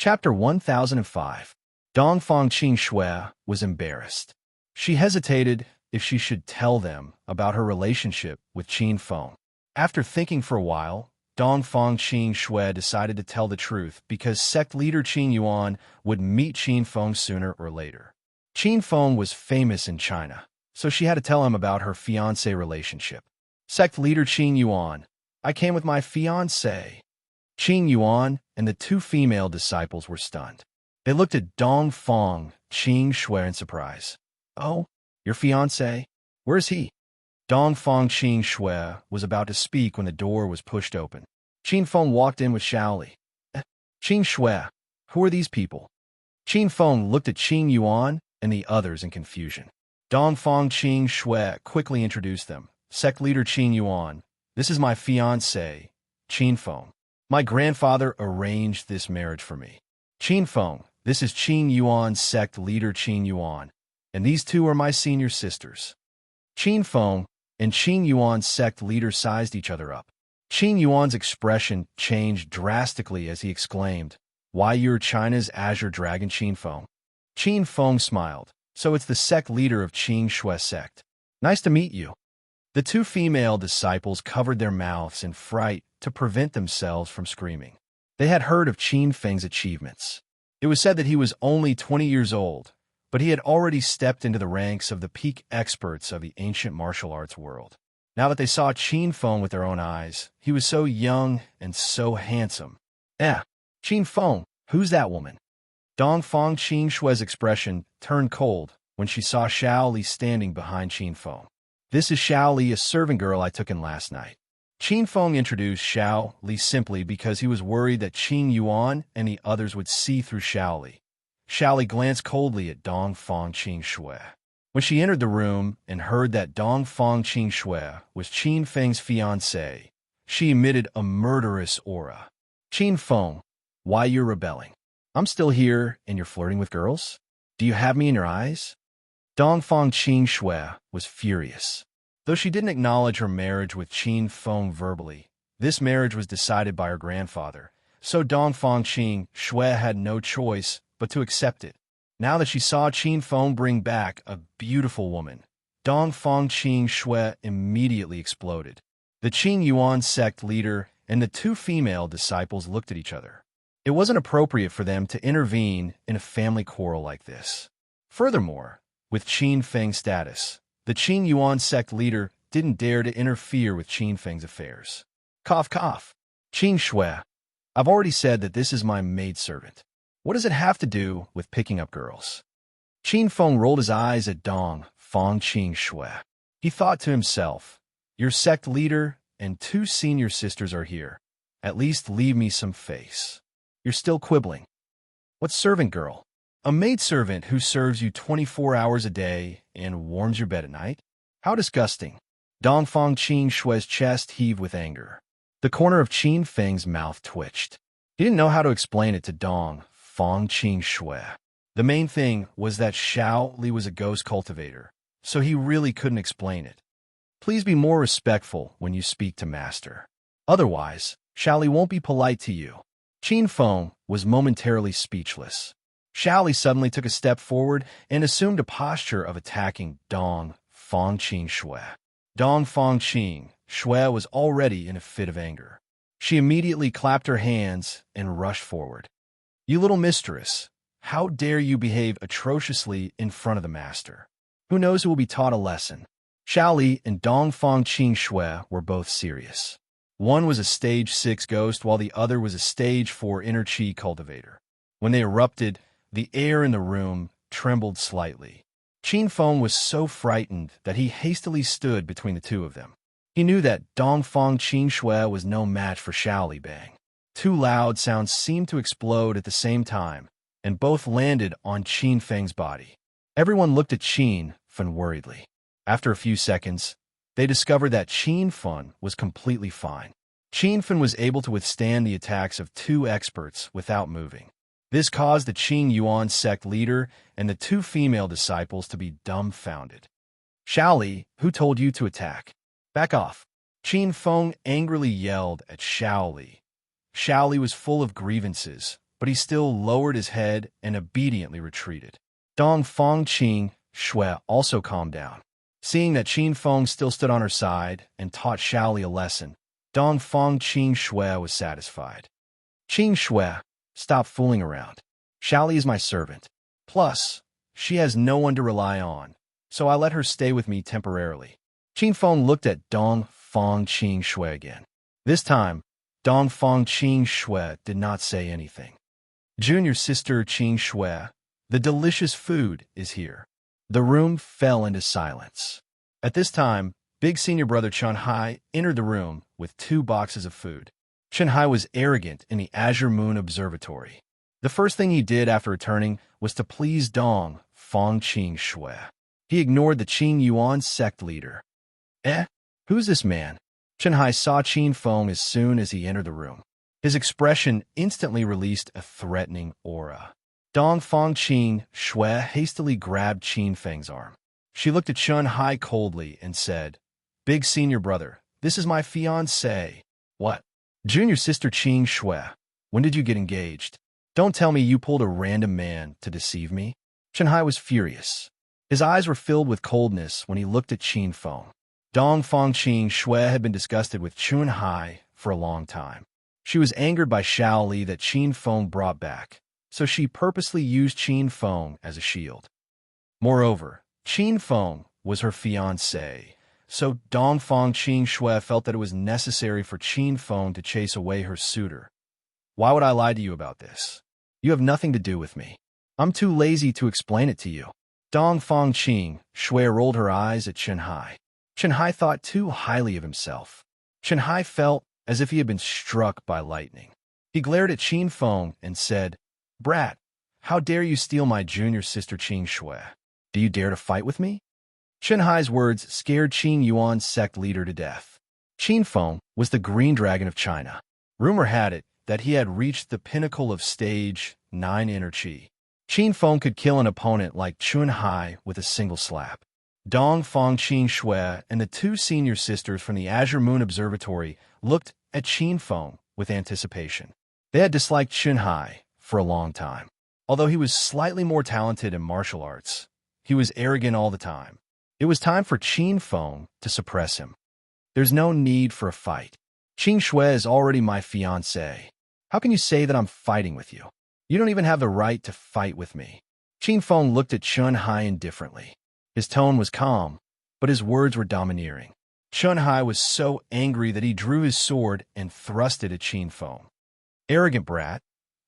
Chapter 1005. Dongfang Qing Shui was embarrassed. She hesitated if she should tell them about her relationship with Qin Feng. After thinking for a while, Dongfang Qing Shui decided to tell the truth because sect leader Qin Yuan would meet Qin Feng sooner or later. Qin Feng was famous in China, so she had to tell him about her fiancé relationship. Sect leader Qin Yuan, I came with my fiancé. Qin Yuan and the two female disciples were stunned. They looked at Dongfang Qing Shui in surprise. Oh, your fiancé? Where is he? Dongfang Qing Shui was about to speak when the door was pushed open. Qin Feng walked in with Shaoli. Qing Shui, who are these people? Qin Feng looked at Qing Yuan and the others in confusion. Dongfang Qing Shui quickly introduced them. Sect leader Qin Yuan, this is my fiancé, Qin Feng. My grandfather arranged this marriage for me. Qin Feng, this is Qin Yuan's sect leader Qin Yuan, and these two are my senior sisters. Qin Feng and Qin Yuan's sect leader sized each other up. Qin Yuan's expression changed drastically as he exclaimed, Why, you're China's Azure Dragon Qin Feng? Qin Feng smiled. So it's the sect leader of Qing Shui sect. Nice to meet you. The two female disciples covered their mouths in fright to prevent themselves from screaming. They had heard of Qin Feng's achievements. It was said that he was only 20 years old, but he had already stepped into the ranks of the peak experts of the ancient martial arts world. Now that they saw Qin Feng with their own eyes, he was so young and so handsome. Qin Feng, who's that woman? Dongfang Qing Shui's expression turned cold when she saw Shaoli standing behind Qin Feng. This is Shaoli, a servant girl I took in last night. Qin Feng introduced Shaoli simply because he was worried that Qin Yuan and the others would see through Shaoli. Shaoli glanced coldly at Dongfang Qing Shui. When she entered the room and heard that Dongfang Qing Shui was Qin Feng's fiancé, she emitted a murderous aura. Qin Feng, why you're rebelling? I'm still here and you're flirting with girls? Do you have me in your eyes? Dongfang Qing Shui was furious. Though she didn't acknowledge her marriage with Qin Feng verbally, this marriage was decided by her grandfather, so Dongfang Qing Shui had no choice but to accept it. Now that she saw Qin Feng bring back a beautiful woman, Dongfang Qing Shui immediately exploded. The Qin Yuan sect leader and the two female disciples looked at each other. It wasn't appropriate for them to intervene in a family quarrel like this. Furthermore, with Qin Feng's status, the Qin Yuan sect leader didn't dare to interfere with Qin Feng's affairs. Cough, cough. Qing Shui, I've already said that this is my maidservant. What does it have to do with picking up girls? Qin Feng rolled his eyes at Dongfang Qing Shui. He thought to himself, your sect leader and two senior sisters are here. At least leave me some face. You're still quibbling. What servant girl? A maidservant who serves you 24 hours a day and warms your bed at night? How disgusting. Dongfang Qing Shui's chest heaved with anger. The corner of Qin Feng's mouth twitched. He didn't know how to explain it to Dongfang Qing Shui. The main thing was that Shaoli was a ghost cultivator, so he really couldn't explain it. Please be more respectful when you speak to Master. Otherwise, Shaoli won't be polite to you. Qin Feng was momentarily speechless. Shaoli suddenly took a step forward and assumed a posture of attacking Dongfang Qing Shui. Dongfang Qing Shui was already in a fit of anger. She immediately clapped her hands and rushed forward. You little mistress, how dare you behave atrociously in front of the master? Who knows who will be taught a lesson? Shaoli and Dongfang Qing Shui were both serious. One was a stage 6 ghost while the other was a stage 4 inner chi cultivator. When they erupted, the air in the room trembled slightly. Qin Feng was so frightened that he hastily stood between the two of them. He knew that Dongfang Qing Shui was no match for Shaoli Bang. Two loud sounds seemed to explode at the same time, and both landed on Qin Feng's body. Everyone looked at Qin Feng worriedly. After a few seconds, they discovered that Qin Feng was completely fine. Qin Feng was able to withstand the attacks of two experts without moving. This caused the Qin Yuan sect leader and the two female disciples to be dumbfounded. Shaoli, who told you to attack? Back off. Qin Feng angrily yelled at Shaoli. Shaoli was full of grievances, but but he still lowered his head and obediently retreated. Dong Fang Qing Shui also calmed down. Seeing that Qin Feng still stood on her side and taught Xiaoli a lesson, Dong Fang Qing Shui was satisfied. Qing Shui, stop fooling around. Xiaoli is my servant. Plus, she has no one to rely on, so I let her stay with me temporarily. Qin Feng looked at Dong Fang Qing Shui again. This time, Dong Fang Qing Shui did not say anything. Junior sister Qing Shui, the delicious food is here. The room fell into silence. At this time, big senior brother Chen Hai entered the room with 2 boxes of food. Chen Hai was arrogant in the Azure Moon Observatory. The first thing he did after returning was to please Dong Fang Qing Shui. He ignored the Qing Yuan sect leader. Who's this man? Chen Hai saw Qin Feng as soon as he entered the room. His expression instantly released a threatening aura. Dong Fang Qing Shui hastily grabbed Qin Feng's arm. She looked at Chen Hai coldly and said, "Big senior brother, this is my fiancée." "What? Junior sister Qing Shui, when did you get engaged? Don't tell me you pulled a random man to deceive me." Chen Hai was furious. His eyes were filled with coldness when he looked at Qin Feng. Dong Fang Qing Shui had been disgusted with Chen Hai for a long time. She was angered by Xiaoli that Qin Feng brought back, so she purposely used Qin Feng as a shield. Moreover, Qin Feng was her fiancé, so Dong Fang Qing Shui felt that it was necessary for Qin Feng to chase away her suitor. "Why would I lie to you about this? You have nothing to do with me. I'm too lazy to explain it to you." Dong Fang Qing Shui rolled her eyes at Chen Hai. Chen Hai thought too highly of himself. Chen Hai felt as if he had been struck by lightning. He glared at Qin Feng and said, "Brat, how dare you steal my junior sister Qing Shui? Do you dare to fight with me?" Chen Hai's words scared Qin Yuan's sect leader to death. Qin Feng was the green dragon of China. Rumor had it that he had reached the pinnacle of stage 9 inner chi. Qin Feng could kill an opponent like Chen Hai with a single slap. Dong Fang Qing Shui and the 2 senior sisters from the Azure Moon Observatory looked at Qin Feng with anticipation. They had disliked Chen Hai for a long time. Although he was slightly more talented in martial arts, he was arrogant all the time. It was time for Qin Feng to suppress him. "There's no need for a fight. Qing Shui is already my fiancé. How can you say that I'm fighting with you? You don't even have the right to fight with me." Qin Feng looked at Chen Hai indifferently. His tone was calm, but his words were domineering. Chen Hai was so angry that he drew his sword and thrust it at Qin Feng. "Arrogant brat,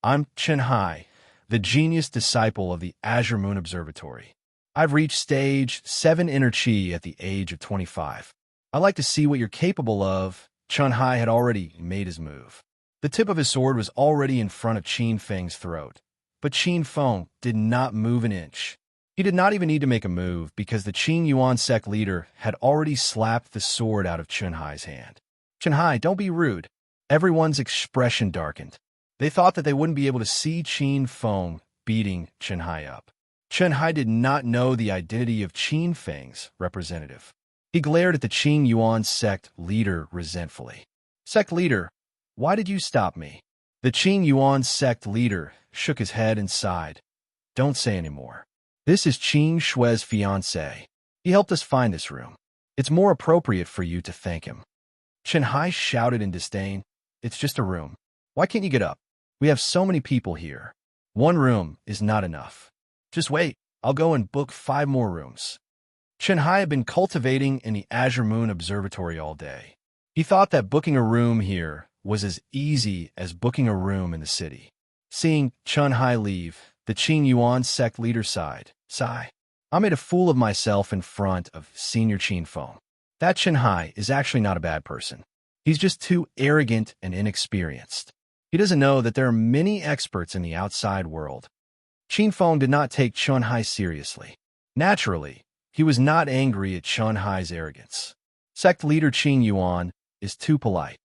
I'm Chen Hai, the genius disciple of the Azure Moon Observatory. I've reached stage 7 inner chi at the age of 25. I'd like to see what you're capable of." Chen Hai had already made his move. The tip of his sword was already in front of Qin Feng's throat, but Qin Feng did not move an inch. He did not even need to make a move because the Qing Yuan sect leader had already slapped the sword out of Chen Hai's hand. "Chen Hai, don't be rude." Everyone's expression darkened. They thought that they wouldn't be able to see Qin Feng beating Chen Hai up. Chen Hai did not know the identity of Qin Feng's representative. He glared at the Qing Yuan sect leader resentfully. "Sect leader, why did you stop me?" The Qing Yuan sect leader shook his head and sighed. "Don't say any more. This is Qing Shui's fiancé. He helped us find this room. It's more appropriate for you to thank him." Chen Hai shouted in disdain, "It's just a room. Why can't you get up? We have so many people here. 1 room is not enough. Just wait, I'll go and book 5 more rooms." Chen Hai had been cultivating in the Azure Moon Observatory all day. He thought that booking a room here was as easy as booking a room in the city. Seeing Chen Hai leave, the Qing Yuan sect leader sighed. "Sigh. I made a fool of myself in front of Senior Qin Feng. That Chen Hai is actually not a bad person. He's just too arrogant and inexperienced. He doesn't know that there are many experts in the outside world." Qin Feng did not take Chen Hai seriously. Naturally, he was not angry at Chen Hai's arrogance. Sect leader Qing Yuan is too polite.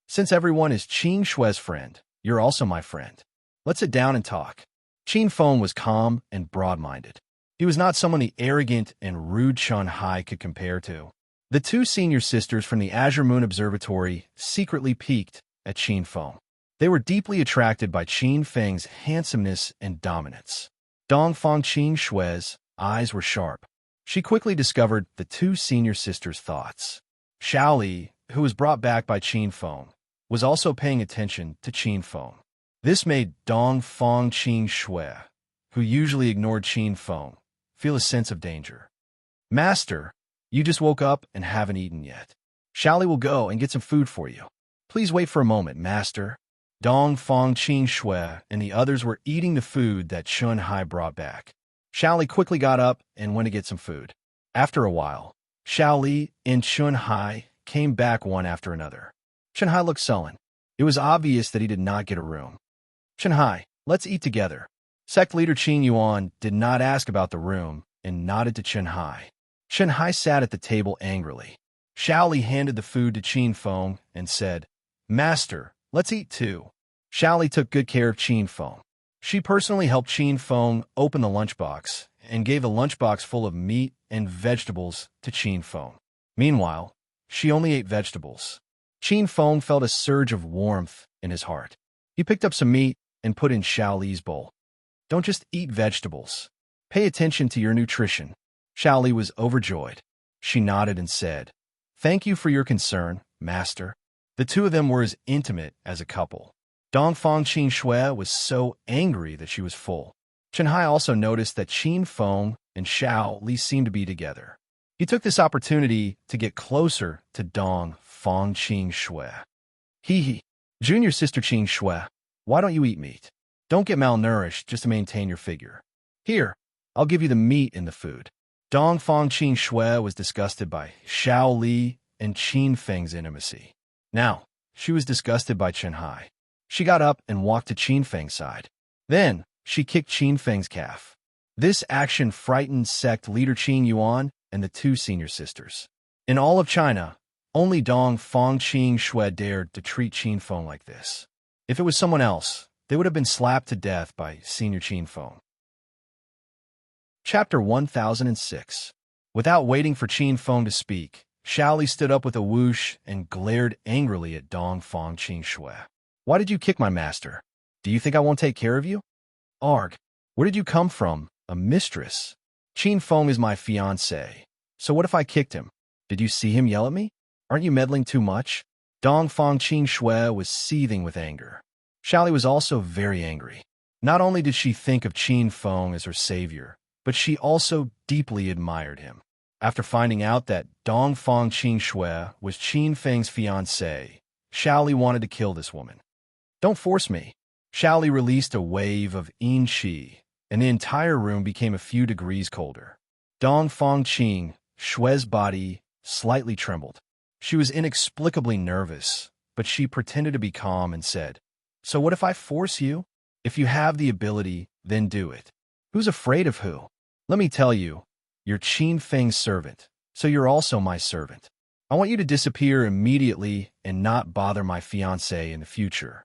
"Since everyone is Qing Shui's friend, you're also my friend. Let's sit down and talk." Qin Feng was calm and broad-minded. He was not someone the arrogant and rude Chen Hai could compare to. The 2 senior sisters from the Azure Moon Observatory secretly peeked at Qin Feng. They were deeply attracted by Qin Feng's handsomeness and dominance. Dongfang Qin Shui's eyes were sharp. She quickly discovered the two senior sisters' thoughts. Xiaoli, who was brought back by Qin Feng, was also paying attention to Qin Feng. This made Dongfang Qin Shui, who usually ignored Qin Feng, feel a sense of danger. Master, you just woke up and haven't eaten yet. Xiaoli will go and get some food for you. Please wait for a moment, Master. Dongfang Qin Shui and the others were eating the food that Chun Hai brought back. Xiaoli quickly got up and went to get some food. After a while, Xiaoli and Chun Hai came back one after another. Chun Hai looked sullen. It was obvious that he did not get a room. Chun Hai, let's eat together. Sect leader Qin Yuan did not ask about the room and nodded to Chun Hai. Chun Hai sat at the table angrily. Xiaoli handed the food to Qin Feng and said, Master, let's eat too. Xiaoli took good care of Qin Feng. She personally helped Qin Feng open the lunchbox and gave the lunchbox full of meat and vegetables to Qin Feng. Meanwhile, she only ate vegetables. Qin Feng felt a surge of warmth in his heart. He picked up some meat and put in Xiaoli's bowl. Don't just eat vegetables. Pay attention to your nutrition. Xiaoli was overjoyed. She nodded and said, Thank you for your concern, Master. The two of them were as intimate as a couple. Dongfang Qin Shui was so angry that she was full. Chun Hai also noticed that Qin Feng and Xiaoli seemed to be together. He took this opportunity to get closer to Dongfang Qin Shui. Hee, junior sister Qin Shui, why don't you eat meat? Don't get malnourished just to maintain your figure. Here, I'll give you the meat in the food. Dongfang Qin Shui was disgusted by Xiaoli and Qin Feng's intimacy. Now, she was disgusted by Chun Hai. She got up and walked to Qin Feng's side. Then, she kicked Qin Feng's calf. This action frightened sect leader Qin Yuan and the two senior sisters. In all of China, only Dongfang Qin Shui dared to treat Qin Feng like this. If it was someone else, they would have been slapped to death by senior Qin Feng. Chapter 1006. Without waiting for Qin Feng to speak, Xiaoli stood up with a whoosh and glared angrily at Dongfang Qin Shui. Why did you kick my master? Do you think I won't take care of you? Arg, where did you come from? A mistress? Qin Feng is my fiancé. So what if I kicked him? Did you see him yell at me? Aren't you meddling too much? Dongfang Qin Shui was seething with anger. Xiaoli was also very angry. Not only did she think of Qin Feng as her savior, but she also deeply admired him. After finding out that Dongfang Qin Shui was Qin Feng's fiancé, Xiaoli wanted to kill this woman. Don't force me. Xiaoli released a wave of yin qi, and the entire room became a few degrees colder. Dongfang Qin Shui's body slightly trembled. She was inexplicably nervous, but she pretended to be calm and said, So what if I force you? If you have the ability, then do it. Who's afraid of who? Let me tell you, you're Qin Feng's servant, so you're also my servant. I want you to disappear immediately and not bother my fiancé in the future.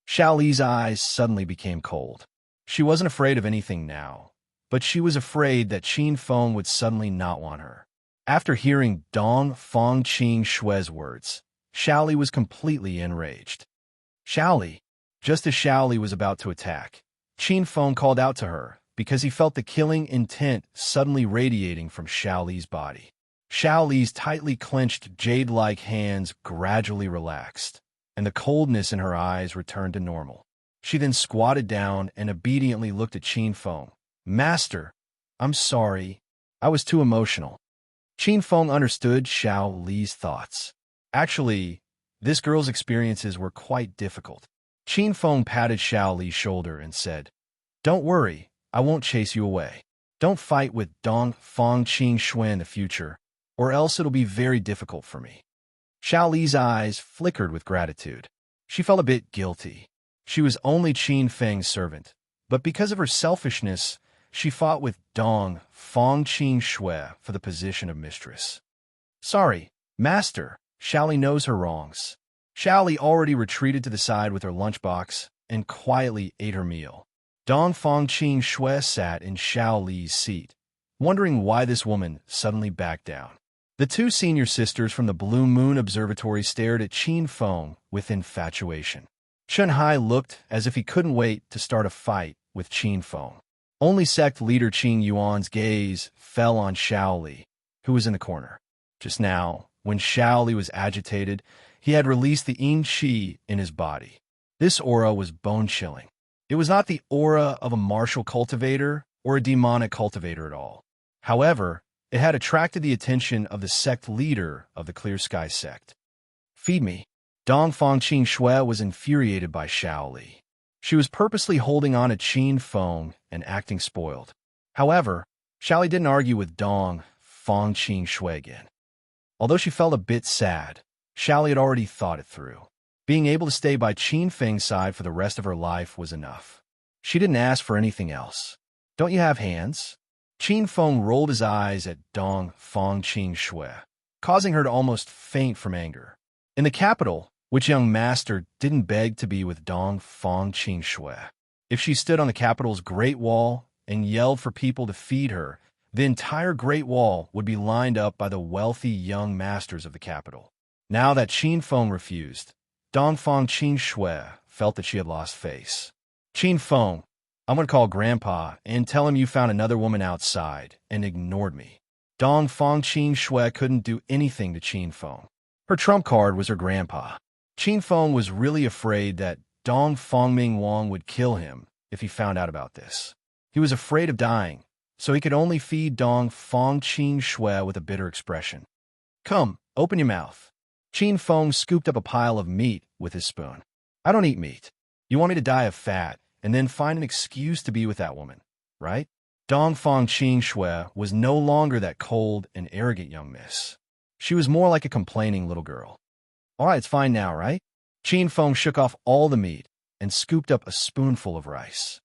Xiaoli's eyes suddenly became cold. She wasn't afraid of anything now, but she was afraid that Qin Feng would suddenly not want her. After hearing Dongfang Qin Shui's words, Xiaoli was completely enraged. Xiaoli! Just as Xiaoli was about to attack, Qin Feng called out to her because he felt the killing intent suddenly radiating from Xiaoli's body. Xiaoli's tightly clenched jade-like hands gradually relaxed, and the coldness in her eyes returned to normal. She then squatted down and obediently looked at Qin Feng. Master, I'm sorry. I was too emotional. Qin Feng understood Xiaoli's thoughts. Actually, this girl's experiences were quite difficult. Qin Feng patted Xiaoli's shoulder and said, Don't worry, I won't chase you away. Don't fight with Dongfang Qin Shui in the future, or else it'll be very difficult for me. Xiaoli's eyes flickered with gratitude. She felt a bit guilty. She was only Qin Feng's servant, but because of her selfishness, she fought with Dongfang Qin Shui for the position of mistress. Sorry, Master, Xiaoli knows her wrongs. Xiaoli already retreated to the side with her lunchbox and quietly ate her meal. Dongfang Qin Shui sat in Xiaoli's seat, wondering why this woman suddenly backed down. The two senior sisters from the Blue Moon Observatory stared at Qin Feng with infatuation. Chen Hai looked as if he couldn't wait to start a fight with Qin Feng. Only sect leader Qing Yuan's gaze fell on Shaoli, who was in the corner. Just now, when Shaoli was agitated, he had released the yin qi in his body. This aura was bone-chilling. It was not the aura of a martial cultivator or a demonic cultivator at all. However, it had attracted the attention of the sect leader of the Clear Sky sect. Feed me. Dongfang Qin Shui was infuriated by Shaoli. She was purposely holding on to Qin Feng and acting spoiled. However, Shaoli didn't argue with Dong Fang Qin Shui again. Although she felt a bit sad, Shaoli had already thought it through. Being able to stay by Qin Feng's side for the rest of her life was enough. She didn't ask for anything else. Don't you have hands? Qin Feng rolled his eyes at Dong Fang Qin Shui, causing her to almost faint from anger. In the capital, which young master didn't beg to be with Dong Fang Qin Shui? If she stood on the capital's Great Wall and yelled for people to feed her, the entire Great Wall would be lined up by the wealthy young masters of the capital. Now that Qin Feng refused, Dongfang Qin Shui felt that she had lost face. Qin Feng, I'm going to call Grandpa and tell him you found another woman outside and ignored me. Dongfang Qin Shui couldn't do anything to Qin Feng. Her trump card was her grandpa. Qin Feng was really afraid that Dong Fangming Wang would kill him if he found out about this. He was afraid of dying, so he could only feed Dong Fang Qin Shui with a bitter expression. Come, open your mouth. Qin Feng scooped up a pile of meat with his spoon. I don't eat meat. You want me to die of fat and then find an excuse to be with that woman, right? Dong Fang Qin Shui was no longer that cold and arrogant young miss. She was more like a complaining little girl. All right, it's fine now, right? Qin Feng shook off all the meat and scooped up a spoonful of rice.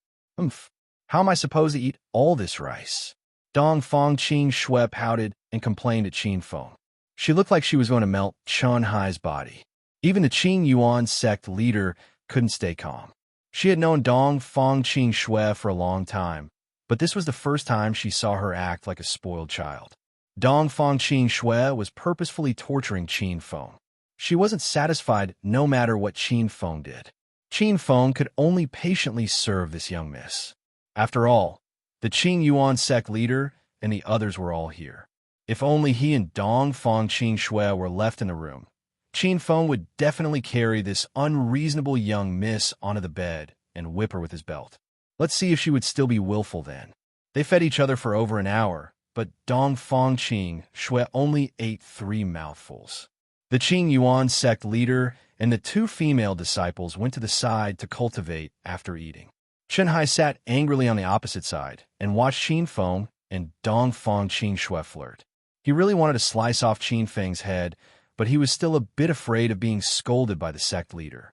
How am I supposed to eat all this rice? Dong Fang Qin Shui pouted and complained at Qin Feng. She looked like she was going to melt Chen Hai's body. Even the Qing Yuan sect leader couldn't stay calm. She had known Dong Fang Qin Shui for a long time, but this was the first time she saw her act like a spoiled child. Dong Fang Qin Shui was purposefully torturing Qin Feng. She wasn't satisfied no matter what Qin Feng did. Qin Feng could only patiently serve this young miss. After all, the Qing Yuan sect leader and the others were all here. If only he and Dong Fang Qin Shui were left in the room, Qin Feng would definitely carry this unreasonable young miss onto the bed and whip her with his belt. Let's see if she would still be willful then. They fed each other for over an hour, but Dong Fang Qin Shui only ate 3 mouthfuls. The Qing Yuan sect leader and the 2 female disciples went to the side to cultivate after eating. Chen Hai sat angrily on the opposite side and watched Qin Feng and Dong Fang Qin Shui flirt. He really wanted to slice off Qin Feng's head, but he was still a bit afraid of being scolded by the sect leader.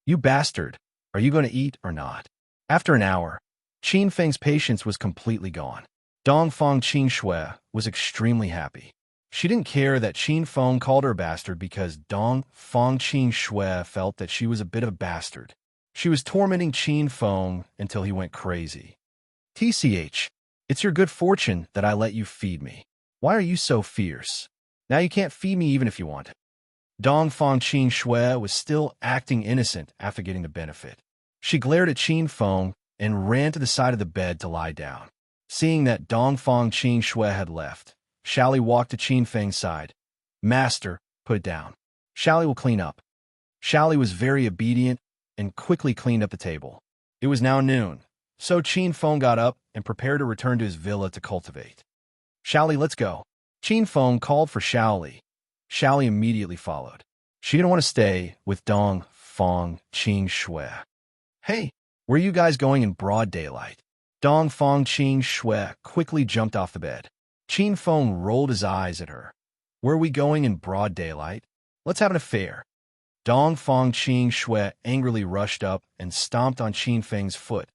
You bastard, are you going to eat or not? After an hour, Qin Feng's patience was completely gone. Dong Fang Qin Shui was extremely happy. She didn't care that Qin Feng called her a bastard because Dong Fang Qin Shui felt that she was a bit of a bastard. She was tormenting Qin Feng until he went crazy. TCH, it's your good fortune that I let you feed me. Why are you so fierce? Now you can't feed me even if you want. Dong Fang Qin Shui was still acting innocent after getting the benefit. She glared at Qin Feng and ran to the side of the bed to lie down. Seeing that Dong Fang Qin Shui had left, Shaoli walked to Qin Feng's side. Master, put it down. Shaoli will clean up. Shaoli was very obedient and quickly cleaned up the table. It was now noon, so Qin Feng got up and prepared to return to his villa to cultivate. Shaoli, let's go. Qin Feng called for Shaoli. Shaoli immediately followed. She didn't want to stay with Dong Fang Qin Shui. Hey, where are you guys going in broad daylight? Dong Fang Qin Shui quickly jumped off the bed. Qin Feng rolled his eyes at her. Where are we going in broad daylight? Let's have an affair. Dong Fang Qin Shui angrily rushed up and stomped on Qin Feng's foot.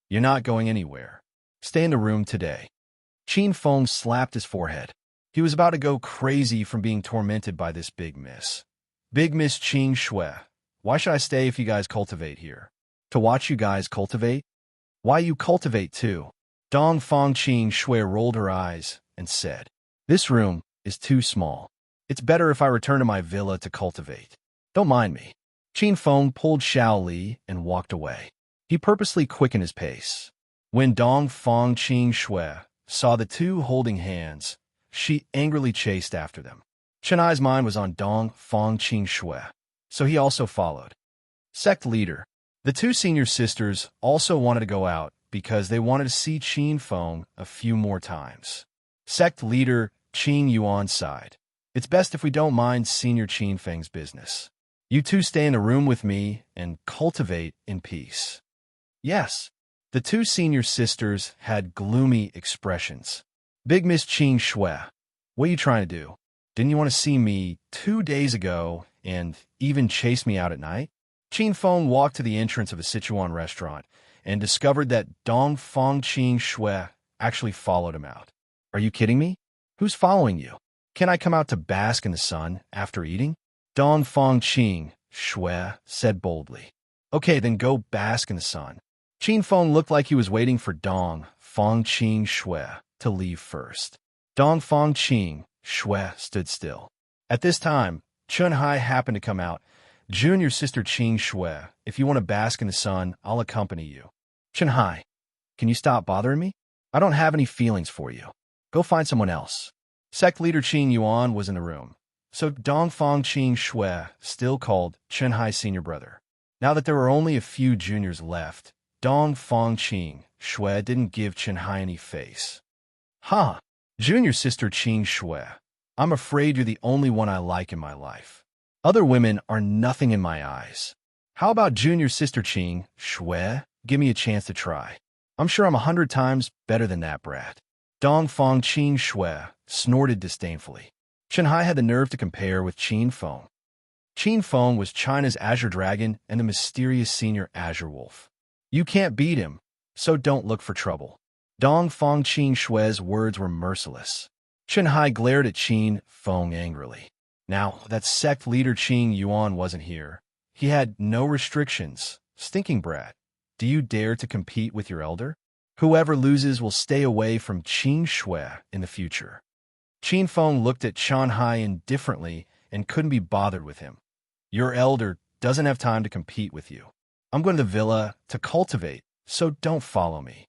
You're not going anywhere. Stay in the room today. Qin Feng slapped his forehead. He was about to go crazy from being tormented by this big miss. Big Miss Qin Shui, why should I stay if you guys cultivate here? To watch you guys cultivate? Why you cultivate too? Dong Fang Qin Shui rolled her eyes and said, This room is too small. It's better if I return to my villa to cultivate. Don't mind me. Qin Feng pulled Xiao Li and walked away. He purposely quickened his pace. When Dong Fang Qing Shui saw the two holding hands, she angrily chased after them. Chen Hai's mind was on Dong Fang Qing Shui, so he also followed. Sect leader. The two senior sisters also wanted to go out because they wanted to see Qin Feng a few more times. Sect leader Qing Yuan sighed. It's best if we don't mind Senior Qin Feng's business. You two stay in a room with me and cultivate in peace. Yes. The two senior sisters had gloomy expressions. Big Miss Qing Shui, what are you trying to do? Didn't you want to see me 2 days ago and even chase me out at night? Qin Feng walked to the entrance of a Sichuan restaurant and discovered that Dong Fang Qing Shui actually followed him out. Are you kidding me? Who's following you? Can I come out to bask in the sun after eating? Dong Fang Qing Shui said boldly. Okay, then go bask in the sun. Qin Feng looked like he was waiting for Dong Fang Qing Shui to leave first. Dong Fang Qing Shui stood still. At this time, Chen Hai happened to come out. Junior sister Qing Shui, if you want to bask in the sun, I'll accompany you. Chen Hai, can you stop bothering me? I don't have any feelings for you. Go find someone else. Sect leader Qing Yuan was in the room, so Dong Fang Qing Shui still called Chen Hai senior brother. Now that there were only a few juniors left, Dong Fang Qing Shui didn't give Chen Hai any face. Huh, junior sister Qing Shui, I'm afraid you're the only one I like in my life. Other women are nothing in my eyes. How about junior sister Qing Shui? Give me a chance to try. I'm sure I'm 100 times better than that brat. Dong Fang Qing Shui snorted disdainfully. Chen Hai had the nerve to compare with Qin Feng. Qin Feng was China's Azure Dragon and the mysterious senior Azure Wolf. You can't beat him, so don't look for trouble. Dong Fang Qing Shui's words were merciless. Chen Hai glared at Qin Feng angrily. Now, that sect leader Qing Yuan wasn't here. He had no restrictions. Stinking brat. Do you dare to compete with your elder? Whoever loses will stay away from Qin Shui in the future. Qin Feng looked at Chen Hai indifferently and couldn't be bothered with him. Your elder doesn't have time to compete with you. I'm going to the villa to cultivate, so don't follow me.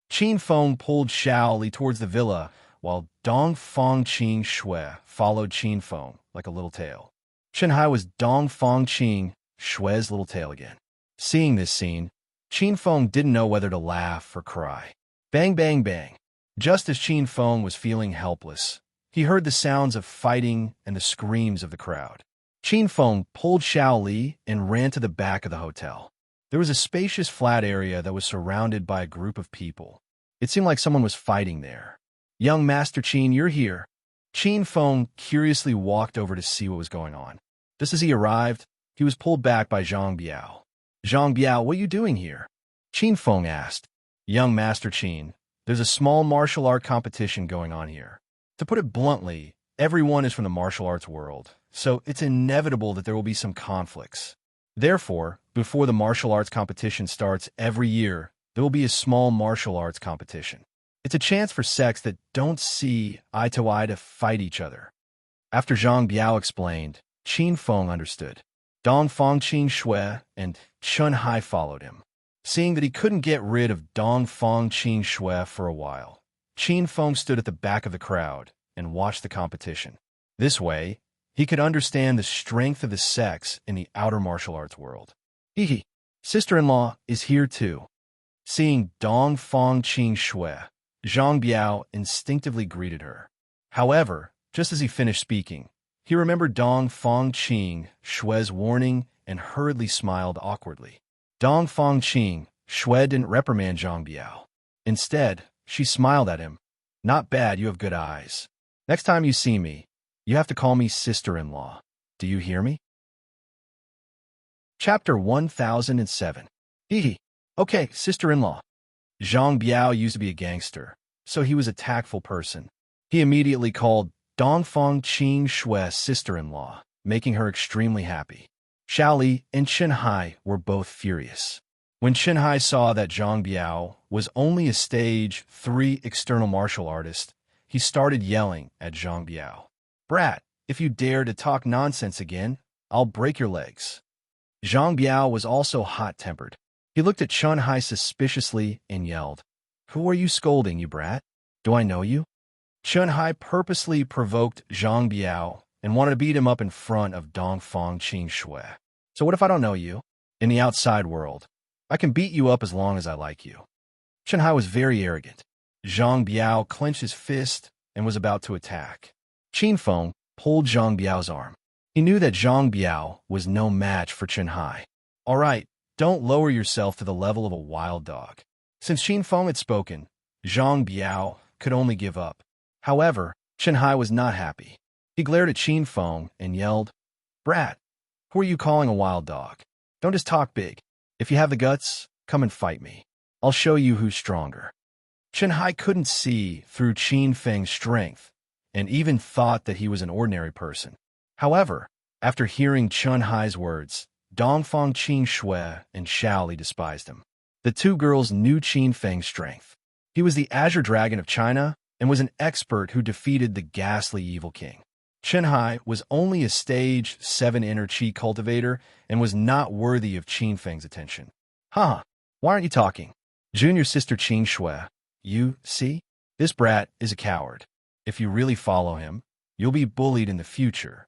Qin Feng pulled Xiao Li towards the villa, while Dong Fang Qing Shui followed Qin Feng like a little tail. Chen Hai was Dong Fang Qing Shui's little tail again. Seeing this scene, Qin Feng didn't know whether to laugh or cry. Bang, bang, bang. Just as Qin Feng was feeling helpless, he heard the sounds of fighting and the screams of the crowd. Qin Feng pulled Xiao Li and ran to the back of the hotel. There was a spacious flat area that was surrounded by a group of people. It seemed like someone was fighting there. Young Master Qin, you're here. Qin Feng curiously walked over to see what was going on. Just as he arrived, he was pulled back by Zhang Biao. Zhang Biao, what are you doing here? Qin Feng asked. Young Master Qin, there's a small martial art competition going on here. To put it bluntly, everyone is from the martial arts world, so it's inevitable that there will be some conflicts. Therefore, before the martial arts competition starts every year, there will be a small martial arts competition. It's a chance for sects that don't see eye to eye to fight each other. After Zhang Biao explained, Qin Feng understood. Dong Fang Qing Shui and Chen Hai followed him. Seeing that he couldn't get rid of Dong Fang Qing Shui for a while, Qin Feng stood at the back of the crowd and watched the competition. This way, he could understand the strength of the sects in the outer martial arts world. Hee, sister-in-law is here too. Seeing Dong Fang Qing Shui, Zhang Biao instinctively greeted her. However, just as he finished speaking, he remembered Dong Fang Qing Shui's warning and hurriedly smiled awkwardly. Dong Fang Qing Shui didn't reprimand Zhang Biao. Instead, she smiled at him. Not bad, you have good eyes. Next time you see me, you have to call me sister-in-law. Do you hear me? Chapter 1007. Hee. Okay, sister-in-law. Zhang Biao used to be a gangster, so he was a tactful person. He immediately called Dong Fang Qing Shui sister-in-law, making her extremely happy. Xiao Li and Chen Hai were both furious. When Chen Hai saw that Zhang Biao was only a stage 3 external martial artist, he started yelling at Zhang Biao. Brat, if you dare to talk nonsense again, I'll break your legs. Zhang Biao was also hot-tempered. He looked at Chun Hai suspiciously and yelled, "Who are you scolding, you brat? Do I know you?" Chun Hai purposely provoked Zhang Biao and wanted to beat him up in front of Dongfang Qing. "So what if I don't know you? In the outside world, I can beat you up as long as I like you." Chun Hai was very arrogant. Zhang Biao clenched his fist and was about to attack. Qin Feng pulled Zhang Biao's arm. He knew that Zhang Biao was no match for Chun Hai. "All right, don't lower yourself to the level of a wild dog." Since Qin Feng had spoken, Zhang Biao could only give up. However, Chun Hai was not happy. He glared at Qin Feng and yelled, "Brat, who are you calling a wild dog? Don't just talk big. If you have the guts, come and fight me. I'll show you who's stronger." Chun Hai couldn't see through Qin Feng's strength and even thought that he was an ordinary person. However, after hearing Chun Hai's words, Dongfang Qing and Shaoli despised him. The two girls knew Qin Feng's strength. He was the Azure Dragon of China and was an expert who defeated the ghastly Evil King. Chun Hai was only a stage 7 inner chi cultivator and was not worthy of Qin Feng's attention. "Huh, why aren't you talking? Junior sister Qing Shui, you see? This brat is a coward. If you really follow him, you'll be bullied in the future."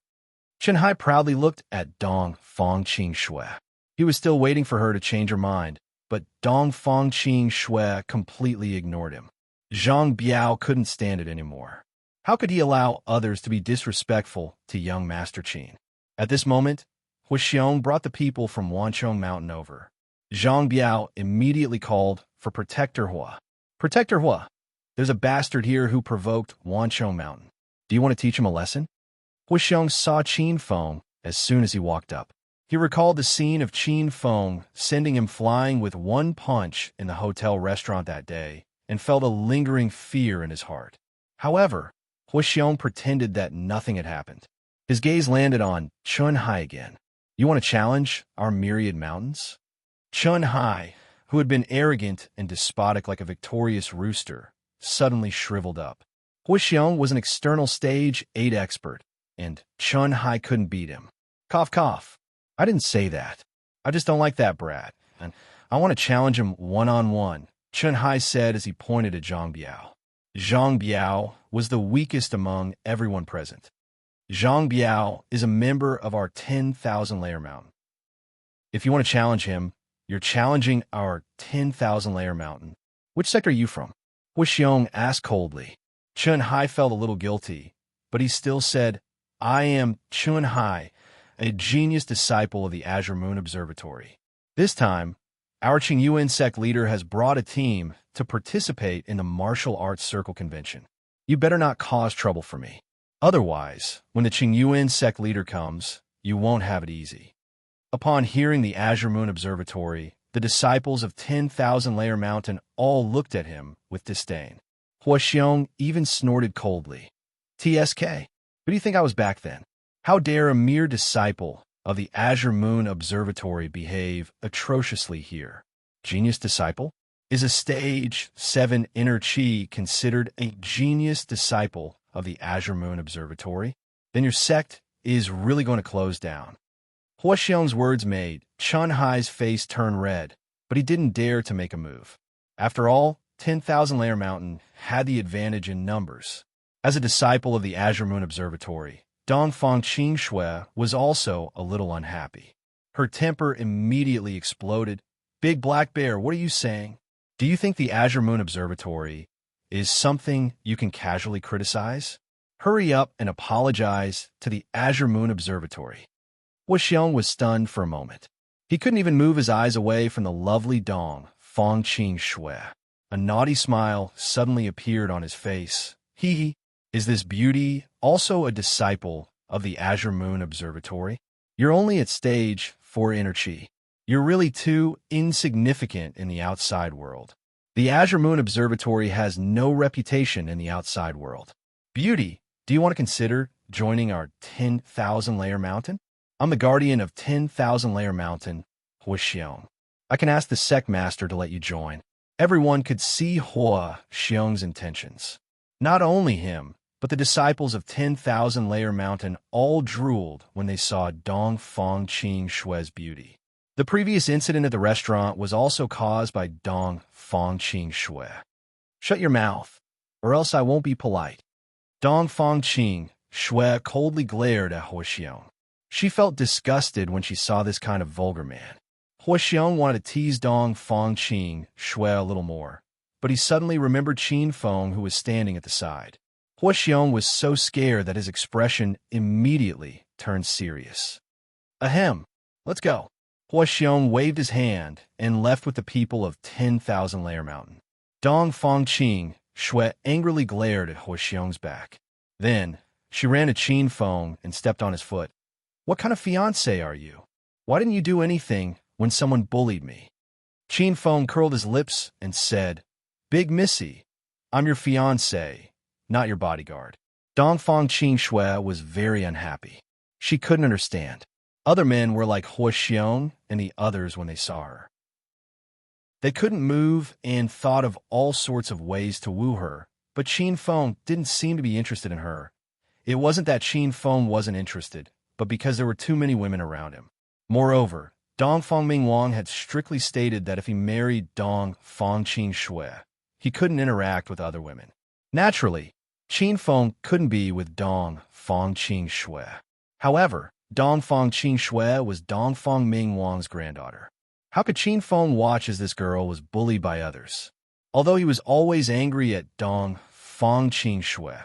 Chun Hai proudly looked at Dongfang Qing. He was still waiting for her to change her mind, but Dongfang Qing completely ignored him. Zhang Biao couldn't stand it anymore. How could he allow others to be disrespectful to young Master Qin? At this moment, Hu Xiong brought the people from Wanchong Mountain over. Zhang Biao immediately called for Protector Hua. "Protector Hua, there's a bastard here who provoked Wanchong Mountain. Do you want to teach him a lesson?" Hu Xiong saw Qin Feng as soon as he walked up. He recalled the scene of Qin Feng sending him flying with one punch in the hotel restaurant that day and felt a lingering fear in his heart. However, Hu Xiong pretended that nothing had happened. His gaze landed on Chun Hai again. "You want to challenge our myriad mountains?" Chun Hai, who had been arrogant and despotic like a victorious rooster, suddenly shriveled up. Hu Xiong was an external stage 8 expert, and Chun Hai couldn't beat him. Cough, cough. "I didn't say that. I just don't like that brat, and I want to challenge him one-on-one," Chun Hai said as he pointed at Zhang Biao. Zhang Biao was the weakest among everyone present. Zhang Biao is a member of our 10,000-layer mountain. If you want to challenge him, you're challenging our 10,000-layer mountain. Which sector are you from? Hu Xiong asked coldly. Chun Hai felt a little guilty, but he still said, "I am Chun Hai, a genius disciple of the Azure Moon Observatory. This time, our Qingyuan sect leader has brought a team to participate in the Martial Arts Circle Convention. You better not cause trouble for me. Otherwise, when the Qingyuan sect leader comes, you won't have it easy." Upon hearing the Azure Moon Observatory, the disciples of 10,000-layer mountain all looked at him with disdain. Hu Xiong even snorted coldly. "TSK, who do you think I was back then? How dare a mere disciple of the Azure Moon Observatory behave atrociously here? Genius disciple? Is a stage 7 inner chi considered a genius disciple of the Azure Moon Observatory? Then your sect is really going to close down." Hu Xiong's words made Chun Hai's face turn red, but he didn't dare to make a move. After all, 10,000-layer mountain had the advantage in numbers. As a disciple of the Azure Moon Observatory, Dongfang Qing was also a little unhappy. Her temper immediately exploded. "Big Black Bear, what are you saying? Do you think the Azure Moon Observatory is something you can casually criticize? Hurry up and apologize to the Azure Moon Observatory." Hu Xiong was stunned for a moment. He couldn't even move his eyes away from the lovely Dongfang Qing. A naughty smile suddenly appeared on his face. "Hee, is this beauty also a disciple of the Azure Moon Observatory? You're only at stage 4 inner chi. You're really too insignificant in the outside world. The Azure Moon Observatory has no reputation in the outside world. Beauty, do you want to consider joining our 10,000-layer mountain? I'm the guardian of 10,000-layer mountain, Hu Xiong. I can ask the sect master to let you join." Everyone could see Hu Xiong's intentions. Not only him, but the disciples of 10,000-layer mountain all drooled when they saw Dongfang Qing's beauty. The previous incident at the restaurant was also caused by Dong Fong Qing Shui. Shut your mouth, or else I won't be polite. Dong Fong Qing Shui coldly glared at Huoxiong. She felt disgusted when she saw this kind of vulgar man. Huoxiong wanted to tease Dong Fong Qing Shui a little more, but he suddenly remembered Qin Feng, who was standing at the side. Huoxiong was so scared that his expression immediately turned serious. Ahem, let's go. Huoxiong waved his hand and left with the people of 10,000 Layer Mountain. Dong Fong Qing Shui angrily glared at Huoxiong's back. Then, she ran to Qin Feng and stepped on his foot. What kind of fiancé are you? Why didn't you do anything when someone bullied me? Qin Feng curled his lips and said, Big Missy, I'm your fiancé, not your bodyguard. Dong Fong Qing Shui was very unhappy. She couldn't understand. Other men were like Huoxiong and the others when they saw her. They couldn't move and thought of all sorts of ways to woo her, but Qin Feng didn't seem to be interested in her. It wasn't that Qin Feng wasn't interested, but because there were too many women around him. Moreover, Dong Fong Mingwang had strictly stated that if he married Dong Fong Qing Shui, he couldn't interact with other women. Naturally, Qin Feng couldn't be with Dong Fong Qing Shui. However, Dong Fong Qing Shui was Dong Fong Mingwang's granddaughter. How could Qin Feng watch as this girl was bullied by others? Although he was always angry at Dong Fong Qing Shui,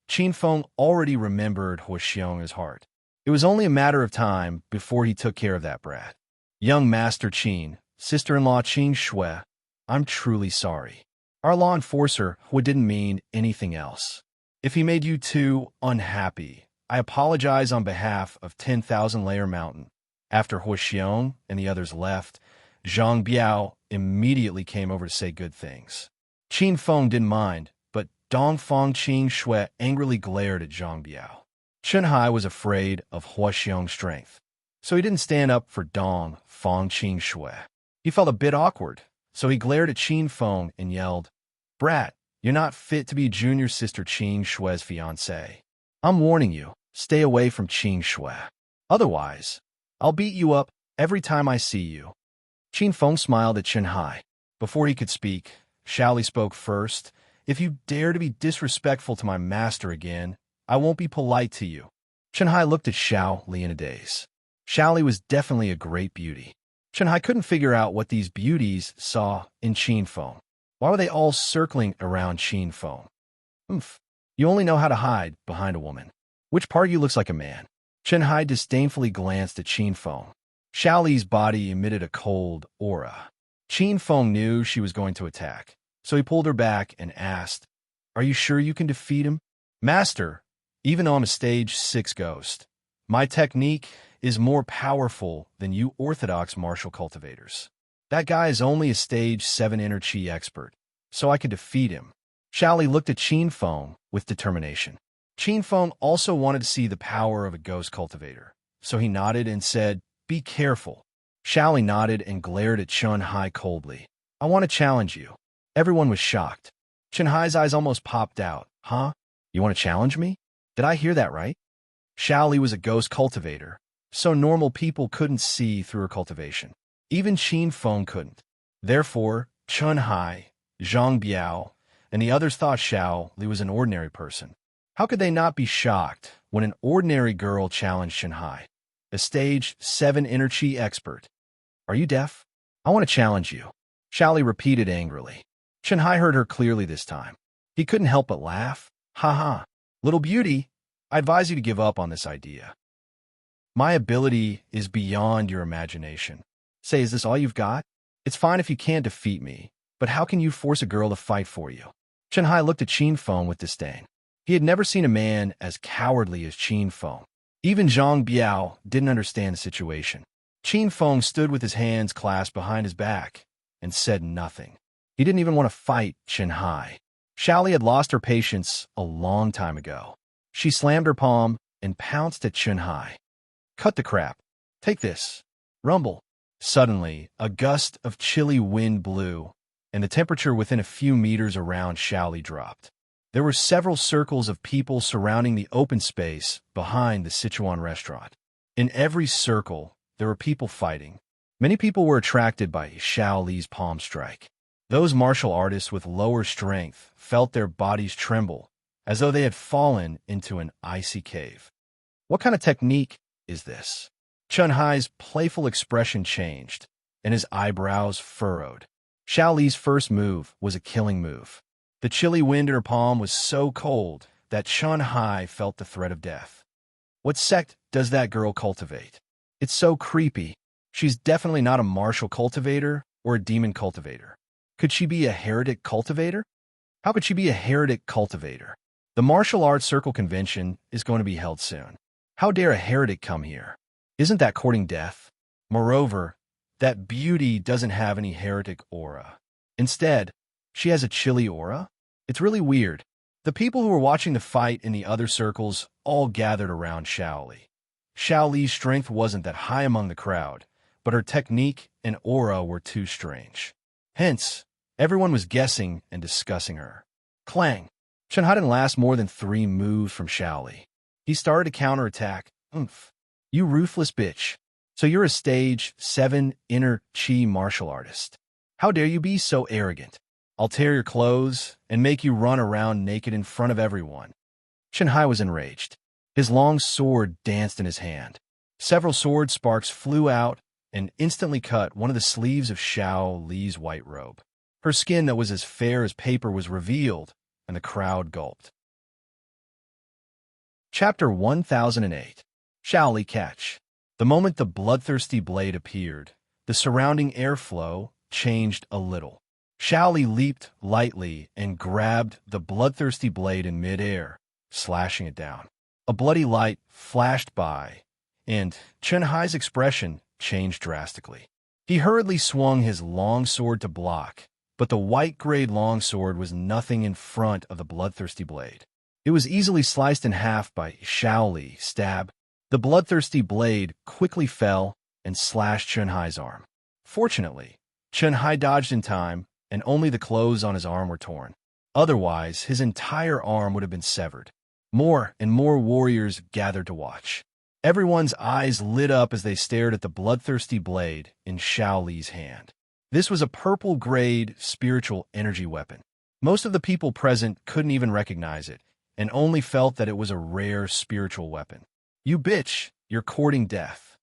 Qin Feng already remembered Huoxiong in his heart. It was only a matter of time before he took care of that brat. Young Master Qin, sister-in-law Qing Shui, I'm truly sorry. Our law enforcer didn't mean anything else. If he made you too unhappy, I apologize on behalf of 10,000 Layer Mountain. After Huoxiong and the others left, Zhang Biao immediately came over to say good things. Qin Feng didn't mind, but Dong Fong Qing Shui angrily glared at Zhang Biao. Chunhai was afraid of Huoxiong's strength, so he didn't stand up for Dong Fong Qing Shui. He felt a bit awkward, so he glared at Qin Feng and yelled, Brat, you're not fit to be junior sister Qing Shui's fiancé. I'm warning you, stay away from Qing Shui. Otherwise, I'll beat you up every time I see you. Qin Feng smiled at Chunhai. Before he could speak, Shaoli spoke first. If you dare to be disrespectful to my master again, I won't be polite to you. Chunhai looked at Shaoli in a daze. Shaoli was definitely a great beauty. Chunhai couldn't figure out what these beauties saw in Qin Feng. Why were they all circling around Qin Feng? You only know how to hide behind a woman. Which part of you looks like a man? Chunhai disdainfully glanced at Qin Feng. Shaoli's body emitted a cold aura. Qin Feng knew she was going to attack, so he pulled her back and asked, Are you sure you can defeat him? Master, even though I'm a stage 6 ghost, my technique is more powerful than you orthodox martial cultivators. That guy is only a stage 7 inner chi expert, so I could defeat him. Shaoli looked at Qin Feng with determination. Qin Feng also wanted to see the power of a ghost cultivator, so he nodded and said, Be careful. Shaoli nodded and glared at Chunhai coldly. I want to challenge you. Everyone was shocked. Chunhai's eyes almost popped out. Huh? You want to challenge me? Did I hear that right? Shaoli was a ghost cultivator, so normal people couldn't see through her cultivation. Even Qin Feng couldn't. Therefore, Chunhai, Zhang Biao, and the others thought Shaoli was an ordinary person. How could they not be shocked when an ordinary girl challenged Chunhai, a stage 7 inner chi expert? Are you deaf? I want to challenge you. Shaoli repeated angrily. Chunhai heard her clearly this time. He couldn't help but laugh. Ha ha. Little beauty, I advise you to give up on this idea. My ability is beyond your imagination. Say, is this all you've got? It's fine if you can't defeat me, but how can you force a girl to fight for you? Chunhai looked at Qin Feng with disdain. He had never seen a man as cowardly as Qin Feng. Even Zhang Biao didn't understand the situation. Qin Feng stood with his hands clasped behind his back and said nothing. He didn't even want to fight Chunhai. Shaoli had lost her patience a long time ago. She slammed her palm and pounced at Chunhai. Cut the crap. Take this. Rumble. Suddenly, a gust of chilly wind blew, and the temperature within a few meters around Shaoli dropped. There were several circles of people surrounding the open space behind the Sichuan restaurant. In every circle, there were people fighting. Many people were attracted by Xiao Li's palm strike. Those martial artists with lower strength felt their bodies tremble, as though they had fallen into an icy cave. What kind of technique is this? Chun Hai's playful expression changed, and his eyebrows furrowed. Xiao Li's first move was a killing move. The chilly wind in her palm was so cold that Chun Hai felt the threat of death. What sect does that girl cultivate? It's so creepy. She's definitely not a martial cultivator or a demon cultivator. Could she be a heretic cultivator? How could she be a heretic cultivator? The martial arts circle convention is going to be held soon. How dare a heretic come here? Isn't that courting death? Moreover, that beauty doesn't have any heretic aura. Instead, she has a chilly aura? It's really weird. The people who were watching the fight in the other circles all gathered around Xiao Li. Xiao Li's strength wasn't that high among the crowd, but her technique and aura were too strange. Hence, everyone was guessing and discussing her. Clang! Chun Hai didn't last more than 3 moves from Xiao Li. He started to counterattack. Oomph. You ruthless bitch. So you're a stage 7 inner chi martial artist. How dare you be so arrogant? I'll tear your clothes and make you run around naked in front of everyone. Chun Hai was enraged. His long sword danced in his hand. Several sword sparks flew out and instantly cut one of the sleeves of Xiao Li's white robe. Her skin that was as fair as paper was revealed, and the crowd gulped. Chapter 1008. Xiao Li Catch. The moment the bloodthirsty blade appeared, the surrounding airflow changed a little. Xiao Li leaped lightly and grabbed the bloodthirsty blade in midair, slashing it down. A bloody light flashed by, and Chun Hai's expression changed drastically. He hurriedly swung his long sword to block, but the white-grade longsword was nothing in front of the bloodthirsty blade. It was easily sliced in half by Xiao Li's stab. The bloodthirsty blade quickly fell and slashed Chun Hai's arm. Fortunately, Chun Hai dodged in time, and only the clothes on his arm were torn. Otherwise, his entire arm would have been severed. More and more warriors gathered to watch. Everyone's eyes lit up as they stared at the bloodthirsty blade in Xiao Li's hand. This was a purple-grade spiritual energy weapon. Most of the people present couldn't even recognize it, and only felt that it was a rare spiritual weapon. You bitch, you're courting death.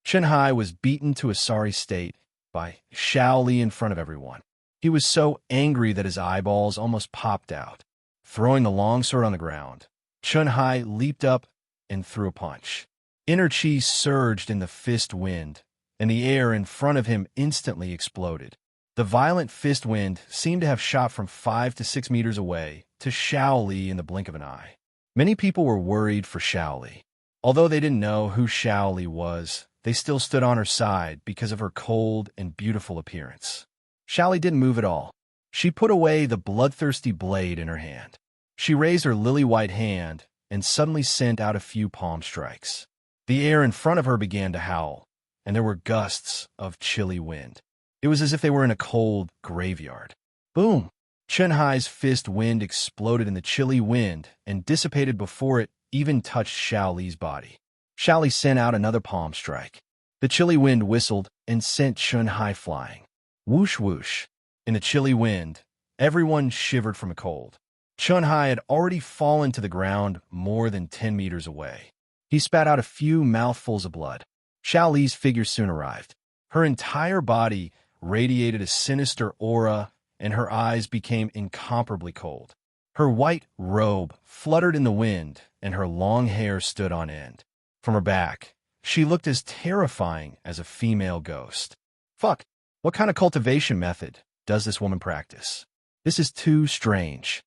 Chun Hai was beaten to a sorry state by Xiao Li in front of everyone. He was so angry that his eyeballs almost popped out. Throwing the longsword on the ground, Chun Hai leaped up and threw a punch. Inner chi surged in the fist wind, and the air in front of him instantly exploded. The violent fist wind seemed to have shot from 5 to 6 meters away to Xiao Li in the blink of an eye. Many people were worried for Xiao Li. Although they didn't know who Xiao Li was, they still stood on her side because of her cold and beautiful appearance. Xiao Li didn't move at all. She put away the bloodthirsty blade in her hand. She raised her lily-white hand and suddenly sent out a few palm strikes. The air in front of her began to howl, and there were gusts of chilly wind. It was as if they were in a cold graveyard. Boom! Chun Hai's fist wind exploded in the chilly wind and dissipated before it even touched Xiao Li's body. Xiao Li sent out another palm strike. The chilly wind whistled and sent Chun Hai flying. Whoosh whoosh. In the chilly wind, everyone shivered from the cold. Chun Hai had already fallen to the ground more than 10 meters away. He spat out a few mouthfuls of blood. Xiao Li's figure soon arrived. Her entire body radiated a sinister aura, and her eyes became incomparably cold. Her white robe fluttered in the wind, and her long hair stood on end. From her back, she looked as terrifying as a female ghost. Fuck, what kind of cultivation method does this woman practice? This is too strange.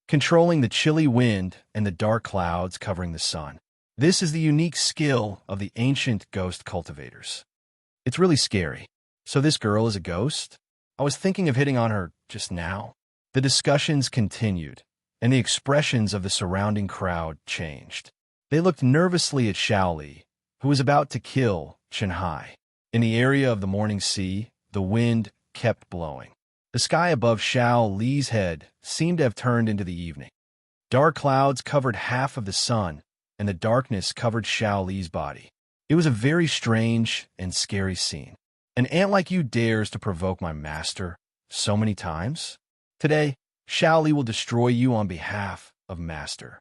Controlling the chilly wind and the dark clouds covering the sun. This is the unique skill of the ancient ghost cultivators. It's really scary. So this girl is a ghost? I was thinking of hitting on her just now. The discussions continued, and the expressions of the surrounding crowd changed. They looked nervously at Xiao Li, who was about to kill Chun Hai. In the area of the morning sea, the wind kept blowing. The sky above Xiao Li's head seemed to have turned into the evening. Dark clouds covered half of the sun, and the darkness covered Xiao Li's body. It was a very strange and scary scene. An ant like you dares to provoke my master so many times? Today, Xiaoli will destroy you on behalf of master.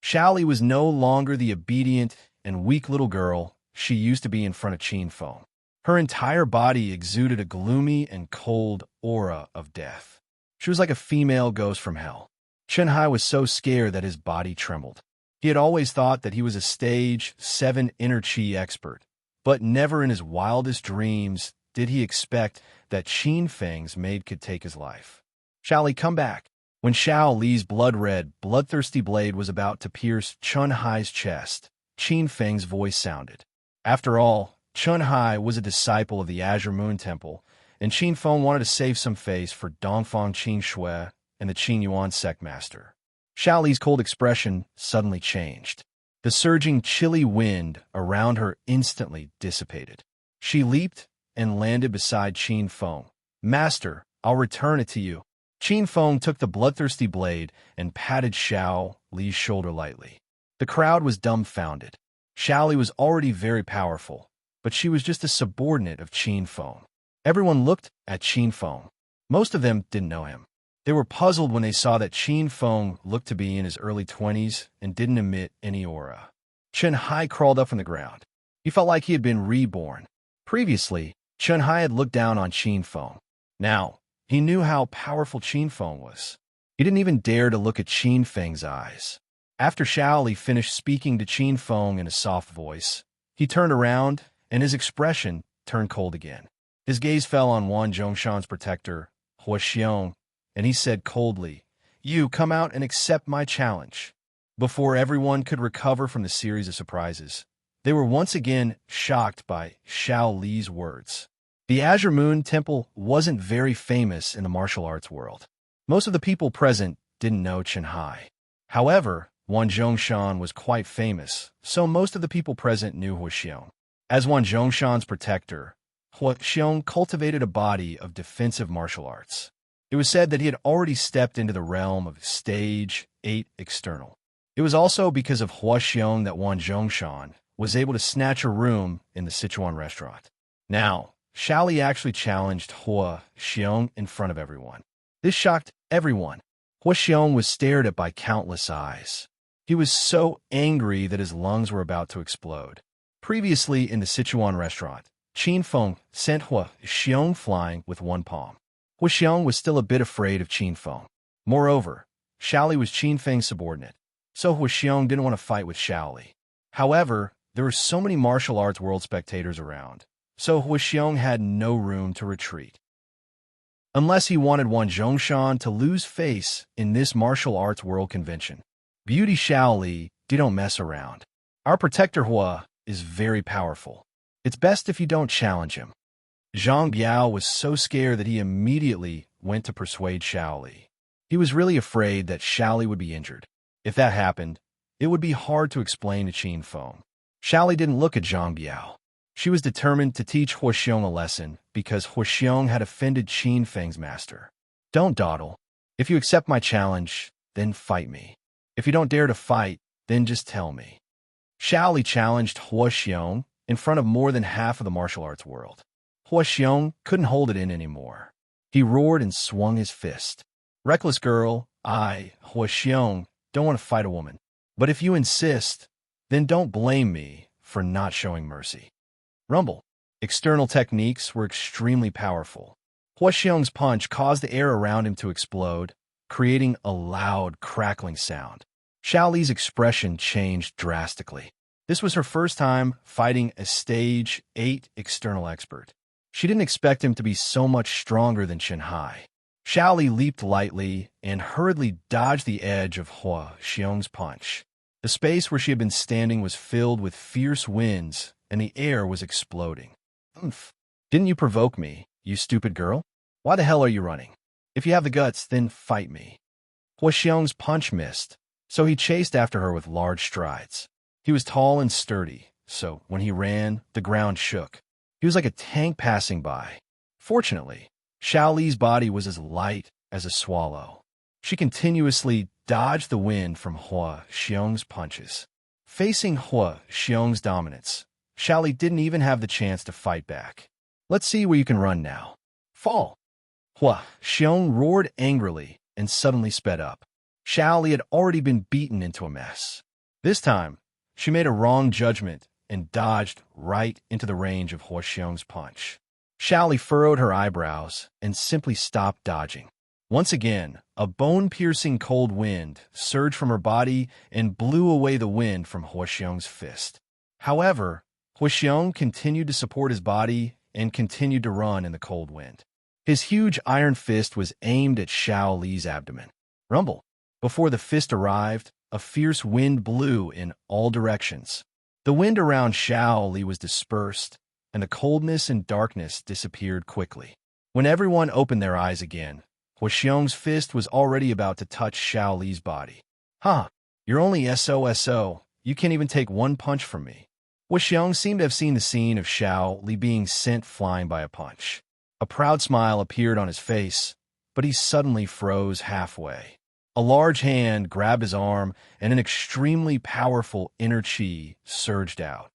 Xiaoli was no longer the obedient and weak little girl she used to be in front of Qin Feng. Her entire body exuded a gloomy and cold aura of death. She was like a female ghost from hell. Chen Hai was so scared that his body trembled. He had always thought that he was a stage 7 inner chi expert, but never in his wildest dreams did he expect that Qin Feng's maid could take his life. Xiaoli, come back. When Xiao Li's blood-red, bloodthirsty blade was about to pierce Chen Hai's chest, Qin Feng's voice sounded. After all, Chen Hai was a disciple of the Azure Moon Temple, and Qin Feng wanted to save some face for Dongfang Qin Shui and the Qin Yuan sect master. Xiao Li's cold expression suddenly changed. The surging, chilly wind around her instantly dissipated. She leaped and landed beside Qin Feng. Master, I'll return it to you. Qin Feng took the bloodthirsty blade and patted Xiao Li's shoulder lightly. The crowd was dumbfounded. Xiao Li was already very powerful, but she was just a subordinate of Qin Feng. Everyone looked at Qin Feng. Most of them didn't know him. They were puzzled when they saw that Qin Feng looked to be in his early 20s and didn't emit any aura. Chen Hai crawled up from the ground. He felt like he had been reborn. Previously, Chen Hai had looked down on Qin Feng. Now, he knew how powerful Qin Feng was. He didn't even dare to look at Qin Feng's eyes. After Xiao Li finished speaking to Qin Feng in a soft voice, he turned around, and his expression turned cold again. His gaze fell on Wan Zhongshan's protector, Hua Xiong, and he said coldly, "You come out and accept my challenge." Before everyone could recover from the series of surprises, they were once again shocked by Xiao Li's words. The Azure Moon Temple wasn't very famous in the martial arts world. Most of the people present didn't know Chen Hai. However, Wan Zhongshan was quite famous, so most of the people present knew Hua Xiong. As Wan Zhongshan's protector, Hua Xiong cultivated a body of defensive martial arts. It was said that he had already stepped into the realm of Stage 8 External. It was also because of Hua Xiong that Wan Zhongshan was able to snatch a room in the Sichuan restaurant. Now, Xiao Li actually challenged Hua Xiong in front of everyone. This shocked everyone. Hua Xiong was stared at by countless eyes. He was so angry that his lungs were about to explode. Previously in the Sichuan restaurant, Qin Feng sent Hua Xiong flying with one palm. Hua Xiong was still a bit afraid of Qin Feng. Moreover, Xiao Li was Qin Feng's subordinate, so Hua Xiong didn't want to fight with Xiao Li. However, there were so many martial arts world spectators around, so Hua Xiong had no room to retreat. Unless he wanted Wan Zhongshan to lose face in this martial arts world convention. Beauty Xiao Li didn't mess around. Our protector Hua is very powerful. It's best if you don't challenge him. Zhang Biao was so scared that he immediately went to persuade Xiao Li. He was really afraid that Xiao Li would be injured. If that happened, it would be hard to explain to Qin Feng. Xiao Li didn't look at Zhang Biao. She was determined to teach Hua Xiong a lesson because Hua Xiong had offended Qin Feng's master. Don't dawdle. If you accept my challenge, then fight me. If you don't dare to fight, then just tell me. Xiao Li challenged Hua Xiong in front of more than half of the martial arts world. Hua Xiong couldn't hold it in anymore. He roared and swung his fist. Reckless girl, I, Hua Xiong, don't want to fight a woman. But if you insist, then don't blame me for not showing mercy. Rumble. External techniques were extremely powerful. Hua Xiong's punch caused the air around him to explode, creating a loud, crackling sound. Xiao Li's expression changed drastically. This was her first time fighting a Stage 8 external expert. She didn't expect him to be so much stronger than Chen Hai. Xiao Li leaped lightly and hurriedly dodged the edge of Hua Xiong's punch. The space where she had been standing was filled with fierce winds, and the air was exploding. Umph. Didn't you provoke me, you stupid girl? Why the hell are you running? If you have the guts, then fight me. Hua Xiong's punch missed, so he chased after her with large strides. He was tall and sturdy, so when he ran, the ground shook. He was like a tank passing by. Fortunately, Xiao Li's body was as light as a swallow. She continuously dodged the wind from Hua Xiong's punches. Facing Hua Xiong's dominance, Xiao Li didn't even have the chance to fight back. Let's see where you can run now. Fall! Hua Xiong roared angrily and suddenly sped up. Xiaoli had already been beaten into a mess. This time, she made a wrong judgment and dodged right into the range of Hua Xiong's punch. Xiaoli furrowed her eyebrows and simply stopped dodging. Once again, a bone-piercing cold wind surged from her body and blew away the wind from Hua Xiong's fist. However, Hua Xiong continued to support his body and continued to run in the cold wind. His huge iron fist was aimed at Xiao Li's abdomen. Rumble! Before the fist arrived, a fierce wind blew in all directions. The wind around Xiao Li was dispersed, and the coldness and darkness disappeared quickly. When everyone opened their eyes again, Hua Xiong's fist was already about to touch Xiao Li's body. Huh, you're only SOSO, you can't even take one punch from me. Hua Xiong seemed to have seen the scene of Xiao Li being sent flying by a punch. A proud smile appeared on his face, but he suddenly froze halfway. A large hand grabbed his arm, and an extremely powerful inner chi surged out.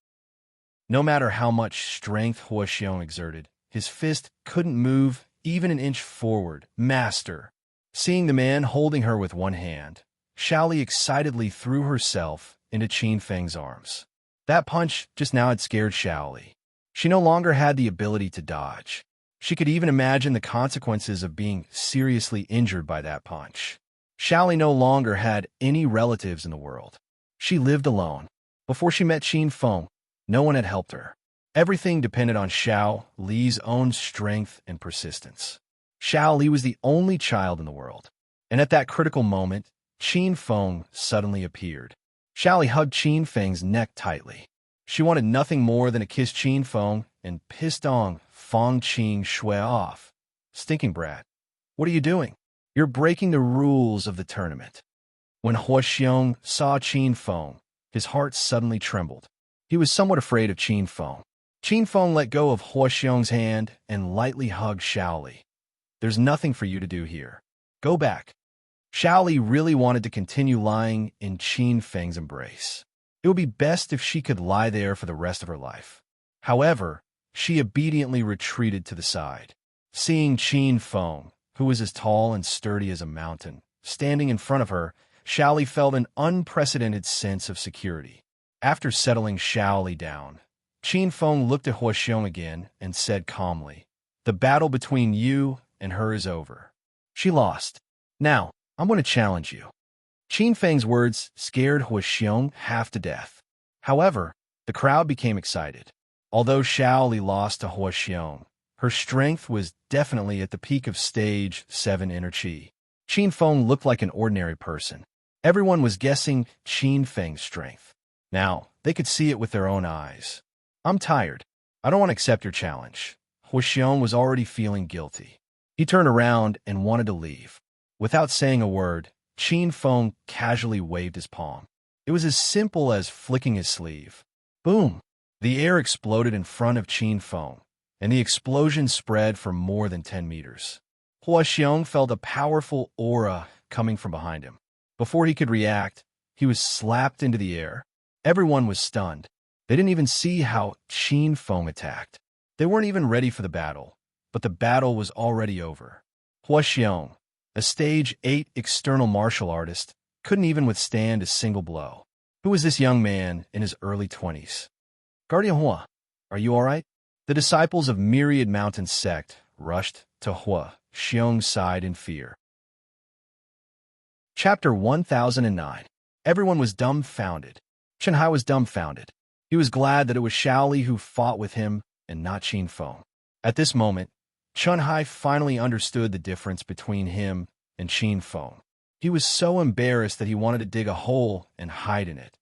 No matter how much strength Hua Xiong exerted, his fist couldn't move even an inch forward. Master! Seeing the man holding her with one hand, Xiaoli excitedly threw herself into Qin Feng's arms. That punch just now had scared Xiaoli. She no longer had the ability to dodge. She could even imagine the consequences of being seriously injured by that punch. Xiaoli no longer had any relatives in the world. She lived alone. Before she met Qin Feng, no one had helped her. Everything depended on Xiao Li's own strength and persistence. Xiao Li was the only child in the world. And at that critical moment, Qin Feng suddenly appeared. Xiao Li hugged Qin Feng's neck tightly. She wanted nothing more than to kiss Qin Feng and pissed on Feng Qing Shui off. Stinking brat. What are you doing? You're breaking the rules of the tournament. When Hua Xiong saw Qin Feng, his heart suddenly trembled. He was somewhat afraid of Qin Feng. Qin Feng let go of Hua Xiong's hand and lightly hugged Xiao Li. There's nothing for you to do here. Go back. Xiao Li really wanted to continue lying in Qin Feng's embrace. It would be best if she could lie there for the rest of her life. However, she obediently retreated to the side. Seeing Qin Feng, who was as tall and sturdy as a mountain, standing in front of her, Xiao Li felt an unprecedented sense of security. After settling Xiao Li down, Qin Feng looked at Hua Xiong again and said calmly, "The battle between you and her is over. She lost. Now, I'm going to challenge you." Qin Feng's words scared Hua Xiong half to death. However, the crowd became excited. Although Xiao Li lost to Hua Xiong, her strength was definitely at the peak of Stage 7 inner chi. Qin Feng looked like an ordinary person. Everyone was guessing Qin Feng's strength. Now, they could see it with their own eyes. "I'm tired. I don't want to accept your challenge." Hua Xiong was already feeling guilty. He turned around and wanted to leave. Without saying a word, Qin Feng casually waved his palm. It was as simple as flicking his sleeve. Boom! The air exploded in front of Qin Feng, and the explosion spread for more than 10 meters. Hua Xiong felt a powerful aura coming from behind him. Before he could react, he was slapped into the air. Everyone was stunned. They didn't even see how Qin Feng attacked. They weren't even ready for the battle, but the battle was already over. Hua Xiong, a Stage 8 external martial artist, couldn't even withstand a single blow. Who was this young man in his early 20s? "Guardian Hua, are you all right?" The disciples of Myriad Mountain sect rushed to Hua Xiong's side in fear. Chapter 1009. Everyone was dumbfounded. Chen Hai was dumbfounded. He was glad that it was Xiao Li who fought with him and not Qin Feng. At this moment, Chen Hai finally understood the difference between him and Qin Feng. He was so embarrassed that he wanted to dig a hole and hide in it.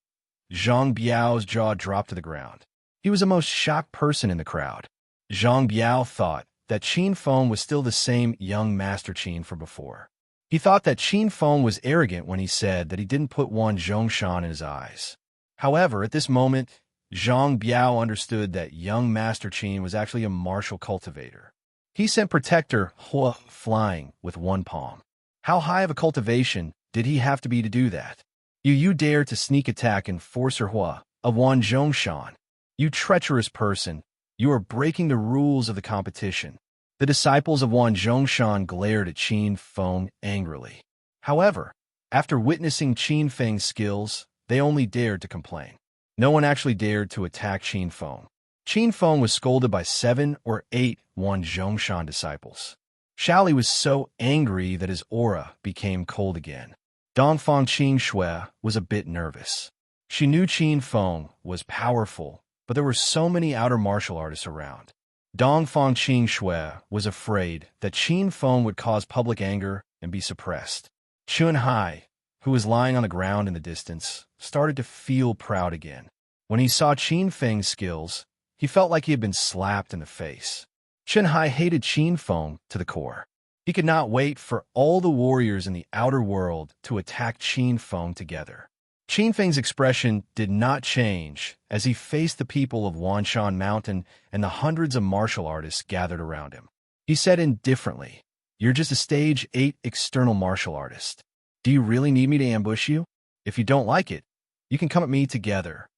Zhang Biao's jaw dropped to the ground. He was the most shocked person in the crowd. Zhang Biao thought that Qin Feng was still the same young Master Qin from before. He thought that Qin Feng was arrogant when he said that he didn't put one Zhongshan in his eyes. However, at this moment, Zhang Biao understood that young Master Qin was actually a martial cultivator. He sent Protector Hua flying with one palm. How high of a cultivation did he have to be to do that? You dare to sneak attack Enforcer Hua of Wan Zhongshan. You treacherous person. You are breaking the rules of the competition." The disciples of Wan Zhongshan glared at Qin Feng angrily. However, after witnessing Qin Feng's skills, they only dared to complain. No one actually dared to attack Qin Feng. Qin Feng was scolded by 7 or 8 Wan Zhongshan disciples. Shaoli was so angry that his aura became cold again. Dongfang Qin Shui was a bit nervous. She knew Qin Feng was powerful, but there were so many outer martial artists around. Dongfang Qin Shui was afraid that Qin Feng would cause public anger and be suppressed. Chun Hai, who was lying on the ground in the distance, started to feel proud again. When he saw Qin Feng's skills, he felt like he had been slapped in the face. Chun Hai hated Qin Feng to the core. He could not wait for all the warriors in the outer world to attack Qin Feng together. Qin Feng's expression did not change as he faced the people of Wanshan Mountain and the hundreds of martial artists gathered around him. He said indifferently, "You're just a stage 8 external martial artist. Do you really need me to ambush you? If you don't like it, you can come at me together."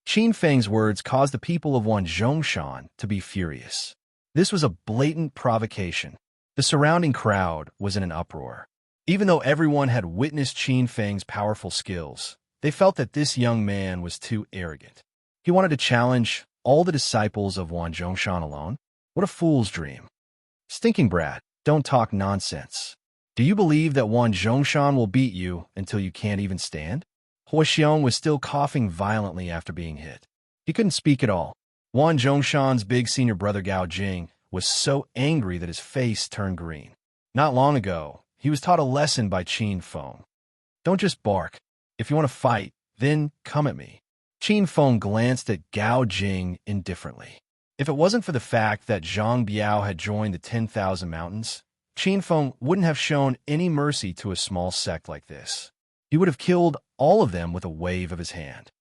Qin Feng's words caused the people of Wan Zhongshan to be furious. This was a blatant provocation. The surrounding crowd was in an uproar. Even though everyone had witnessed Qin Feng's powerful skills, they felt that this young man was too arrogant. He wanted to challenge all the disciples of Wan Zhongshan alone? What a fool's dream. "Stinking brat, don't talk nonsense. Do you believe that Wan Zhongshan will beat you until you can't even stand?" Huo Xiong was still coughing violently after being hit. He couldn't speak at all. Wan Zhongshan's big senior brother Gao Jing was so angry that his face turned green. Not long ago, he was taught a lesson by Qin Feng. "Don't just bark. If you want to fight, then come at me." Qin Feng glanced at Gao Jing indifferently. If it wasn't for the fact that Zhang Biao had joined the 10,000 Mountains, Qin Feng wouldn't have shown any mercy to a small sect like this. He would have killed all of them with a wave of his hand.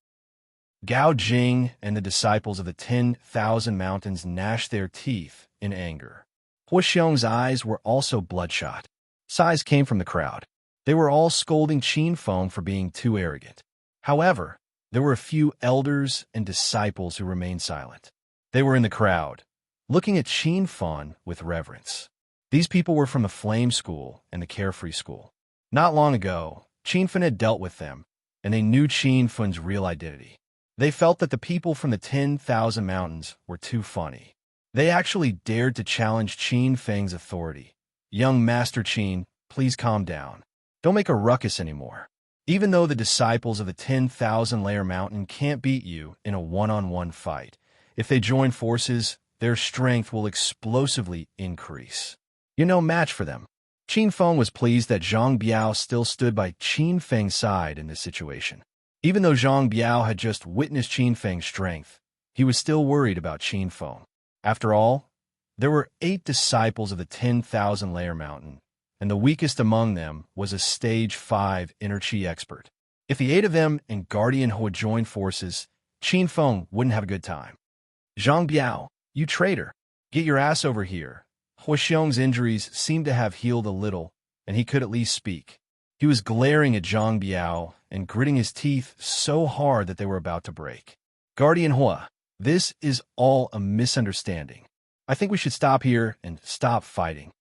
Gao Jing and the disciples of the 10,000 Mountains gnashed their teeth in anger. Huo Xiong's eyes were also bloodshot. Sighs came from the crowd. They were all scolding Qin Feng for being too arrogant. However, there were a few elders and disciples who remained silent. They were in the crowd, looking at Qin Feng with reverence. These people were from the Flame School and the Carefree School. Not long ago, Qin Feng had dealt with them, and they knew Qin Feng's real identity. They felt that the people from the 10,000 Mountains were too funny. They actually dared to challenge Qin Feng's authority. "Young Master Qin, please calm down. Don't make a ruckus anymore. Even though the disciples of the 10,000 Layer Mountain can't beat you in a one-on-one fight, if they join forces, their strength will explosively increase. You're no match for them." Qin Feng was pleased that Zhang Biao still stood by Qin Feng's side in this situation. Even though Zhang Biao had just witnessed Qin Feng's strength, he was still worried about Qin Feng. After all, there were 8 disciples of the 10,000 Layer Mountain, and the weakest among them was a stage 5 inner chi expert. If the 8 of them and Guardian He would join forces, Qin Feng wouldn't have a good time. "Zhang Biao, you traitor, get your ass over here." Huo Xiong's injuries seemed to have healed a little, and he could at least speak. He was glaring at Zhang Biao and gritting his teeth so hard that they were about to break. "Guardian Hua, this is all a misunderstanding. I think we should stop here and stop fighting."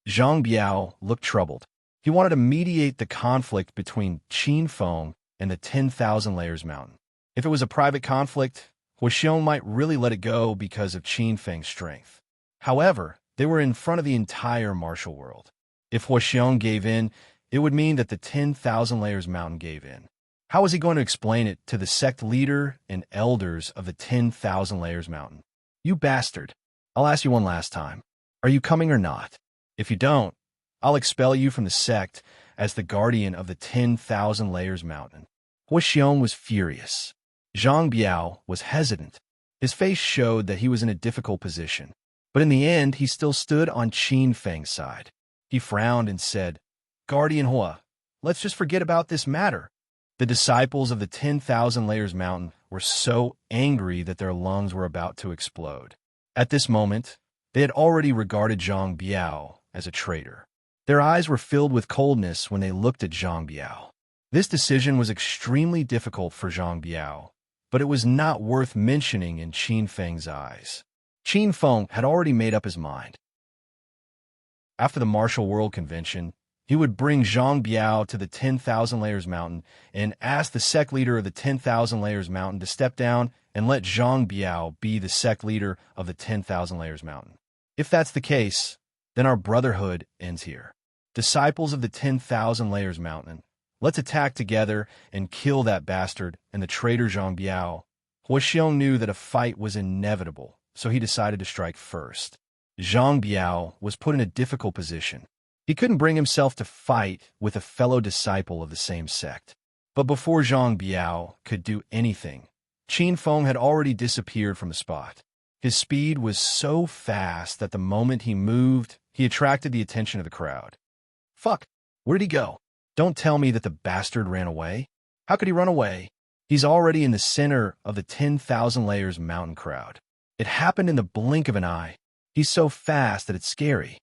Zhang Biao looked troubled. He wanted to mediate the conflict between Qin Feng and the 10,000 Layers Mountain. If it was a private conflict, Huo Xiong might really let it go because of Qin Feng's strength. However, they were in front of the entire martial world. If Huo Xiong gave in, it would mean that the 10,000 Layers Mountain gave in. How was he going to explain it to the sect leader and elders of the 10,000 Layers Mountain? "You bastard. I'll ask you one last time. Are you coming or not? If you don't, I'll expel you from the sect as the guardian of the 10,000 Layers Mountain." Huo Xiong was furious. Zhang Biao was hesitant. His face showed that he was in a difficult position. But in the end, he still stood on Qin Feng's side. He frowned and said, "Guardian Hua, let's just forget about this matter." The disciples of the 10,000 Layers Mountain were so angry that their lungs were about to explode. At this moment, they had already regarded Zhang Biao as a traitor. Their eyes were filled with coldness when they looked at Zhang Biao. This decision was extremely difficult for Zhang Biao, but it was not worth mentioning in Qin Feng's eyes. Qin Feng had already made up his mind. After the Martial World Convention, he would bring Zhang Biao to the 10,000 Layers Mountain and ask the sect leader of the 10,000 Layers Mountain to step down and let Zhang Biao be the sect leader of the 10,000 Layers Mountain. If that's the case, then our brotherhood ends here. Disciples of the 10,000 Layers Mountain, let's attack together and kill that bastard and the traitor Zhang Biao. Hua Xiong knew that a fight was inevitable, so he decided to strike first. Zhang Biao was put in a difficult position. He couldn't bring himself to fight with a fellow disciple of the same sect. But before Zhang Biao could do anything, Qin Feng had already disappeared from the spot. His speed was so fast that the moment he moved, he attracted the attention of the crowd. Fuck, where'd he go? Don't tell me that the bastard ran away. How could he run away? He's already in the center of the 10,000 Layers Mountain crowd. It happened in the blink of an eye. He's so fast that it's scary.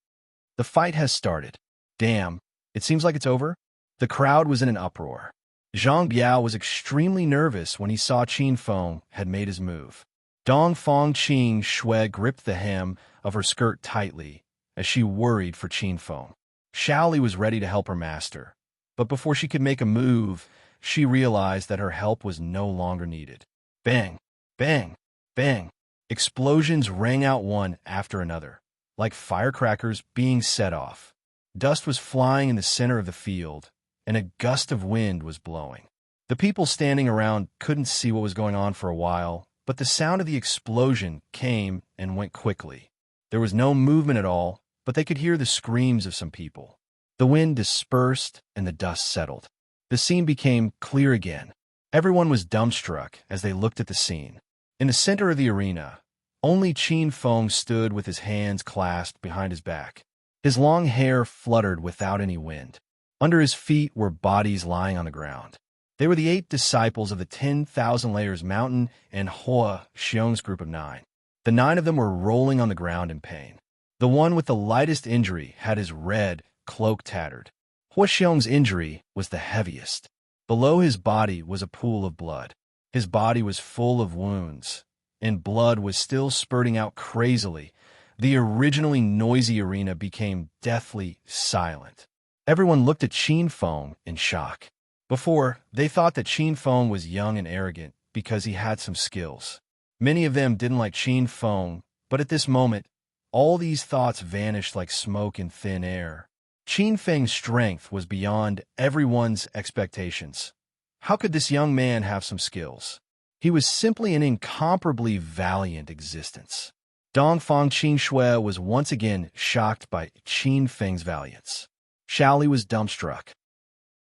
The fight has started. Damn, it seems like it's over. The crowd was in an uproar. Zhang Biao was extremely nervous when he saw Qin Feng had made his move. Dongfang Qing Shui gripped the hem of her skirt tightly as she worried for Qin Feng. Shaoli was ready to help her master, but before she could make a move, she realized that her help was no longer needed. Bang! Bang! Bang! Explosions rang out one after another, like firecrackers being set off. Dust was flying in the center of the field, and a gust of wind was blowing. The people standing around couldn't see what was going on for a while, but the sound of the explosion came and went quickly. There was no movement at all, but they could hear the screams of some people. The wind dispersed and the dust settled. The scene became clear again. Everyone was dumbstruck as they looked at the scene. In the center of the arena, only Qin Feng stood with his hands clasped behind his back. His long hair fluttered without any wind. Under his feet were bodies lying on the ground. They were the 8 disciples of the 10,000 Layers Mountain and Hua Xiong's group of 9. The 9 of them were rolling on the ground in pain. The one with the lightest injury had his red cloak tattered. Hua Xiong's injury was the heaviest. Below his body was a pool of blood. His body was full of wounds, and blood was still spurting out crazily. The originally noisy arena became deathly silent. Everyone looked at Qin Feng in shock. Before, they thought that Qin Feng was young and arrogant because he had some skills. Many of them didn't like Qin Feng, but at this moment, all these thoughts vanished like smoke in thin air. Qin Feng's strength was beyond everyone's expectations. How could this young man have some skills? He was simply an incomparably valiant existence. Dongfang Qin Shui was once again shocked by Qin Feng's valiance. Shaoli was dumbstruck.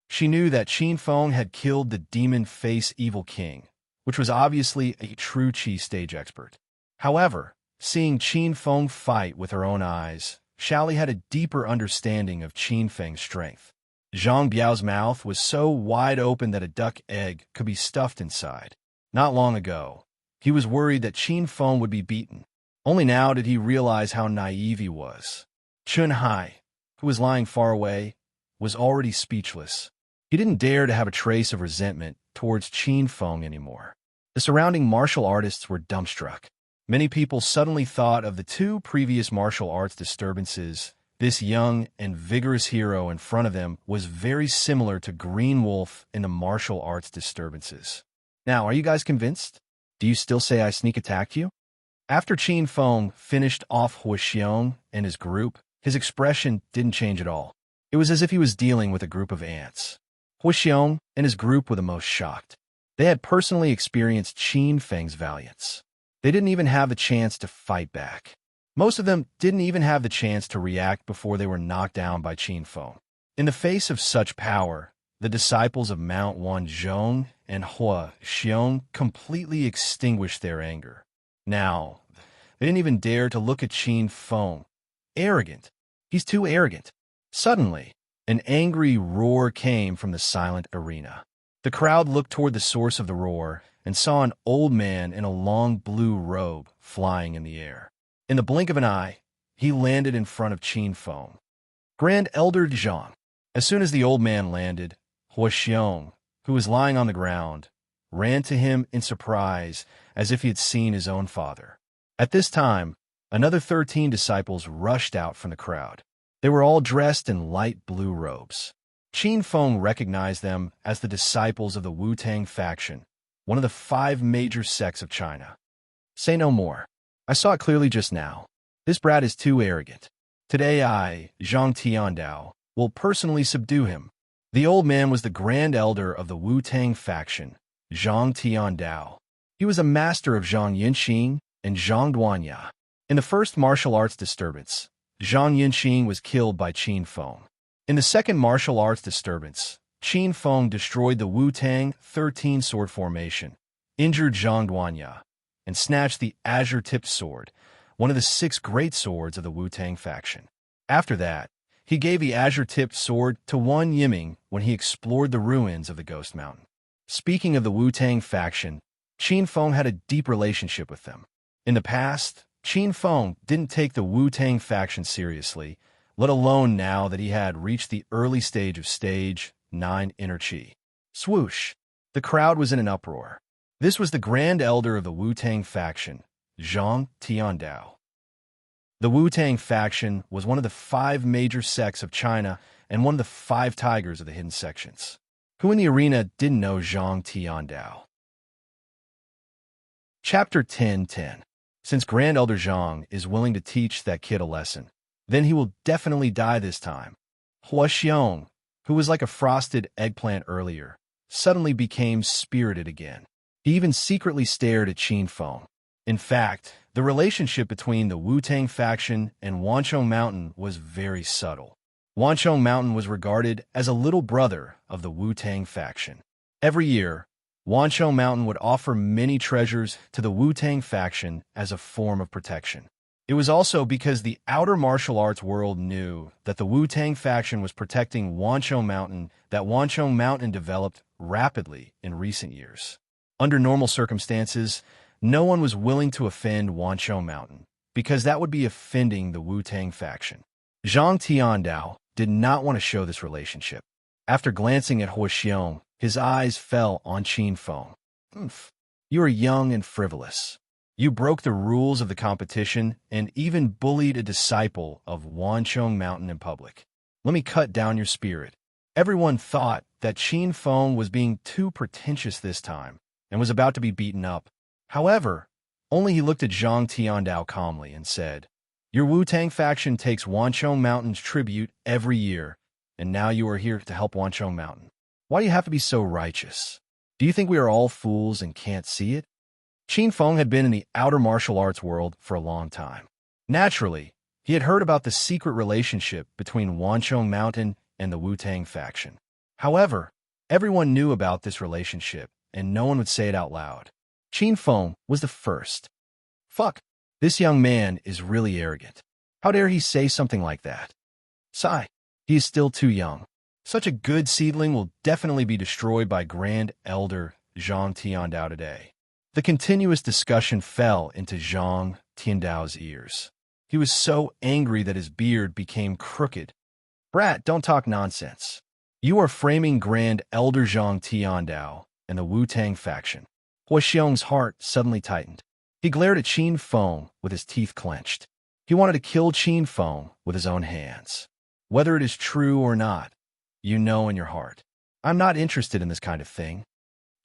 She knew that Qin Feng had killed the demon face evil king, which was obviously a true Qi stage expert. However, seeing Qin Feng fight with her own eyes, Shaoli had a deeper understanding of Qin Feng's strength. Zhang Biao's mouth was so wide open that a duck egg could be stuffed inside. Not long ago, he was worried that Qin Feng would be beaten. Only now did he realize how naive he was. Chun Hai, who was lying far away, was already speechless. He didn't dare to have a trace of resentment towards Qin Feng anymore. The surrounding martial artists were dumbstruck. Many people suddenly thought of the 2 previous martial arts disturbances. This young and vigorous hero in front of them was very similar to Green Wolf in the martial arts disturbances. Now, are you guys convinced? Do you still say I sneak attacked you? After Qin Feng finished off Hua Xiong and his group, his expression didn't change at all. It was as if he was dealing with a group of ants. Hua Xiong and his group were the most shocked. They had personally experienced Qin Feng's valiance. They didn't even have the chance to fight back. Most of them didn't even have the chance to react before they were knocked down by Qin Feng. In the face of such power, the disciples of Mount Wanzhong and Hua Xiong completely extinguished their anger. Now, they didn't even dare to look at Qin Feng. Arrogant. He's too arrogant. Suddenly, an angry roar came from the silent arena. The crowd looked toward the source of the roar and saw an old man in a long blue robe flying in the air. In the blink of an eye, he landed in front of Qin Feng. Grand Elder Zhang. As soon as the old man landed, Hua Xiong, who was lying on the ground, ran to him in surprise as if he had seen his own father. At this time, Another 13 disciples rushed out from the crowd. They were all dressed in light blue robes. Qin Feng recognized them as the disciples of the Wu-Tang faction, one of the 5 major sects of China. Say no more. I saw it clearly just now. This brat is too arrogant. Today I, Zhang Tiandao, will personally subdue him. The old man was the grand elder of the Wu-Tang faction, Zhang Tiandao. He was a master of Zhang Yinxing and Zhang Duanya. In the first martial arts disturbance, Zhang Yinxing was killed by Qin Feng. In the second martial arts disturbance, Qin Feng destroyed the Wu-Tang 13 sword formation, injured Zhang Duanya, and snatched the azure-tipped sword, one of the 6 great swords of the Wu-Tang faction. After that, he gave the azure-tipped sword to Wan Yiming when he explored the ruins of the Ghost Mountain. Speaking of the Wu-Tang faction, Qin Feng had a deep relationship with them. In the past, Qin Feng didn't take the Wu-Tang faction seriously, let alone now that he had reached the early stage of Stage 9 Inner Qi. Swoosh! The crowd was in an uproar. This was the grand elder of the Wu-Tang faction, Zhang Tiandao. The Wu-Tang faction was one of the 5 major sects of China and one of the 5 tigers of the hidden sections. Who in the arena didn't know Zhang Tiandao? Chapter 10:10. Since Grand Elder Zhang is willing to teach that kid a lesson, then he will definitely die this time. Hua Xiong, who was like a frosted eggplant earlier, suddenly became spirited again. He even secretly stared at Qin Feng. In fact, the relationship between the Wu-Tang faction and Wanchong Mountain was very subtle. Wanchong Mountain was regarded as a little brother of the Wu-Tang faction. Every year, Wanchong Mountain would offer many treasures to the Wu-Tang faction as a form of protection. It was also because the outer martial arts world knew that the Wu-Tang faction was protecting Wanchong Mountain that Wanchong Mountain developed rapidly in recent years. Under normal circumstances, no one was willing to offend Wanchong Mountain because that would be offending the Wu-Tang faction. Zhang Tiandao did not want to show this relationship. After glancing at Hua Xiong, his eyes fell on Qin Feng. You are young and frivolous. You broke the rules of the competition and even bullied a disciple of Wanchong Mountain in public. Let me cut down your spirit. Everyone thought that Qin Feng was being too pretentious this time and was about to be beaten up. However, only he looked at Zhang Tiandao calmly and said, Your Wu-Tang faction takes Wanchong Mountain's tribute every year, and now you are here to help Wanchong Mountain. Why do you have to be so righteous? Do you think we are all fools and can't see it? Qin Feng had been in the outer martial arts world for a long time. Naturally, he had heard about the secret relationship between Wanchong Mountain and the Wu-Tang faction. However, everyone knew about this relationship, and no one would say it out loud. Qin Feng was the first. Fuck, this young man is really arrogant. How dare he say something like that? Sigh, he is still too young. Such a good seedling will definitely be destroyed by Grand Elder Zhang Tiandao today. The continuous discussion fell into Zhang Tiandao's ears. He was so angry that his beard became crooked. Brat, don't talk nonsense. You are framing Grand Elder Zhang Tiandao and the Wu-Tang faction. Hua Xiong's heart suddenly tightened. He glared at Qin Feng with his teeth clenched. He wanted to kill Qin Feng with his own hands. Whether it is true or not, you know in your heart. I'm not interested in this kind of thing.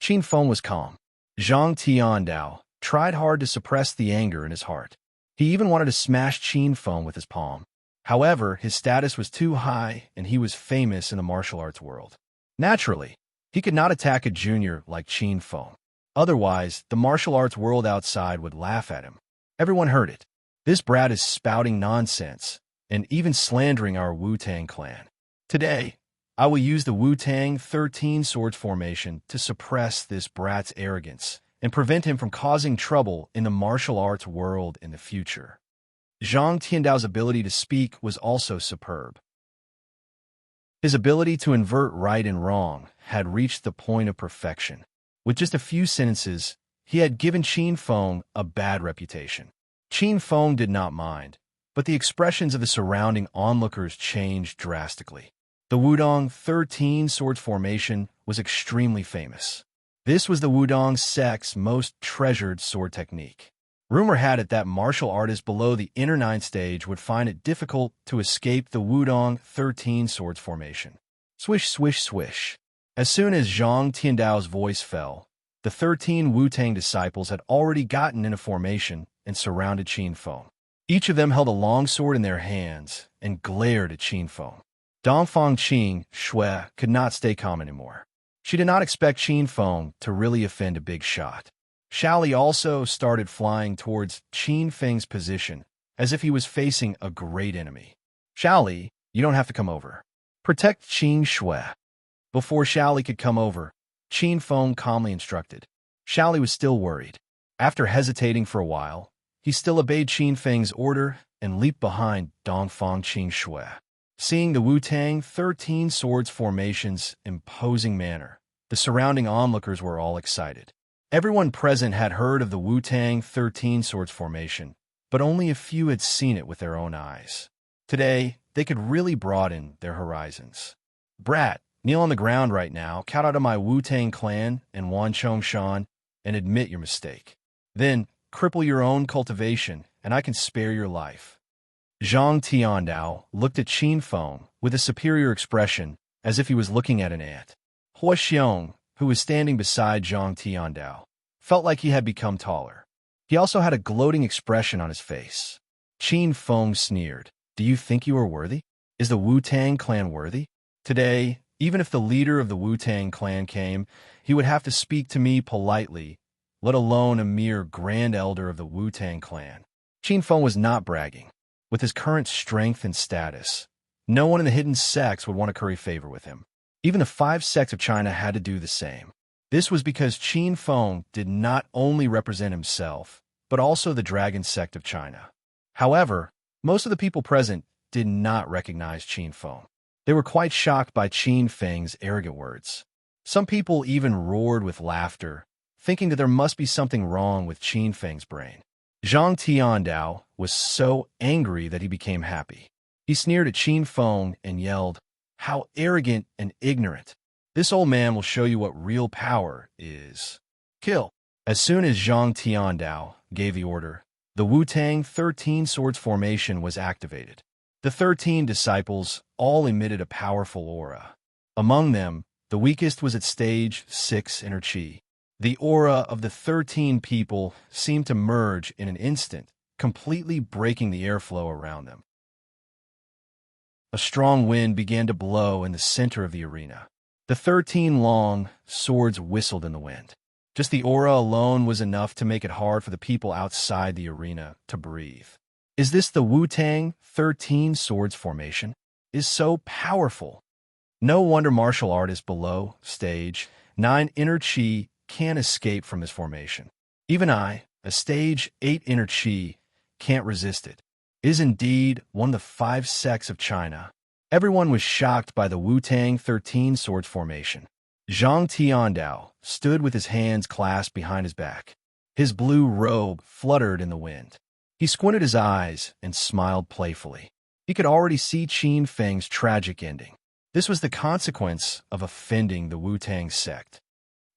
Qin Feng was calm. Zhang Tiandao tried hard to suppress the anger in his heart. He even wanted to smash Qin Feng with his palm. However, his status was too high and he was famous in the martial arts world. Naturally, he could not attack a junior like Qin Feng. Otherwise, the martial arts world outside would laugh at him. Everyone heard it. This brat is spouting nonsense and even slandering our Wu-Tang clan. Today, I will use the Wu-Tang 13 swords formation to suppress this brat's arrogance and prevent him from causing trouble in the martial arts world in the future. Zhang Tiandao's ability to speak was also superb. His ability to invert right and wrong had reached the point of perfection. With just a few sentences, he had given Qin Feng a bad reputation. Qin Feng did not mind, but the expressions of the surrounding onlookers changed drastically. The Wudong 13 swords formation was extremely famous. This was the Wudong sect's most treasured sword technique. Rumor had it that martial artists below the inner ninth stage would find it difficult to escape the Wudong 13 swords formation. Swish, swish, swish. As soon as Zhang Tiandao's voice fell, the 13 Wu-Tang disciples had already gotten into formation and surrounded Qin Feng. Each of them held a long sword in their hands and glared at Qin Feng. Dongfang Qing Shui could not stay calm anymore. She did not expect Qin Feng to really offend a big shot. Xiaoli also started flying towards Qin Feng's position, as if he was facing a great enemy. Xiaoli, you don't have to come over. Protect Qin Shui. Before Xiaoli could come over, Qin Feng calmly instructed. Xiaoli was still worried. After hesitating for a while, he still obeyed Qin Feng's order and leaped behind Dongfang Qing Shui. Seeing the Wu-Tang 13 swords formation's imposing manner, the surrounding onlookers were all excited. Everyone present had heard of the Wu-Tang 13 swords formation, but only a few had seen it with their own eyes. Today, they could really broaden their horizons. Brat, kneel on the ground right now, count out of my Wu-Tang clan and Wan Chongshan, and admit your mistake. Then, cripple your own cultivation, and I can spare your life. Zhang Tiandao looked at Qin Feng with a superior expression, as if he was looking at an ant. Hua Xiong, who was standing beside Zhang Tiandao, felt like he had become taller. He also had a gloating expression on his face. Qin Feng sneered. Do you think you are worthy? Is the Wu-Tang clan worthy? Today, even if the leader of the Wu-Tang clan came, he would have to speak to me politely, let alone a mere grand elder of the Wu-Tang clan. Qin Feng was not bragging. With his current strength and status, no one in the hidden sects would want to curry favor with him. Even the 5 sects of China had to do the same. This was because Qin Feng did not only represent himself, but also the Dragon sect of China. However, most of the people present did not recognize Qin Feng. They were quite shocked by Qin Feng's arrogant words. Some people even roared with laughter, thinking that there must be something wrong with Qin Feng's brain. Zhang Tiandao was so angry that he became happy. He sneered at Qin Feng and yelled, "How arrogant and ignorant! This old man will show you what real power is. Kill!" As soon as Zhang Tiandao gave the order, the Wu-Tang 13 swords formation was activated. The 13 disciples all emitted a powerful aura. Among them, the weakest was at stage 6 inner chi. The aura of the 13 people seemed to merge in an instant, completely breaking the airflow around them. A strong wind began to blow in the center of the arena. The 13 long swords whistled in the wind. Just the aura alone was enough to make it hard for the people outside the arena to breathe. Is this the Wu-Tang 13 swords formation? Is so powerful. No wonder martial artists below stage 9 inner chi can't escape from this formation. Even I, a stage 8 inner chi, can't resist it. It is indeed one of the 5 sects of China. Everyone was shocked by the Wu-Tang 13 swords formation. Zhang Tiandao stood with his hands clasped behind his back. His blue robe fluttered in the wind. He squinted his eyes and smiled playfully. He could already see Qin Feng's tragic ending. This was the consequence of offending the Wu-Tang sect.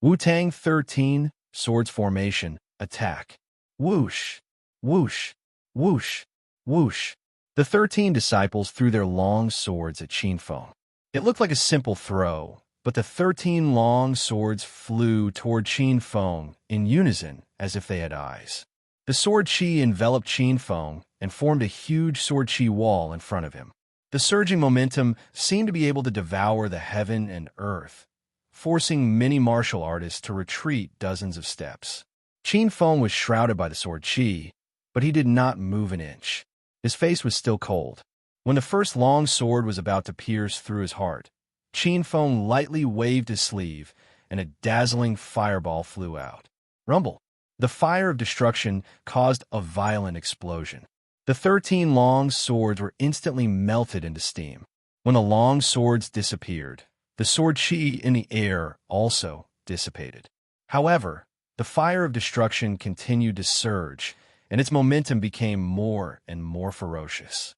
Wu-Tang 13 swords formation attack. Whoosh, whoosh, whoosh, whoosh. The 13 disciples threw their long swords at Qin Feng. It looked like a simple throw, but the 13 long swords flew toward Qin Feng in unison as if they had eyes. The sword chi enveloped Qin Feng and formed a huge sword chi wall in front of him. The surging momentum seemed to be able to devour the heaven and earth, forcing many martial artists to retreat dozens of steps. Qin Feng was shrouded by the sword chi, but he did not move an inch. His face was still cold. When the first long sword was about to pierce through his heart, Qin Feng lightly waved his sleeve, and a dazzling fireball flew out. Rumble! The fire of destruction caused a violent explosion. The 13 long swords were instantly melted into steam. When the long swords disappeared, the sword chi in the air also dissipated. However, the fire of destruction continued to surge, and its momentum became more and more ferocious.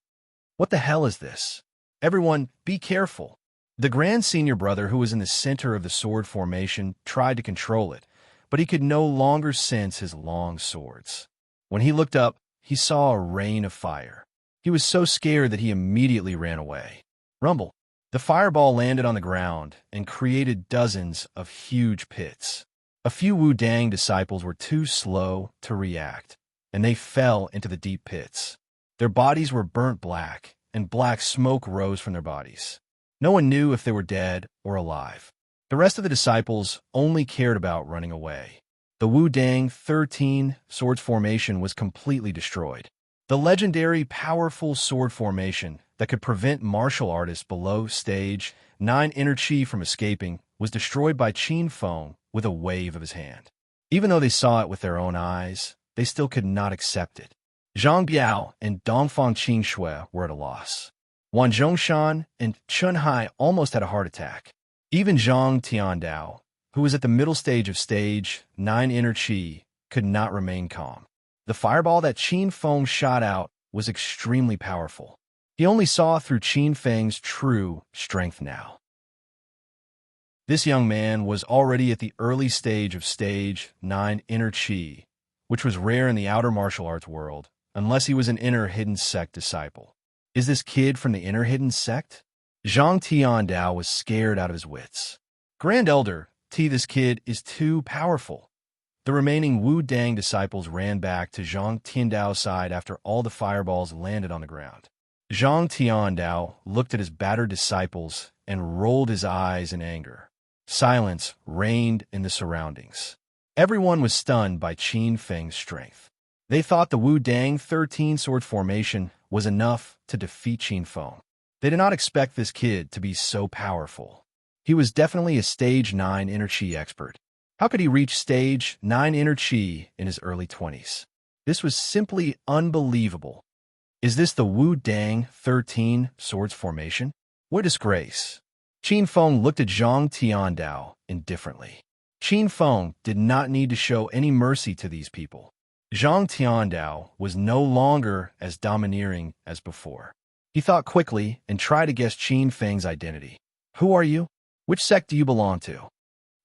What the hell is this? Everyone, be careful. The Grand Senior Brother, who was in the center of the sword formation, tried to control it, but he could no longer sense his long swords. When he looked up, he saw a rain of fire. He was so scared that he immediately ran away. Rumble. The fireball landed on the ground and created dozens of huge pits. A few Wu Dang disciples were too slow to react, and they fell into the deep pits. Their bodies were burnt black, and black smoke rose from their bodies. No one knew if they were dead or alive. The rest of the disciples only cared about running away. The Wu Dang 13 Swords Formation was completely destroyed. The legendary powerful sword formation that could prevent martial artists below stage 9 inner chi from escaping was destroyed by Qin Feng with a wave of his hand. Even though they saw it with their own eyes, they still could not accept it. Zhang Biao and Dongfang Qin Shui were at a loss. Wan Zhongshan and Chun Hai almost had a heart attack. Even Zhang Tiandao, who was at the middle stage of stage 9 inner chi, could not remain calm. The fireball that Qin Feng shot out was extremely powerful. He only saw through Qin Feng's true strength now. This young man was already at the early stage of stage 9 inner chi, which was rare in the outer martial arts world, unless he was an inner hidden sect disciple. Is this kid from the inner hidden sect? Zhang Tiandao was scared out of his wits. Grand Elder, this kid is too powerful. The remaining Wu Dang disciples ran back to Zhang Tiandao's side after all the fireballs landed on the ground. Zhang Tiandao looked at his battered disciples and rolled his eyes in anger. Silence reigned in the surroundings. Everyone was stunned by Qin Feng's strength. They thought the Wu Dang 13 sword formation was enough to defeat Qin Feng. They did not expect this kid to be so powerful. He was definitely a stage 9 inner chi expert. How could he reach stage 9 inner chi in his early 20s? This was simply unbelievable. Is this the Wu Dang 13 swords formation? What disgrace. Qin Feng looked at Zhang Tiandao indifferently. Qin Feng did not need to show any mercy to these people. Zhang Tiandao was no longer as domineering as before. He thought quickly and tried to guess Qin Feng's identity. Who are you? Which sect do you belong to?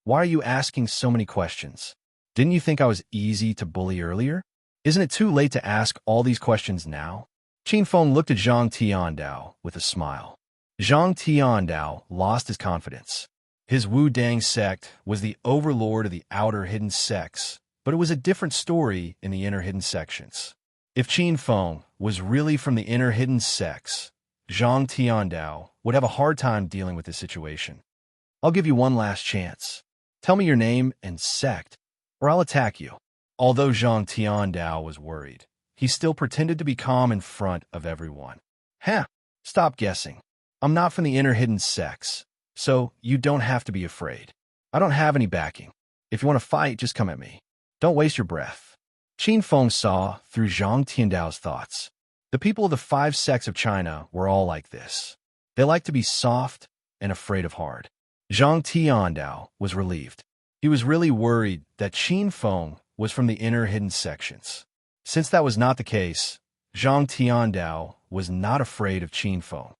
Why are you asking so many questions? Didn't you think I was easy to bully earlier? Isn't it too late to ask all these questions now? Qin Feng looked at Zhang Tiandao with a smile. Zhang Tiandao lost his confidence. His Wu Dang sect was the overlord of the outer hidden sects, but it was a different story in the inner hidden sections. If Qin Feng was really from the inner hidden sects, Zhang Tiandao would have a hard time dealing with this situation. I'll give you one last chance. Tell me your name and sect, or I'll attack you. Although Zhang Tiandao was worried, he still pretended to be calm in front of everyone. Stop guessing. I'm not from the inner hidden sects, so you don't have to be afraid. I don't have any backing. If you want to fight, just come at me. Don't waste your breath. Qin Feng saw through Zhang Tiandao's thoughts. The people of the 5 sects of China were all like this. They like to be soft and afraid of hard. Zhang Tiandao was relieved. He was really worried that Qin Feng was from the inner hidden sections. Since that was not the case, Zhang Tiandao was not afraid of Qin Feng.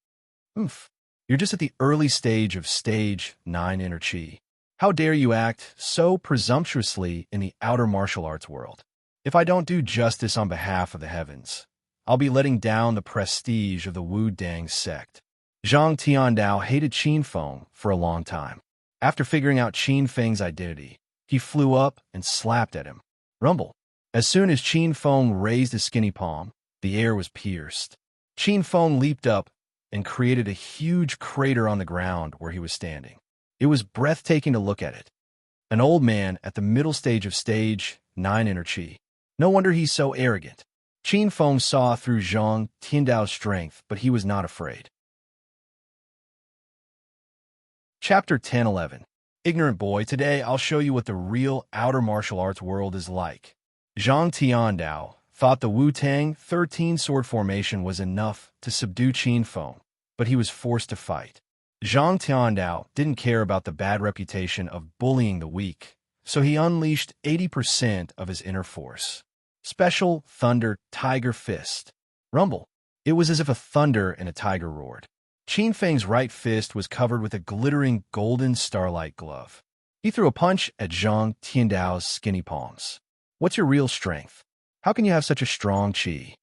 You're just at the early stage of stage 9 inner chi. How dare you act so presumptuously in the outer martial arts world? If I don't do justice on behalf of the heavens, I'll be letting down the prestige of the Wu Dang sect. Zhang Tiandao hated Qin Feng for a long time. After figuring out Qin Feng's identity, he flew up and slapped at him. Rumble. As soon as Qin Feng raised his skinny palm, the air was pierced. Qin Feng leaped up and created a huge crater on the ground where he was standing. It was breathtaking to look at it. An old man at the middle stage of stage 9 inner chi. No wonder he's so arrogant. Qin Feng saw through Zhang Tiandao's strength, but he was not afraid. Chapter 10-11. Ignorant boy, today I'll show you what the real outer martial arts world is like. Zhang Tiandao thought the Wu Tang 13 sword formation was enough to subdue Qin Feng, but he was forced to fight. Zhang Tiandao didn't care about the bad reputation of bullying the weak, so he unleashed 80% of his inner force. Special Thunder Tiger Fist. Rumble. It was as if a thunder and a tiger roared. Qin Feng's right fist was covered with a glittering golden starlight glove. He threw a punch at Zhang Tiandao's skinny palms. What's your real strength? How can you have such a strong qi?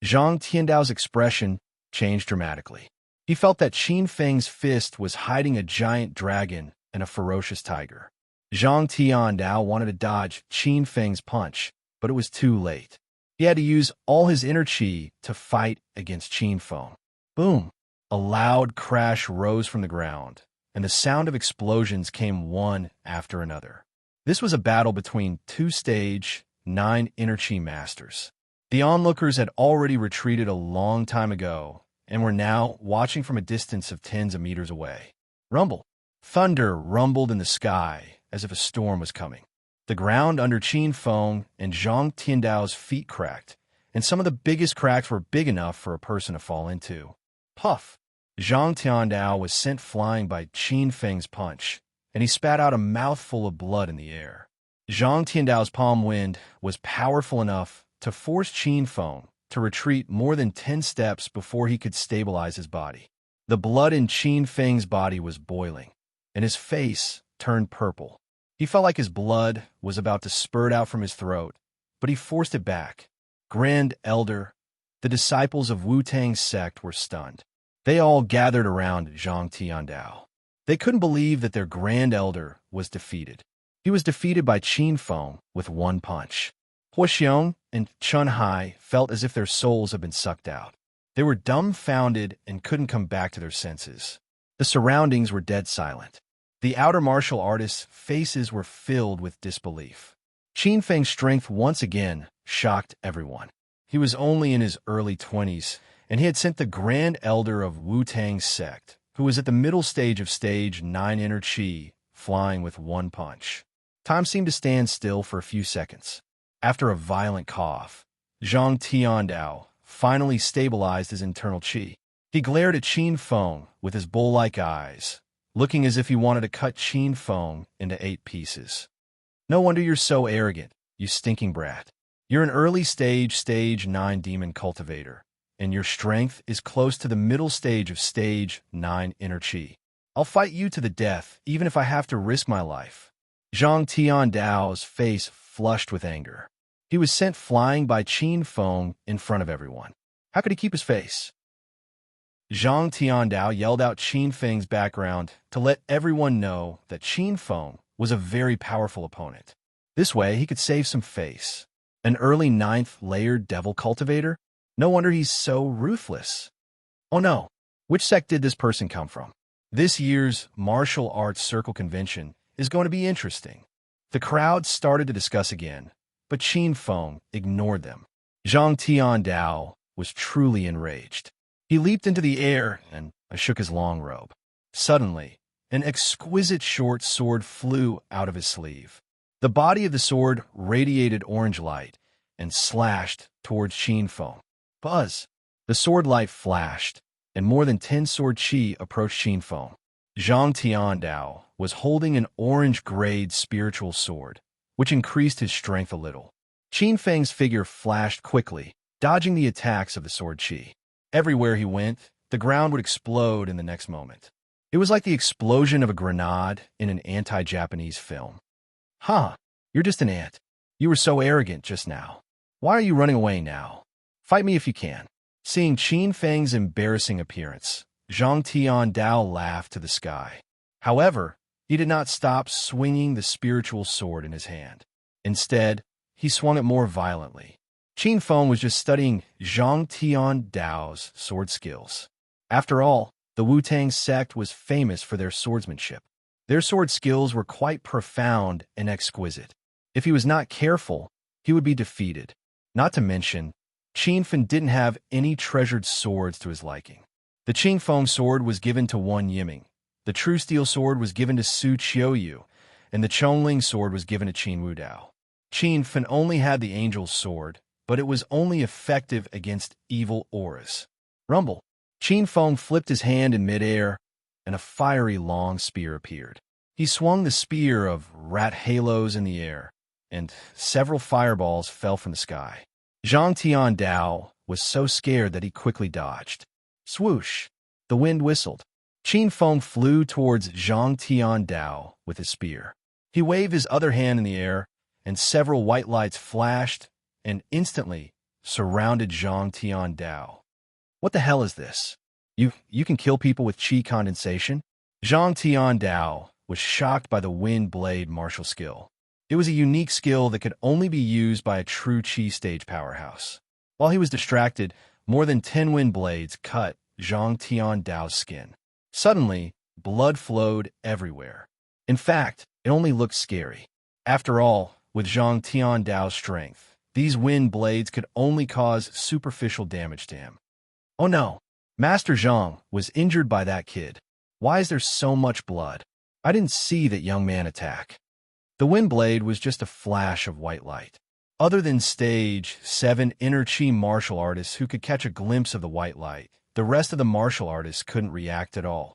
Zhang Tiandao's expression changed dramatically. He felt that Qin Feng's fist was hiding a giant dragon and a ferocious tiger. Zhang Tiandao wanted to dodge Qin Feng's punch, but it was too late. He had to use all his inner qi to fight against Qin Feng. Boom! A loud crash rose from the ground, and the sound of explosions came one after another. This was a battle between two stage 9 inner qi masters. The onlookers had already retreated a long time ago, and were now watching from a distance of tens of meters away. Rumble! Thunder rumbled in the sky as if a storm was coming. The ground under Qin Feng and Zhang Tiandao's feet cracked, and some of the biggest cracks were big enough for a person to fall into. Puff! Zhang Tiandao was sent flying by Qin Feng's punch, and he spat out a mouthful of blood in the air. Zhang Tiandao's palm wind was powerful enough to force Qin Feng to retreat more than 10 steps before he could stabilize his body. The blood in Qin Feng's body was boiling, and his face turned purple. He felt like his blood was about to spurt out from his throat, but he forced it back. Grand Elder, the disciples of Wu-Tang's sect were stunned. They all gathered around Zhang Tiandao. They couldn't believe that their Grand Elder was defeated. He was defeated by Qin Feng with one punch. Huo Xiong and Chun Hai felt as if their souls had been sucked out. They were dumbfounded and couldn't come back to their senses. The surroundings were dead silent. The outer martial artists' faces were filled with disbelief. Qin Feng's strength once again shocked everyone. He was only in his early 20s, and he had sent the Grand Elder of Wu-Tang's sect, who was at the middle stage of stage 9 inner qi, flying with one punch. Time seemed to stand still for a few seconds. After a violent cough, Zhang Tiandao finally stabilized his internal qi. He glared at Qin Feng with his bull-like eyes, looking as if he wanted to cut Qin Feng into 8 pieces. No wonder you're so arrogant, you stinking brat. You're an early stage 9 demon cultivator, and your strength is close to the middle stage of stage 9 inner qi. I'll fight you to the death, even if I have to risk my life. Zhang Tiandao's face flushed with anger. He was sent flying by Qin Feng in front of everyone. How could he keep his face? Zhang Tiandao yelled out Qin Feng's background to let everyone know that Qin Feng was a very powerful opponent. This way, he could save some face. An early 9th layered devil cultivator? No wonder he's so ruthless. Oh no, which sect did this person come from? This year's Martial Arts Circle Convention is going to be interesting. The crowd started to discuss again, but Qin Feng ignored them. Zhang Tiandao was truly enraged. He leaped into the air and shook his long robe. Suddenly, an exquisite short sword flew out of his sleeve. The body of the sword radiated orange light and slashed towards Qin Feng. Buzz! The sword light flashed, and more than 10 sword qi approached Qin Feng. Zhang Tiandao was holding an orange-grade spiritual sword, which increased his strength a little. Qin Feng's figure flashed quickly, dodging the attacks of the sword qi. Everywhere he went, the ground would explode in the next moment. It was like the explosion of a grenade in an anti-Japanese film. Huh, you're just an ant. You were so arrogant just now. Why are you running away now? Fight me if you can. Seeing Qin Feng's embarrassing appearance, Zhang Tiandao laughed to the sky. However, he did not stop swinging the spiritual sword in his hand. Instead, he swung it more violently. Qin Feng was just studying Zhang Tiandao's sword skills. After all, the Wu-Tang sect was famous for their swordsmanship. Their sword skills were quite profound and exquisite. If he was not careful, he would be defeated. Not to mention, Qin Feng didn't have any treasured swords to his liking. The Qin Feng sword was given to Wan Yiming, the True Steel sword was given to Su Qiuyu, and the Chongling sword was given to Qin Wudao. Qin Feng only had the Angel's sword, but it was only effective against evil auras. Rumble! Qin Feng flipped his hand in midair, and a fiery long spear appeared. He swung the spear of rat halos in the air, and several fireballs fell from the sky. Zhang Tiandao was so scared that he quickly dodged. Swoosh! The wind whistled. Qin Feng flew towards Zhang Tiandao with his spear. He waved his other hand in the air, and several white lights flashed and instantly surrounded Zhang Tiandao. What the hell is this? You can kill people with chi condensation? Zhang Tiandao was shocked by the wind blade martial skill. It was a unique skill that could only be used by a true chi stage powerhouse. While he was distracted, more than 10 wind blades cut Zhang Tiandao's skin. Suddenly, blood flowed everywhere. In fact, it only looked scary. After all, with Zhang Tiandao's strength, these wind blades could only cause superficial damage to him. Oh no! Master Zhang was injured by that kid. Why is there so much blood? I didn't see that young man attack. The wind blade was just a flash of white light. Other than stage 7 inner chi martial artists who could catch a glimpse of the white light, the rest of the martial artists couldn't react at all.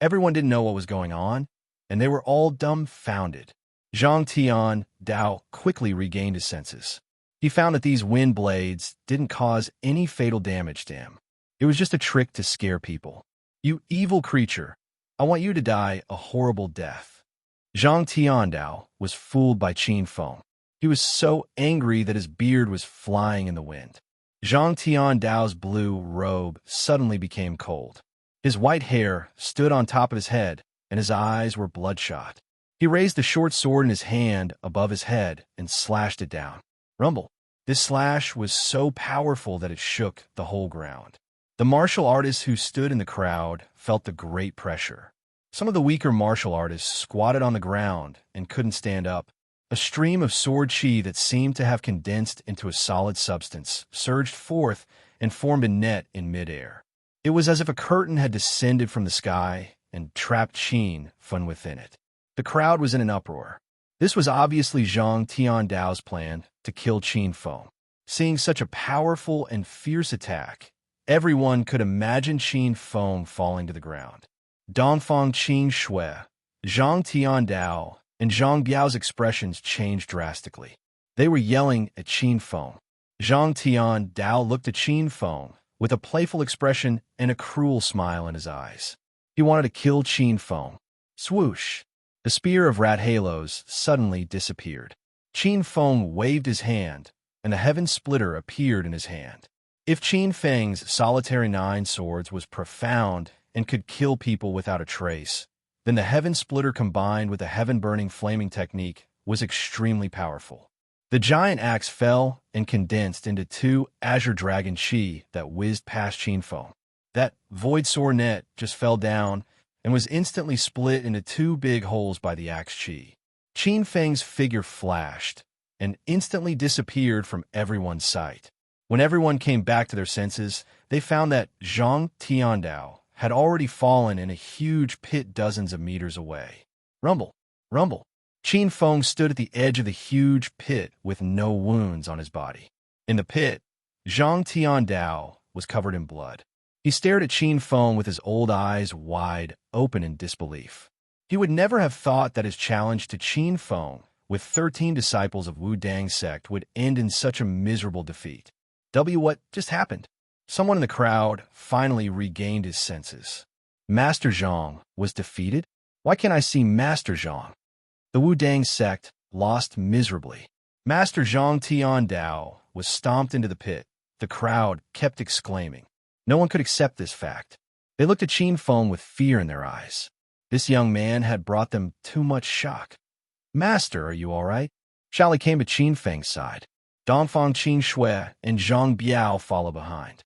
Everyone didn't know what was going on, and they were all dumbfounded. Zhang Tiandao quickly regained his senses. He found that these wind blades didn't cause any fatal damage to him. It was just a trick to scare people. You evil creature, I want you to die a horrible death. Zhang Tiandao was fooled by Qin Feng. He was so angry that his beard was flying in the wind. Zhang Tiandao's blue robe suddenly became cold. His white hair stood on top of his head, and his eyes were bloodshot. He raised the short sword in his hand above his head and slashed it down. Rumble. This slash was so powerful that it shook the whole ground. The martial artists who stood in the crowd felt the great pressure. Some of the weaker martial artists squatted on the ground and couldn't stand up. A stream of sword chi that seemed to have condensed into a solid substance surged forth and formed a net in midair. It was as if a curtain had descended from the sky and trapped Qin Feng within it. The crowd was in an uproar. This was obviously Zhang Tiandao's plan to kill Qin Feng. Seeing such a powerful and fierce attack, everyone could imagine Qin Feng falling to the ground. Dongfang Qin Shui, Zhang Tiandao, and Zhang Biao's expressions changed drastically. They were yelling at Qin Feng. Zhang Tiandao looked at Qin Feng with a playful expression and a cruel smile in his eyes. He wanted to kill Qin Feng. Swoosh! The spear of rat halos suddenly disappeared. Qin Feng waved his hand, and a heaven splitter appeared in his hand. If Qin Feng's solitary 9 swords was profound and could kill people without a trace, then the heaven splitter combined with the heaven-burning flaming technique was extremely powerful. The giant axe fell and condensed into 2 azure dragon chi that whizzed past Qin Feng. That void sword net just fell down and was instantly split into 2 big holes by the axe chi. Qin Feng's figure flashed and instantly disappeared from everyone's sight. When everyone came back to their senses, they found that Zhang Tiandao had already fallen in a huge pit dozens of meters away. Rumble, rumble. Qin Feng stood at the edge of the huge pit with no wounds on his body. In the pit, Zhang Tiandao was covered in blood. He stared at Qin Feng with his old eyes wide open in disbelief. He would never have thought that his challenge to Qin Feng with 13 disciples of Wu Dang sect would end in such a miserable defeat. What just happened? Someone in the crowd finally regained his senses. Master Zhang was defeated? Why can't I see Master Zhang? The Wu Dang sect lost miserably. Master Zhang Tiandao was stomped into the pit. The crowd kept exclaiming. No one could accept this fact. They looked at Qin Feng with fear in their eyes. This young man had brought them too much shock. Master, are you all right? Shally came to Qin Feng's side. Dongfang Qin Shui and Zhang Biao follow behind.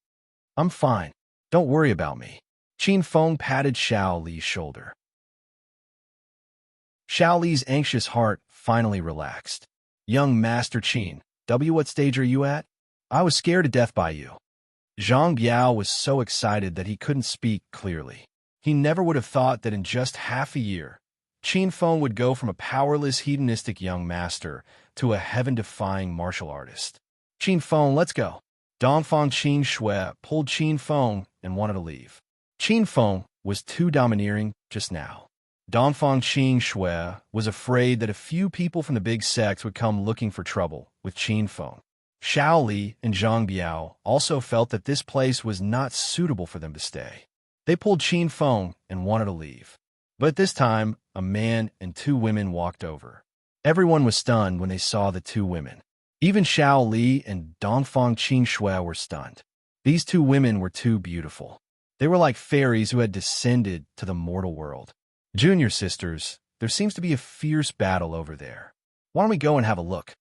I'm fine. Don't worry about me. Qin Feng patted Xiao Li's shoulder. Xiao Li's anxious heart finally relaxed. Young Master Qin, what stage are you at? I was scared to death by you. Zhang Biao was so excited that he couldn't speak clearly. He never would have thought that in just half a year, Qin Feng would go from a powerless hedonistic young master to a heaven-defying martial artist. Qin Feng, let's go. Dongfang Qin Shui pulled Qin Feng and wanted to leave. Qin Feng was too domineering just now. Dongfang Qin Shui was afraid that a few people from the big sects would come looking for trouble with Qin Feng. Xiao Li and Zhang Biao also felt that this place was not suitable for them to stay. They pulled Qin Feng and wanted to leave. But at this time, a man and 2 women walked over. Everyone was stunned when they saw the 2 women. Even Xiao Li and Dongfang Qingxue were stunned. These two women were too beautiful. They were like fairies who had descended to the mortal world. Junior sisters, there seems to be a fierce battle over there. Why don't we go and have a look?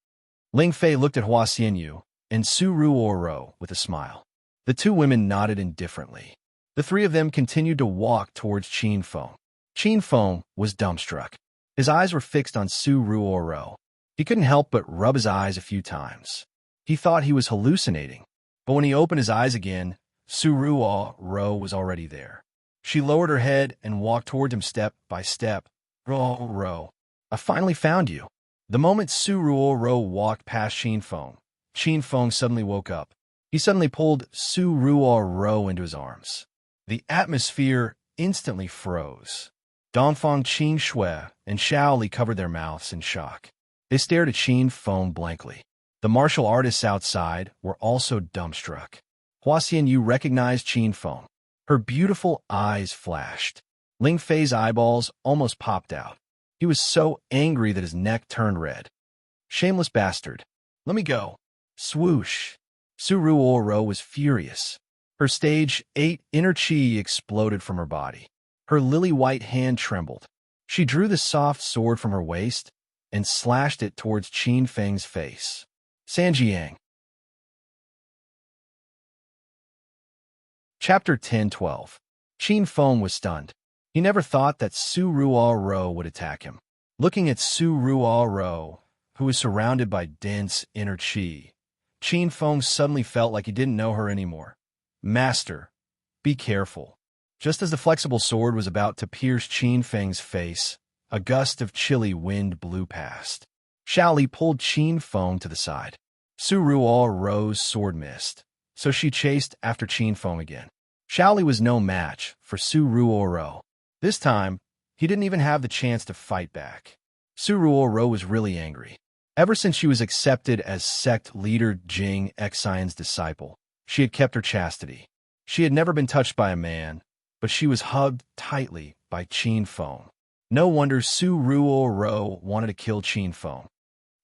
Ling Fei looked at Hua Xianyu and Su Ruoro with a smile. The two women nodded indifferently. The three of them continued to walk towards Qin Feng. Qin Feng was dumbstruck. His eyes were fixed on Su Ruoro. He couldn't help but rub his eyes a few times. He thought he was hallucinating. But when he opened his eyes again, Su Ruoro was already there. She lowered her head and walked toward him step by step. Ruoro, I finally found you. The moment Su Ruoro walked past Qin Feng suddenly woke up. He suddenly pulled Su Ruoro into his arms. The atmosphere instantly froze. Dongfang Qingxue and Xiao Li covered their mouths in shock. They stared at Qin Feng blankly. The martial artists outside were also dumbstruck. Hua Xianyu recognized Qin Feng. Her beautiful eyes flashed. Ling Fei's eyeballs almost popped out. He was so angry that his neck turned red. Shameless bastard. Let me go. Swoosh. Su Ruoro was furious. Her stage 8 inner chi exploded from her body. Her lily-white hand trembled. She drew the soft sword from her waist and slashed it towards Qin Feng's face. Sanjiang. Chapter 10-12. Qin Feng was stunned. He never thought that Su Ruoro would attack him. Looking at Su Ruoro, who was surrounded by dense inner chi, Qin Feng suddenly felt like he didn't know her anymore. Master, be careful. Just as the flexible sword was about to pierce Qin Feng's face, a gust of chilly wind blew past. Xiao Li pulled Qin Feng to the side. Su Ruoro's sword missed, so she chased after Qin Feng again. Xiao Li was no match for Su Ruoro. This time, he didn't even have the chance to fight back. Su Ruoro was really angry. Ever since she was accepted as sect leader Jing Xian's disciple, she had kept her chastity. She had never been touched by a man, but she was hugged tightly by Qin Feng. No wonder Su Ruoro wanted to kill Qin Feng.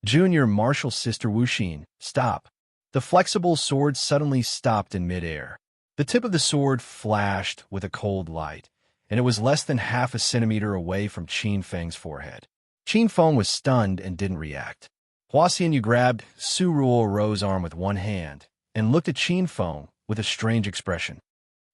Junior martial sister Wuxin, stop. The flexible sword suddenly stopped in midair. The tip of the sword flashed with a cold light, and it was less than half a centimeter away from Qin Feng's forehead. Qin Feng was stunned and didn't react. Hua Xianyu grabbed Su Ruoro's arm with one hand and looked at Qin Feng with a strange expression.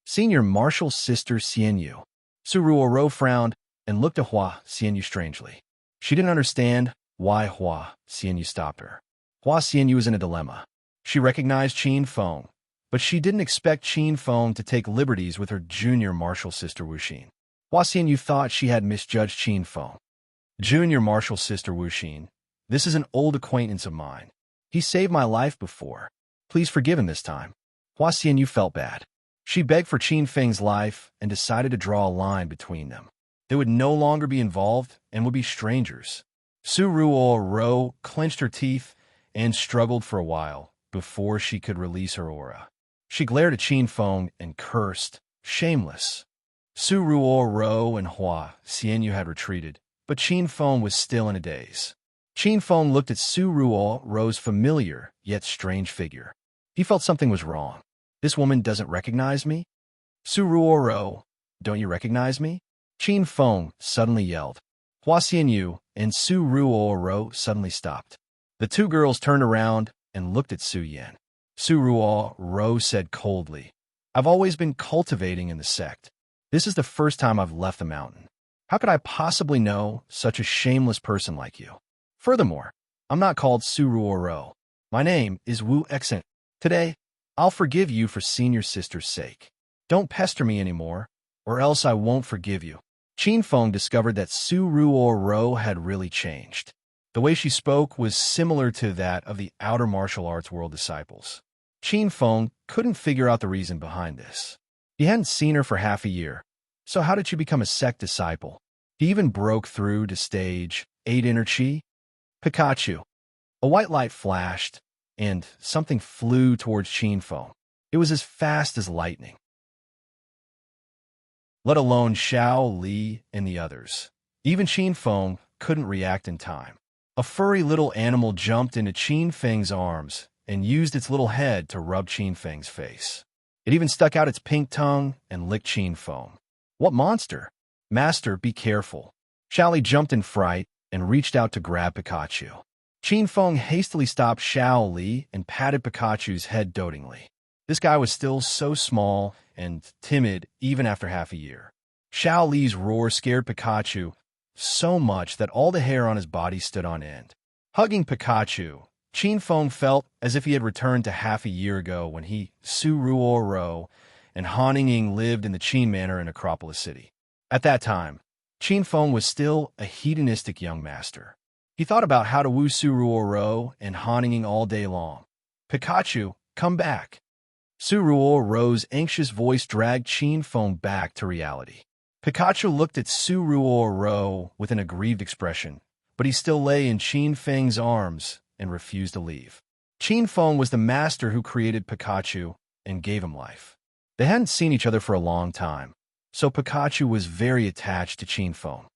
Senior martial sister Xianyu. Su Ruoro frowned and looked at Hua Xianyu strangely. She didn't understand why Hua Xianyu stopped her. Hua Xianyu was in a dilemma. She recognized Qin Feng, but she didn't expect Qin Feng to take liberties with her junior martial sister Wuxin. Hua Xianyu thought she had misjudged Qin Feng. Junior martial sister Wuxin, this is an old acquaintance of mine. He saved my life before. Please forgive him this time. Hua Xianyu felt bad. She begged for Qin Feng's life and decided to draw a line between them. They would no longer be involved and would be strangers. Su Ruoro clenched her teeth and struggled for a while before she could release her aura. She glared at Qin Feng and cursed, shameless. Su Ruoro and Hua Xianyu had retreated, but Qin Feng was still in a daze. Qin Feng looked at Su Ruoro's familiar yet strange figure. He felt something was wrong. This woman doesn't recognize me? Su Ruoro, don't you recognize me? Qin Feng suddenly yelled. Hua Xianyu and Su Ruoro suddenly stopped. The two girls turned around and looked at Su Yan. Su Ruoro said coldly, I've always been cultivating in the sect. This is the first time I've left the mountain. How could I possibly know such a shameless person like you? Furthermore, I'm not called Su Ruoro. My name is Wu Xen. Today, I'll forgive you for senior sister's sake. Don't pester me anymore, or else I won't forgive you. Qin Feng discovered that Su Ruoro had really changed. The way she spoke was similar to that of the outer martial arts world disciples. Qin Feng couldn't figure out the reason behind this. He hadn't seen her for half a year, so how did she become a sect disciple? He even broke through to stage 8 inner chi. Pikachu. A white light flashed, and something flew towards Qin Feng. It was as fast as lightning. Let alone Xiao Li and the others. Even Qin Feng couldn't react in time. A furry little animal jumped into Qin Feng's arms and used its little head to rub Qin Feng's face. It even stuck out its pink tongue and licked Qin Feng. What monster? Master, be careful. Xiao Li jumped in fright and reached out to grab Pikachu. Qin Feng hastily stopped Xiao Li and patted Pikachu's head dotingly. This guy was still so small and timid even after half a year. Xiao Li's roar scared Pikachu so much that all the hair on his body stood on end. Hugging Pikachu, Qin Feng felt as if he had returned to half a year ago when he, Su Ruoro, and Han Ying lived in the Qin Manor in Acropolis City. At that time, Qin Feng was still a hedonistic young master. He thought about how to woo Su Ruoro and Han Ying all day long. Pikachu, come back. Su Ruoro's anxious voice dragged Qin Feng back to reality. Pikachu looked at Su Ruoro with an aggrieved expression, but he still lay in Qin Feng's arms and refused to leave. Qin Feng was the master who created Pikachu and gave him life. They hadn't seen each other for a long time, so Pikachu was very attached to Qin Feng.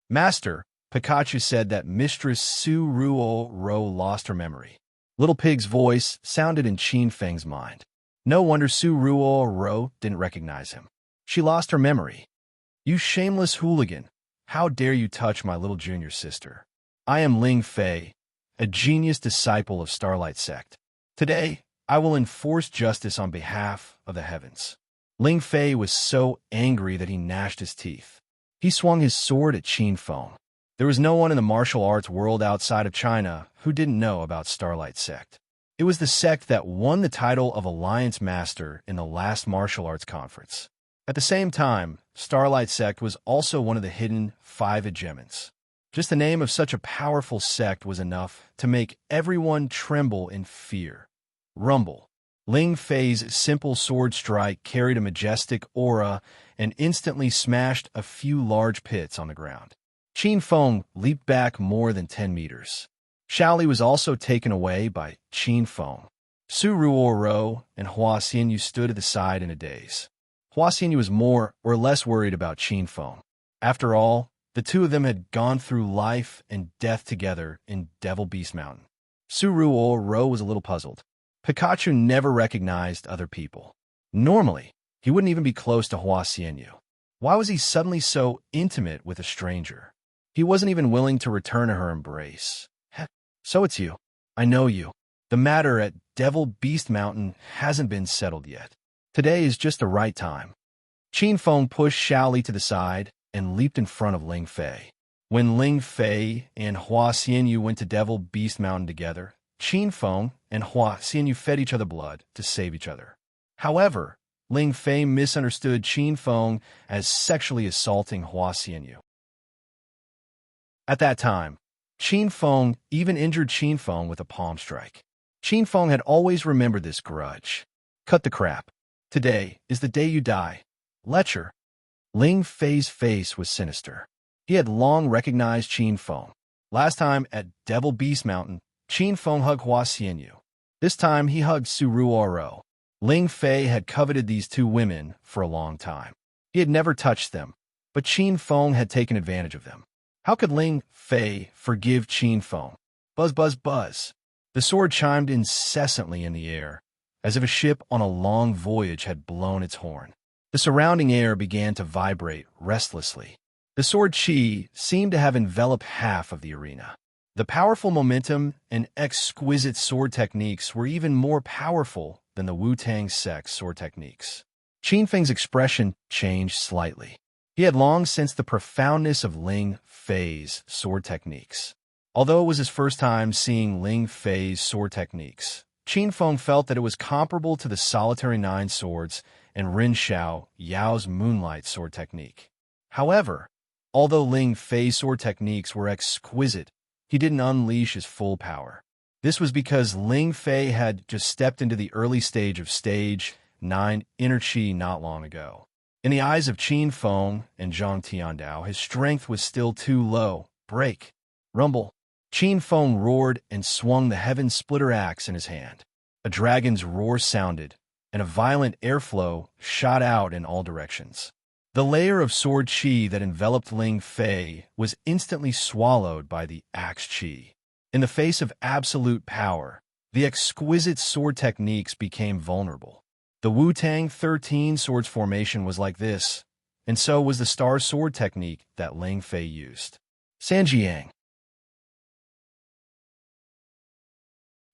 Master, Pikachu said that Mistress Su Ruoro lost her memory. Little Pig's voice sounded in Qin Feng's mind. No wonder Su Ruoro didn't recognize him. She lost her memory. You shameless hooligan! How dare you touch my little junior sister? I am Ling Fei, a genius disciple of Starlight Sect. Today, I will enforce justice on behalf of the heavens. Ling Fei was so angry that he gnashed his teeth. He swung his sword at Qin Feng. There was no one in the martial arts world outside of China who didn't know about Starlight Sect. It was the sect that won the title of Alliance Master in the last martial arts conference. At the same time, Starlight Sect was also one of the hidden 5 hegemons. Just the name of such a powerful sect was enough to make everyone tremble in fear. Rumble. Ling Fei's simple sword strike carried a majestic aura and instantly smashed a few large pits on the ground. Qin Feng leaped back more than 10 meters. Xiao Li was also taken away by Qin Feng. Su Ruoro and Hua Xianyu stood at the side in a daze. Hua Xianyu was more or less worried about Qin Feng. After all, the two of them had gone through life and death together in Devil Beast Mountain. Su Ruoro was a little puzzled. Pikachu never recognized other people. Normally, he wouldn't even be close to Hua Xianyu. Why was he suddenly so intimate with a stranger? He wasn't even willing to return her embrace. So it's you. I know you. The matter at Devil Beast Mountain hasn't been settled yet. Today is just the right time. Qin Feng pushed Xiao Li to the side and leaped in front of Ling Fei. When Ling Fei and Hua Xianyu went to Devil Beast Mountain together, Qin Feng and Hua Xianyu fed each other blood to save each other. However, Ling Fei misunderstood Qin Feng as sexually assaulting Hua Xianyu. At that time, Qin Feng even injured Qin Feng with a palm strike. Qin Feng had always remembered this grudge. Cut the crap. Today is the day you die. Lecher. Ling Fei's face was sinister. He had long recognized Qin Feng. Last time at Devil Beast Mountain, Qin Feng hugged Hua Xianyu. This time he hugged Su Ruoro. Ling Fei had coveted these two women for a long time. He had never touched them, but Qin Feng had taken advantage of them. How could Ling Fei forgive Qin Feng? Buzz, buzz, buzz. The sword chimed incessantly in the air, as if a ship on a long voyage had blown its horn. The surrounding air began to vibrate restlessly. The sword chi seemed to have enveloped half of the arena. The powerful momentum and exquisite sword techniques were even more powerful than the Wu-Tang sect's sword techniques. Qin Feng's expression changed slightly. He had long sensed the profoundness of Ling Fei's sword techniques. Although it was his first time seeing Ling Fei's sword techniques, Qin Feng felt that it was comparable to the Solitary Nine Swords and Ren Xiao Yao's Moonlight sword technique. However, although Ling Fei's sword techniques were exquisite, he didn't unleash his full power. This was because Ling Fei had just stepped into the early stage of Stage 9 Inner Chi not long ago. In the eyes of Qin Feng and Zhang Tiandao, his strength was still too low. Break. Rumble. Qin Feng roared and swung the Heaven Splitter axe in his hand. A dragon's roar sounded, and a violent airflow shot out in all directions. The layer of sword chi that enveloped Ling Fei was instantly swallowed by the axe chi. In the face of absolute power, the exquisite sword techniques became vulnerable. The Wu-Tang 13 swords formation was like this, and so was the star sword technique that Ling Fei used. Sanjiang.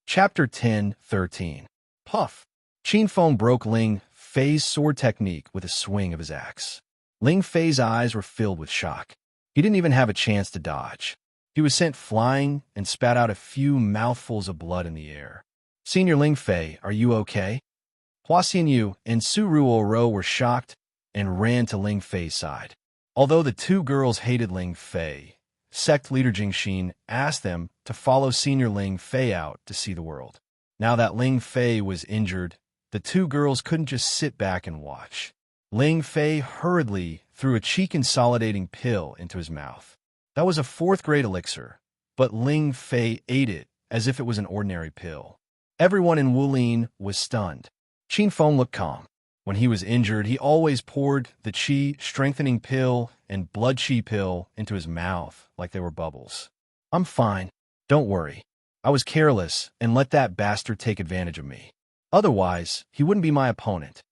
Chapter 10:13. Puff. Qin Feng broke Ling Fei's sword technique with a swing of his axe. Ling Fei's eyes were filled with shock. He didn't even have a chance to dodge. He was sent flying and spat out a few mouthfuls of blood in the air. Senior Ling Fei, are you okay? Hua Xianyu and Su Ruoro were shocked and ran to Ling Fei's side. Although the two girls hated Ling Fei, sect leader Jingxin asked them to follow Senior Ling Fei out to see the world. Now that Ling Fei was injured, the two girls couldn't just sit back and watch. Ling Fei hurriedly threw a cheek-consolidating pill into his mouth. That was a fourth-grade elixir, but Ling Fei ate it as if it was an ordinary pill. Everyone in Wulin was stunned. Qin Feng looked calm. When he was injured, he always poured the qi-strengthening pill and blood qi pill into his mouth like they were bubbles. I'm fine. Don't worry. I was careless and let that bastard take advantage of me. Otherwise, he wouldn't be my opponent.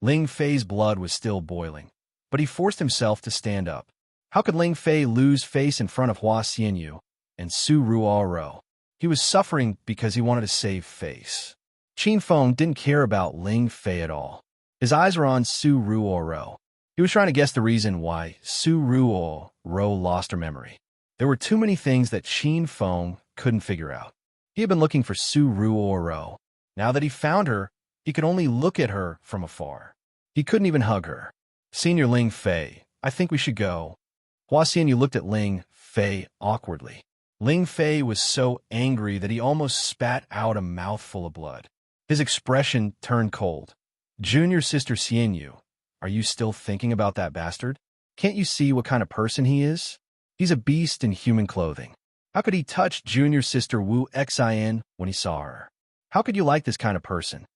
Ling Fei's blood was still boiling, but he forced himself to stand up. How could Ling Fei lose face in front of Hua Xianyu and Su Ruoro? He was suffering because he wanted to save face. Qin Feng didn't care about Ling Fei at all. His eyes were on Su Ruoro. He was trying to guess the reason why Su Ruoro lost her memory. There were too many things that Qin Feng couldn't figure out. He had been looking for Su Ruoro. Now that he found her, he could only look at her from afar. He couldn't even hug her. Senior Ling Fei, I think we should go. Hua Xianyu looked at Ling Fei awkwardly. Ling Fei was so angry that he almost spat out a mouthful of blood. His expression turned cold. Junior Sister Xianyu, are you still thinking about that bastard? Can't you see what kind of person he is? He's a beast in human clothing. How could he touch Junior Sister Wu Xin when he saw her? How could you like this kind of person?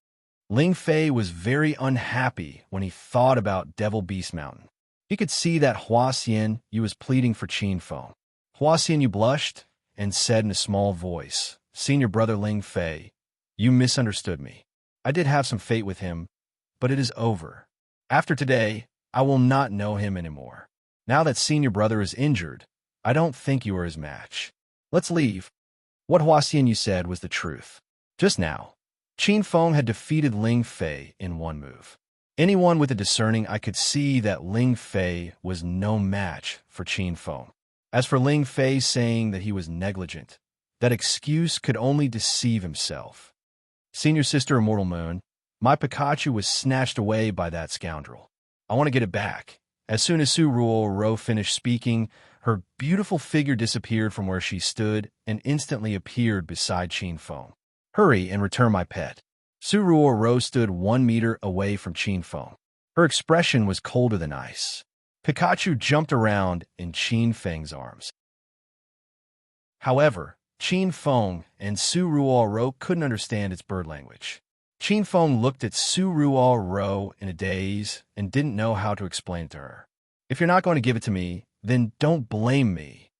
Ling Fei was very unhappy when he thought about Devil Beast Mountain. He could see that Hua Xianyu was pleading for Qin Feng. Hua Xianyu blushed and said in a small voice, Senior Brother Ling Fei, you misunderstood me. I did have some fate with him, but it is over. After today, I will not know him anymore. Now that Senior Brother is injured, I don't think you are his match. Let's leave. What Hua Xianyu said was the truth. Just now, Qin Feng had defeated Ling Fei in one move. Anyone with a discerning eye could see that Ling Fei was no match for Qin Feng. As for Ling Fei saying that he was negligent, that excuse could only deceive himself. Senior Sister Immortal Moon, my Pikachu was snatched away by that scoundrel. I want to get it back. As soon as Su Ruoro finished speaking, her beautiful figure disappeared from where she stood and instantly appeared beside Qin Feng. Hurry and return my pet. Su Ruoro stood 1 meter away from Qin Feng. Her expression was colder than ice. Pikachu jumped around in Qin Feng's arms. However, Qin Feng and Su Ruoro couldn't understand its bird language. Qin Feng looked at Su Ruoro in a daze and didn't know how to explain it to her. If you're not going to give it to me, then don't blame me.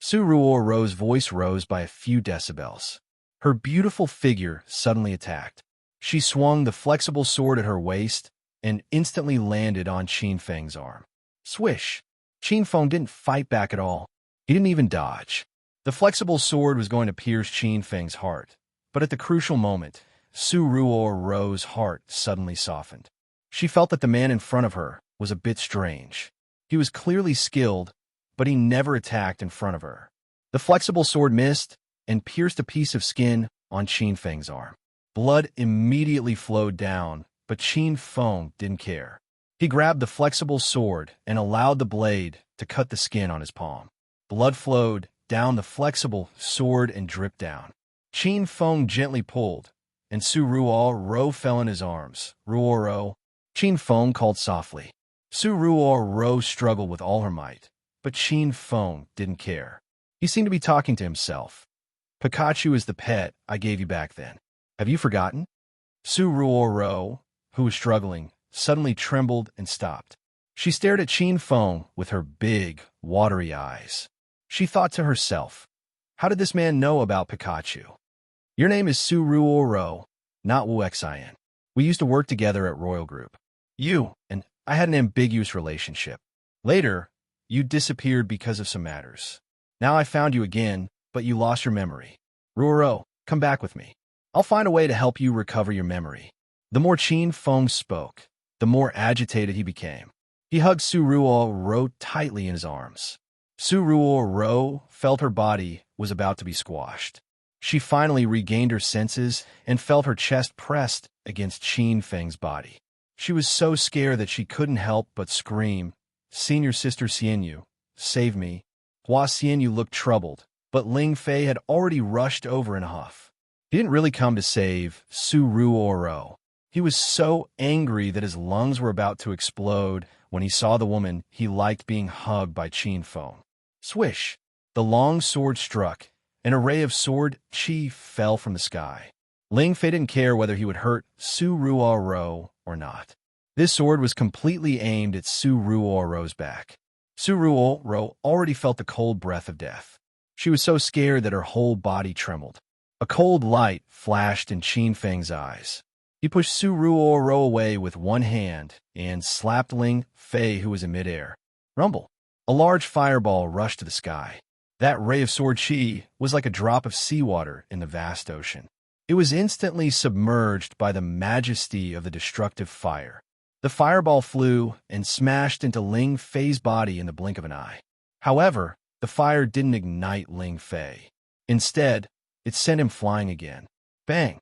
Su Ruoro's voice rose by a few decibels. Her beautiful figure suddenly attacked. She swung the flexible sword at her waist and instantly landed on Qin Feng's arm. Swish! Qin Feng didn't fight back at all. He didn't even dodge. The flexible sword was going to pierce Qin Feng's heart, but at the crucial moment, Su Ruoro's heart suddenly softened. She felt that the man in front of her was a bit strange. He was clearly skilled, but he never attacked in front of her. The flexible sword missed and pierced a piece of skin on Qin Feng's arm. Blood immediately flowed down, but Qin Feng didn't care. He grabbed the flexible sword and allowed the blade to cut the skin on his palm. Blood flowed down the flexible sword and dripped down. Qin Feng gently pulled, and Su Ruoro fell in his arms. Ruoro, Qin Feng called softly. Su Ruoro struggled with all her might, but Qin Feng didn't care. He seemed to be talking to himself. Pikachu is the pet I gave you back then. Have you forgotten? Su Ruoro, who was struggling, suddenly trembled and stopped. She stared at Qin Feng with her big, watery eyes. She thought to herself, How did this man know about Pikachu? Your name is Su Ruoro, not Wu Xin. We used to work together at Royal Group. You and I had an ambiguous relationship. Later, you disappeared because of some matters. Now I found you again, but you lost your memory. Ruoro, come back with me. I'll find a way to help you recover your memory. The more Qin Feng spoke, the more agitated he became. He hugged Su Ruoro tightly in his arms. Su Ruoro felt her body was about to be squashed. She finally regained her senses and felt her chest pressed against Qin Feng's body. She was so scared that she couldn't help but scream, "Senior Sister Xianyu, save me." Hua Xianyu looked troubled, but Ling Fei had already rushed over in a huff. He didn't really come to save Su Ruoro. He was so angry that his lungs were about to explode when he saw the woman he liked being hugged by Qin Feng. Swish! The long sword struck. An array of sword chi fell from the sky. Ling Fei didn't care whether he would hurt Su Ruoro or not. This sword was completely aimed at Su Ruoro's back. Su Ruoro already felt the cold breath of death. She was so scared that her whole body trembled. A cold light flashed in Qin Feng's eyes. He pushed Su Ruoro away with one hand and slapped Ling Fei, who was in midair. Rumble! A large fireball rushed to the sky. That ray of sword chi was like a drop of seawater in the vast ocean. It was instantly submerged by the majesty of the destructive fire. The fireball flew and smashed into Ling Fei's body in the blink of an eye. However, the fire didn't ignite Ling Fei. Instead, it sent him flying again. Bang!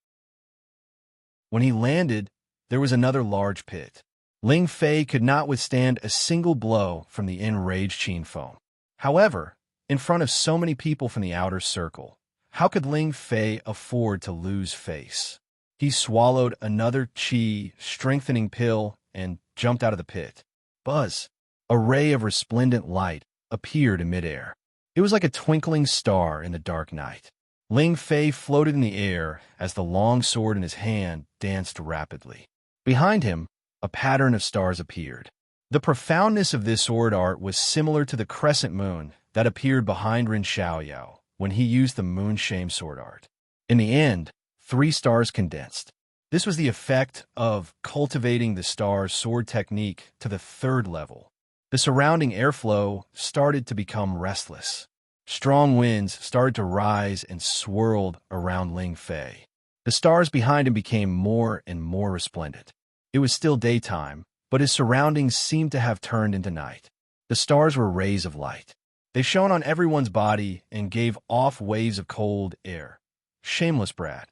When he landed, there was another large pit. Ling Fei could not withstand a single blow from the enraged Qin Feng. However, in front of so many people from the outer circle, how could Ling Fei afford to lose face? He swallowed another chi strengthening pill and jumped out of the pit. Buzz! A ray of resplendent light appeared in midair. It was like a twinkling star in the dark night. Ling Fei floated in the air as the long sword in his hand danced rapidly. Behind him, a pattern of stars appeared. The profoundness of this sword art was similar to the crescent moon that appeared behind Ren Xiaoyao when he used the moonshame sword art. In the end, 3 stars condensed. This was the effect of cultivating the star's sword technique to the 3rd level. The surrounding airflow started to become restless. Strong winds started to rise and swirled around Ling Fei. The stars behind him became more and more resplendent. It was still daytime, but his surroundings seemed to have turned into night. The stars were rays of light. They shone on everyone's body and gave off waves of cold air. Shameless brat.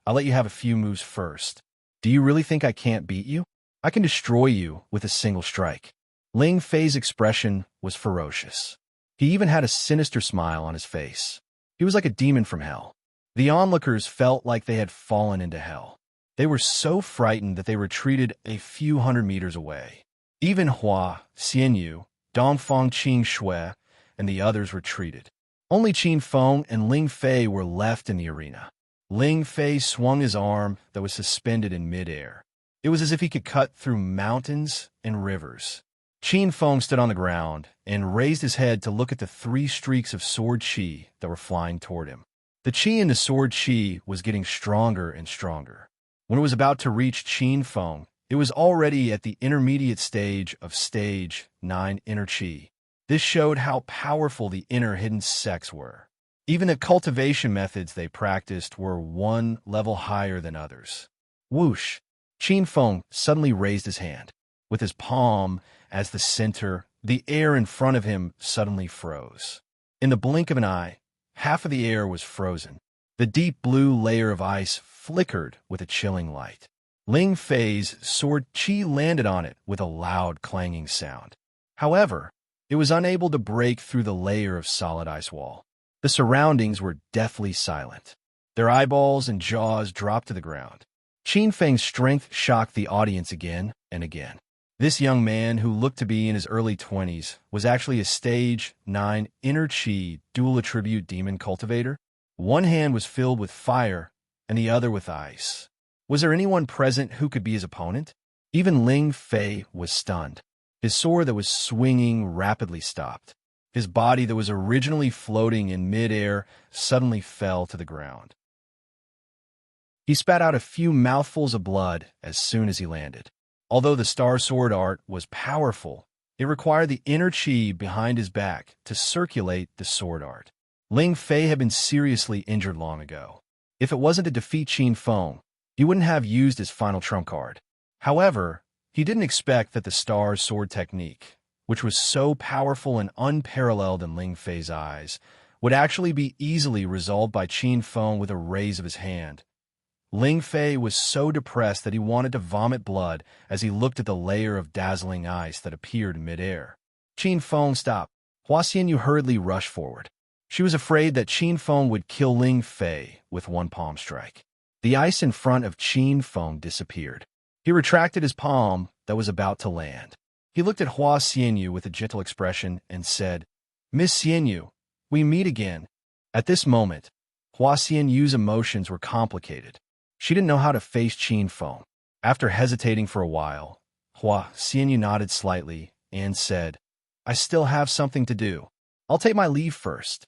I'll let you have a few moves first. Do you really think I can't beat you? I can destroy you with a single strike. Ling Fei's expression was ferocious. He even had a sinister smile on his face. He was like a demon from hell. The onlookers felt like they had fallen into hell. They were so frightened that they retreated a few hundred meters away. Even Hua, Xianyu, Dongfang Qing Shui, and the others retreated. Only Qin Feng and Ling Fei were left in the arena. Ling Fei swung his arm that was suspended in midair. It was as if he could cut through mountains and rivers. Qin Feng stood on the ground and raised his head to look at the 3 streaks of sword chi that were flying toward him. The chi in the sword chi was getting stronger and stronger. When it was about to reach Qin Feng, it was already at the intermediate stage of Stage 9 inner chi. This showed how powerful the inner hidden sects were. Even the cultivation methods they practiced were one level higher than others. Whoosh! Qin Feng suddenly raised his hand. With his palm as the center, the air in front of him suddenly froze. In the blink of an eye, half of the air was frozen. The deep blue layer of ice flickered with a chilling light. Ling Fei's sword chi landed on it with a loud clanging sound. However, it was unable to break through the layer of solid ice wall. The surroundings were deathly silent. Their eyeballs and jaws dropped to the ground. Qin Feng's strength shocked the audience again and again. This young man, who looked to be in his early 20s, was actually a Stage 9 inner chi dual attribute demon cultivator. One hand was filled with fire and the other with ice. Was there anyone present who could be his opponent? Even Ling Fei was stunned. His sword that was swinging rapidly stopped. His body that was originally floating in midair suddenly fell to the ground. He spat out a few mouthfuls of blood as soon as he landed. Although the star sword art was powerful, it required the inner chi behind his back to circulate the sword art. Ling Fei had been seriously injured long ago. If it wasn't to defeat Qin Feng, he wouldn't have used his final trump card. However, he didn't expect that the star sword technique, which was so powerful and unparalleled in Ling Fei's eyes, would actually be easily resolved by Qin Feng with a raise of his hand. Ling Fei was so depressed that he wanted to vomit blood as he looked at the layer of dazzling ice that appeared in midair. Qin Feng stopped. Hua Xianyu hurriedly rushed forward. She was afraid that Qin Feng would kill Ling Fei with one palm strike. The ice in front of Qin Feng disappeared. He retracted his palm that was about to land. He looked at Hua Xianyu with a gentle expression and said, "Miss Xianyu, we meet again." At this moment, Hua Xianyu's emotions were complicated. She didn't know how to face Qin Feng. After hesitating for a while, Hua Xianyu nodded slightly and said, "I still have something to do. I'll take my leave first."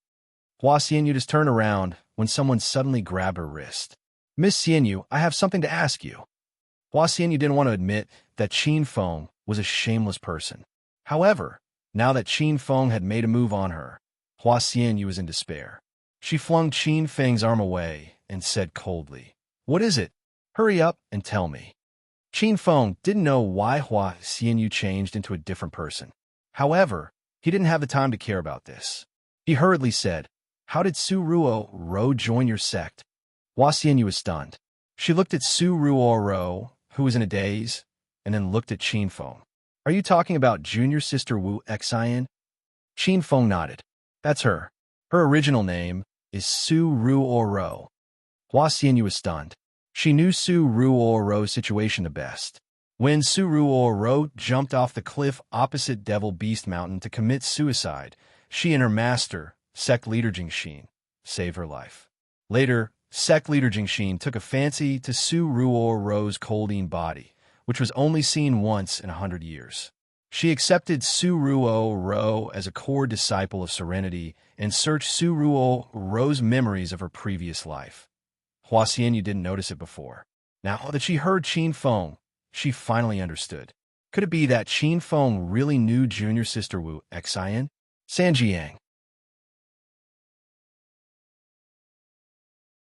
Hua Xianyu just turned around when someone suddenly grabbed her wrist. "Miss Xianyu, I have something to ask you." Hua Xianyu didn't want to admit that Qin Feng was a shameless person. However, now that Qin Feng had made a move on her, Hua Xianyu was in despair. She flung Qin Feng's arm away and said coldly, "What is it? Hurry up and tell me." Qin Feng didn't know why Hua Xianyu changed into a different person. However, he didn't have the time to care about this. He hurriedly said, "How did Su Ruo Ro join your sect?" Hua Xianyu was stunned. She looked at Su Ruo Ro, who was in a daze, and then looked at Qin Feng. "Are you talking about junior sister Wu Xian?" Qin Feng nodded. "That's her. Her original name is Su Ruo Ro." Hua Xianyu was stunned. She knew Su Ruo Ro's situation the best. When Su Ruo Ro jumped off the cliff opposite Devil Beast Mountain to commit suicide, she and her master, sect leader Jingxin, saved her life. Later, sect leader Jingxin took a fancy to Su Ruo Ro's Coldine body, which was only seen once in 100 years. She accepted Su Ruo Ro as a core disciple of Serenity and searched Su Ruo Ro's memories of her previous life. Hua Xianyu didn't notice it before. Now that she heard Qin Feng, she finally understood. Could it be that Qin Feng really knew junior sister Wu Xian? Sanjiang.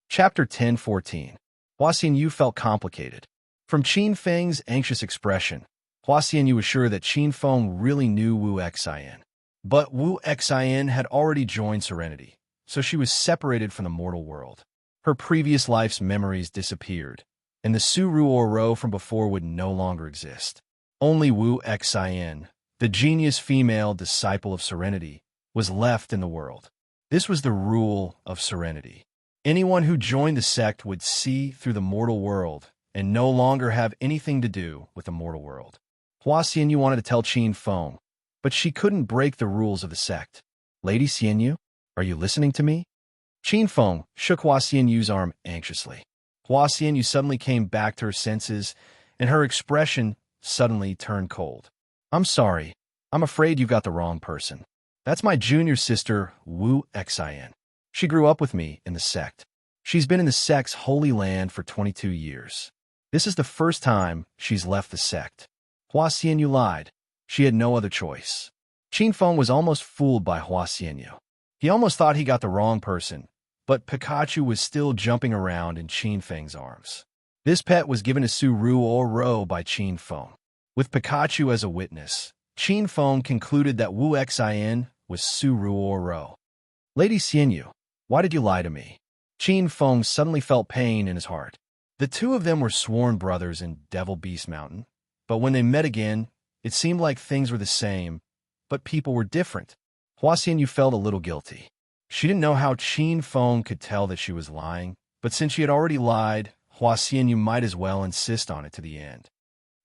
Chapter 10:14. Hua Xianyu felt complicated. From Qin Feng's anxious expression, Hua Xianyu was sure that Qin Feng really knew Wu Xian. But Wu Xian had already joined Serenity, so she was separated from the mortal world. Her previous life's memories disappeared, and the Su Ruo Ro from before would no longer exist. Only Wu Xian, the genius female disciple of Serenity, was left in the world. This was the rule of Serenity. Anyone who joined the sect would see through the mortal world and no longer have anything to do with the mortal world. Hua Xianyu wanted to tell Qin Feng, but she couldn't break the rules of the sect. "Lady Xianyu, are you listening to me?" Qin Feng shook Hua Xianyu's arm anxiously. Hua Xianyu suddenly came back to her senses, and her expression suddenly turned cold. "I'm sorry. I'm afraid you've got the wrong person. That's my junior sister, Wu Xian. She grew up with me in the sect. She's been in the sect's holy land for 22 years. This is the first time she's left the sect." Hua Xianyu lied. She had no other choice. Qin Feng was almost fooled by Hua Xianyu. He almost thought he got the wrong person, but Pikachu was still jumping around in Qin Feng's arms. This pet was given to Su Ruo Ro by Qin Feng. With Pikachu as a witness, Qin Feng concluded that Wu Xian was Su Ruo Ro. "Lady Xianyu, why did you lie to me?" Qin Feng suddenly felt pain in his heart. The two of them were sworn brothers in Devil Beast Mountain, but when they met again, it seemed like things were the same, but people were different. Hua Xianyu felt a little guilty. She didn't know how Qin Feng could tell that she was lying, but since she had already lied, Hua Xianyu might as well insist on it to the end.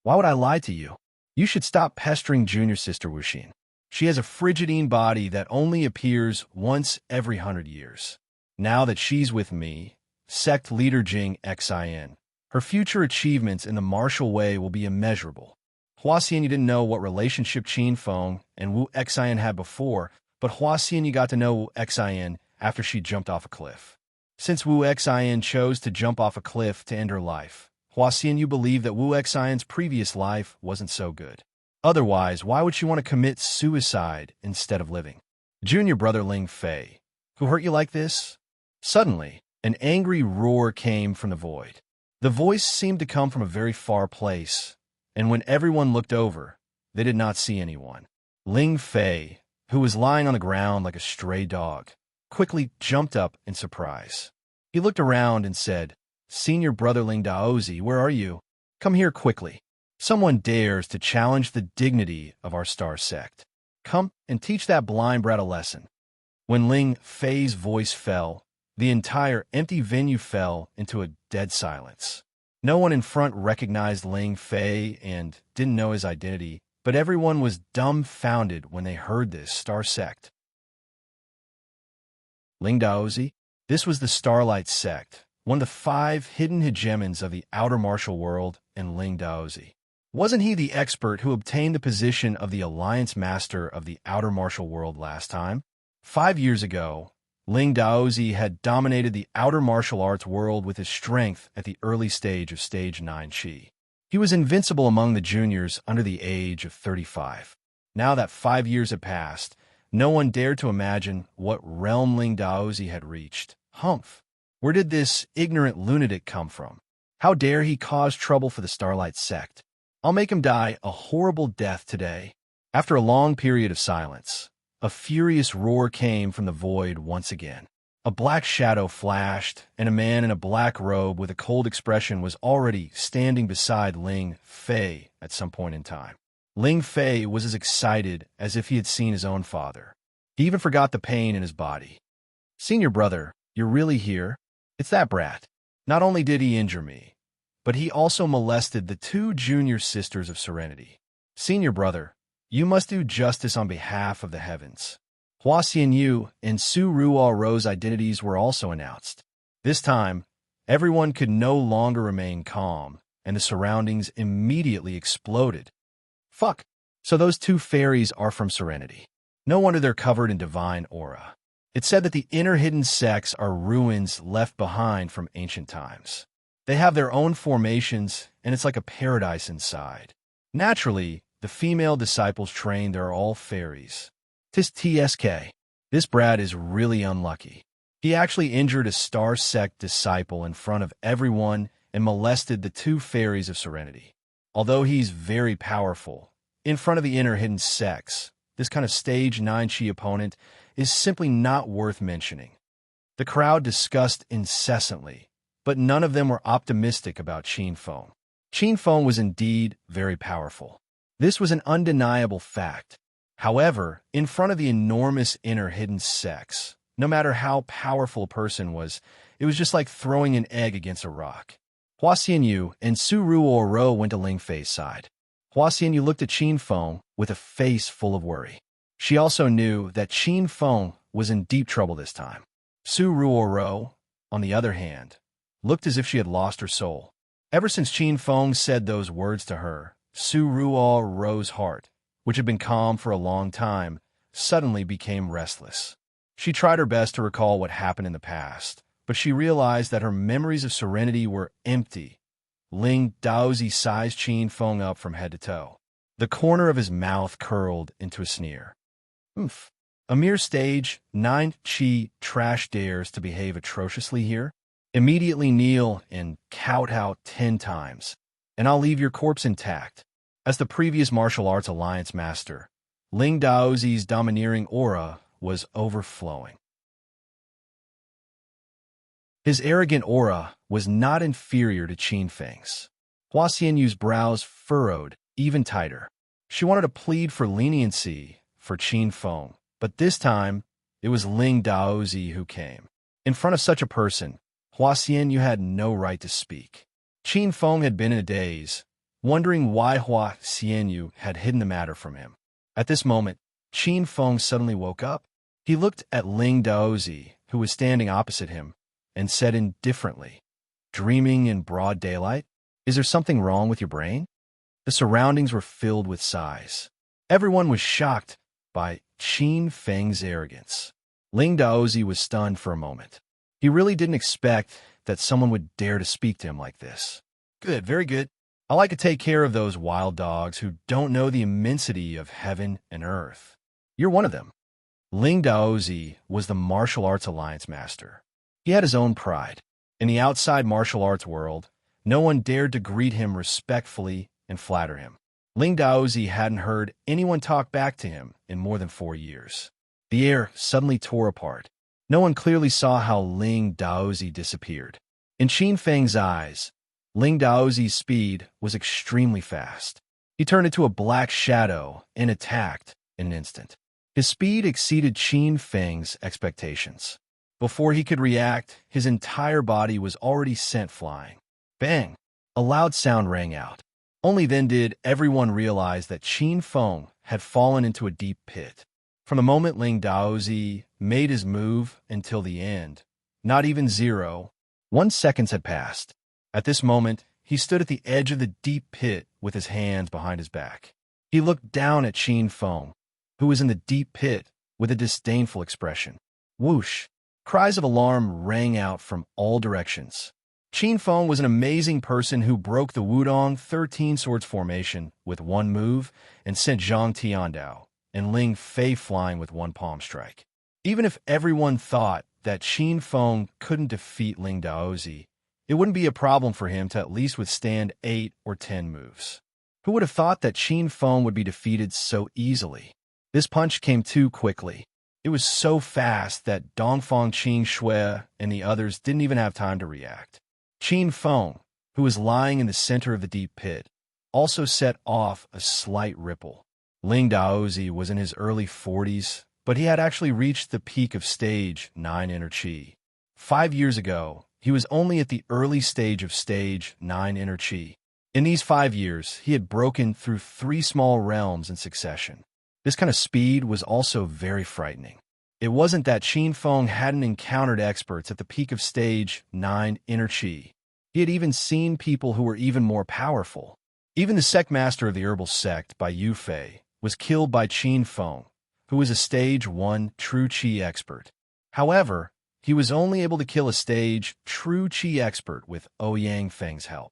"Why would I lie to you? You should stop pestering junior sister Wuxin. She has a frigidine body that only appears once every 100 years. Now that she's with me, sect leader Jing Xian, her future achievements in the martial way will be immeasurable." Hua Xianyu didn't know what relationship Qin Feng and Wu Xian had before, but Hua Xianyu got to know Wu Xin after she jumped off a cliff. Since Wu Xin chose to jump off a cliff to end her life, Hua Xianyu believed that Wu Xin's previous life wasn't so good. Otherwise, why would she want to commit suicide instead of living? Junior brother Ling Fei, who hurt you like this? Suddenly, an angry roar came from the void. The voice seemed to come from a very far place, and when everyone looked over, they did not see anyone. Ling Fei, who was lying on the ground like a stray dog, quickly jumped up in surprise. He looked around and said, "Senior brother Ling Daozi, where are you? Come here quickly. Someone dares to challenge the dignity of our star sect. Come and teach that blind brat a lesson." When Ling Fei's voice fell, the entire empty venue fell into a dead silence. No one in front recognized Ling Fei and didn't know his identity, but everyone was dumbfounded when they heard this star sect. Ling Daozi? This was the Starlight sect, one of the 5 hidden hegemons of the outer martial world, and Ling Daozi. Wasn't he the expert who obtained the position of the Alliance Master of the outer martial world last time? 5 years ago, Ling Daozi had dominated the outer martial arts world with his strength at the early stage of Stage 9 Qi. He was invincible among the juniors under the age of 35. Now that 5 years had passed, no one dared to imagine what realm Ling Daozi had reached. Humph! Where did this ignorant lunatic come from? How dare he cause trouble for the Starlight sect? I'll make him die a horrible death today. After a long period of silence, a furious roar came from the void once again. A black shadow flashed, and a man in a black robe with a cold expression was already standing beside Ling Fei at some point in time. Ling Fei was as excited as if he had seen his own father. He even forgot the pain in his body. "Senior brother, you're really here? It's that brat. Not only did he injure me, but he also molested the 2 junior sisters of Serenity. Senior brother, you must do justice on behalf of the heavens." Hua Xianyu and Su Ruo's identities were also announced. This time, everyone could no longer remain calm, and the surroundings immediately exploded. Fuck! So those 2 fairies are from Serenity. No wonder they're covered in divine aura. It's said that the inner hidden sects are ruins left behind from ancient times. They have their own formations, and it's like a paradise inside. Naturally, the female disciples trained there are all fairies. TSK. This brat is really unlucky. He actually injured a Star Sect disciple in front of everyone and molested the 2 fairies of Serenity. Although he's very powerful, in front of the inner hidden sects, this kind of Stage 9 Qi opponent is simply not worth mentioning. The crowd discussed incessantly, but none of them were optimistic about Qin Feng. Qin Feng was indeed very powerful. This was an undeniable fact. However, in front of the enormous inner hidden sects, no matter how powerful a person was, it was just like throwing an egg against a rock. Hua Xianyu and Su Ruo went to Ling Fei's side. Hua Xianyu looked at Qin Feng with a face full of worry. She also knew that Qin Feng was in deep trouble this time. Su Ruo, on the other hand, looked as if she had lost her soul. Ever since Qin Feng said those words to her, Su Ruo's heart, which had been calm for a long time, suddenly became restless. She tried her best to recall what happened in the past, but she realized that her memories of Serenity were empty. Ling Daozi sized Qin Feng up from head to toe. The corner of his mouth curled into a sneer. "Oomph. A mere Stage 9 Qi trash dares to behave atrociously here? Immediately kneel and kowtow 10 times, and I'll leave your corpse intact." As the previous martial arts alliance master, Ling Daozi's domineering aura was overflowing. His arrogant aura was not inferior to Qin Feng's. Hua Xianyu's brows furrowed even tighter. She wanted to plead for leniency for Qin Feng, but this time it was Ling Daozi who came. In front of such a person, Hua Xianyu had no right to speak. Qin Feng had been in a daze, wondering why Hua Xianyu had hidden the matter from him. At this moment, Qin Feng suddenly woke up. He looked at Ling Daozi, who was standing opposite him, and said indifferently, "Dreaming in broad daylight? Is there something wrong with your brain?" The surroundings were filled with sighs. Everyone was shocked, by Qin Feng's arrogance. Ling Daozi was stunned for a moment. He really didn't expect that someone would dare to speak to him like this. Good, very good. I like to take care of those wild dogs who don't know the immensity of heaven and earth. You're one of them. Ling Daozi was the martial arts alliance master. He had his own pride. In the outside martial arts world, no one dared to greet him respectfully and flatter him. Ling Daozi hadn't heard anyone talk back to him in more than 4 years. The air suddenly tore apart. No one clearly saw how Ling Daozi disappeared. In Qin Feng's eyes, Ling Daozi's speed was extremely fast. He turned into a black shadow and attacked in an instant. His speed exceeded Qin Feng's expectations. Before he could react, his entire body was already sent flying. Bang! A loud sound rang out. Only then did everyone realize that Qin Feng had fallen into a deep pit. From the moment Ling Daozi made his move until the end, not even 0.1 seconds had passed. At this moment, he stood at the edge of the deep pit with his hands behind his back. He looked down at Qin Feng, who was in the deep pit, with a disdainful expression. Whoosh! Cries of alarm rang out from all directions. Qin Feng was an amazing person who broke the Wudong 13 Swords formation with one move and sent Zhang Tiandao and Ling Fei flying with one palm strike. Even if everyone thought that Qin Feng couldn't defeat Ling Daozi, it wouldn't be a problem for him to at least withstand 8 or 10 moves. Who would have thought that Qin Feng would be defeated so easily? This punch came too quickly. It was so fast that Dongfang Qing Shui and the others didn't even have time to react. Qin Feng, who was lying in the center of the deep pit, also set off a slight ripple. Ling Daozi was in his early 40s, but he had actually reached the peak of stage 9 inner chi. 5 years ago, he was only at the early stage of stage 9 inner chi. In these 5 years, he had broken through 3 small realms in succession. This kind of speed was also very frightening. It wasn't that Qin Feng hadn't encountered experts at the peak of stage 9 inner chi. He had even seen people who were even more powerful. Even the sect master of the herbal sect by Yu Fei was killed by Qin Feng, who was a stage 1 true chi expert. However, he was only able to kill a stage true chi expert with Ouyang Feng's help.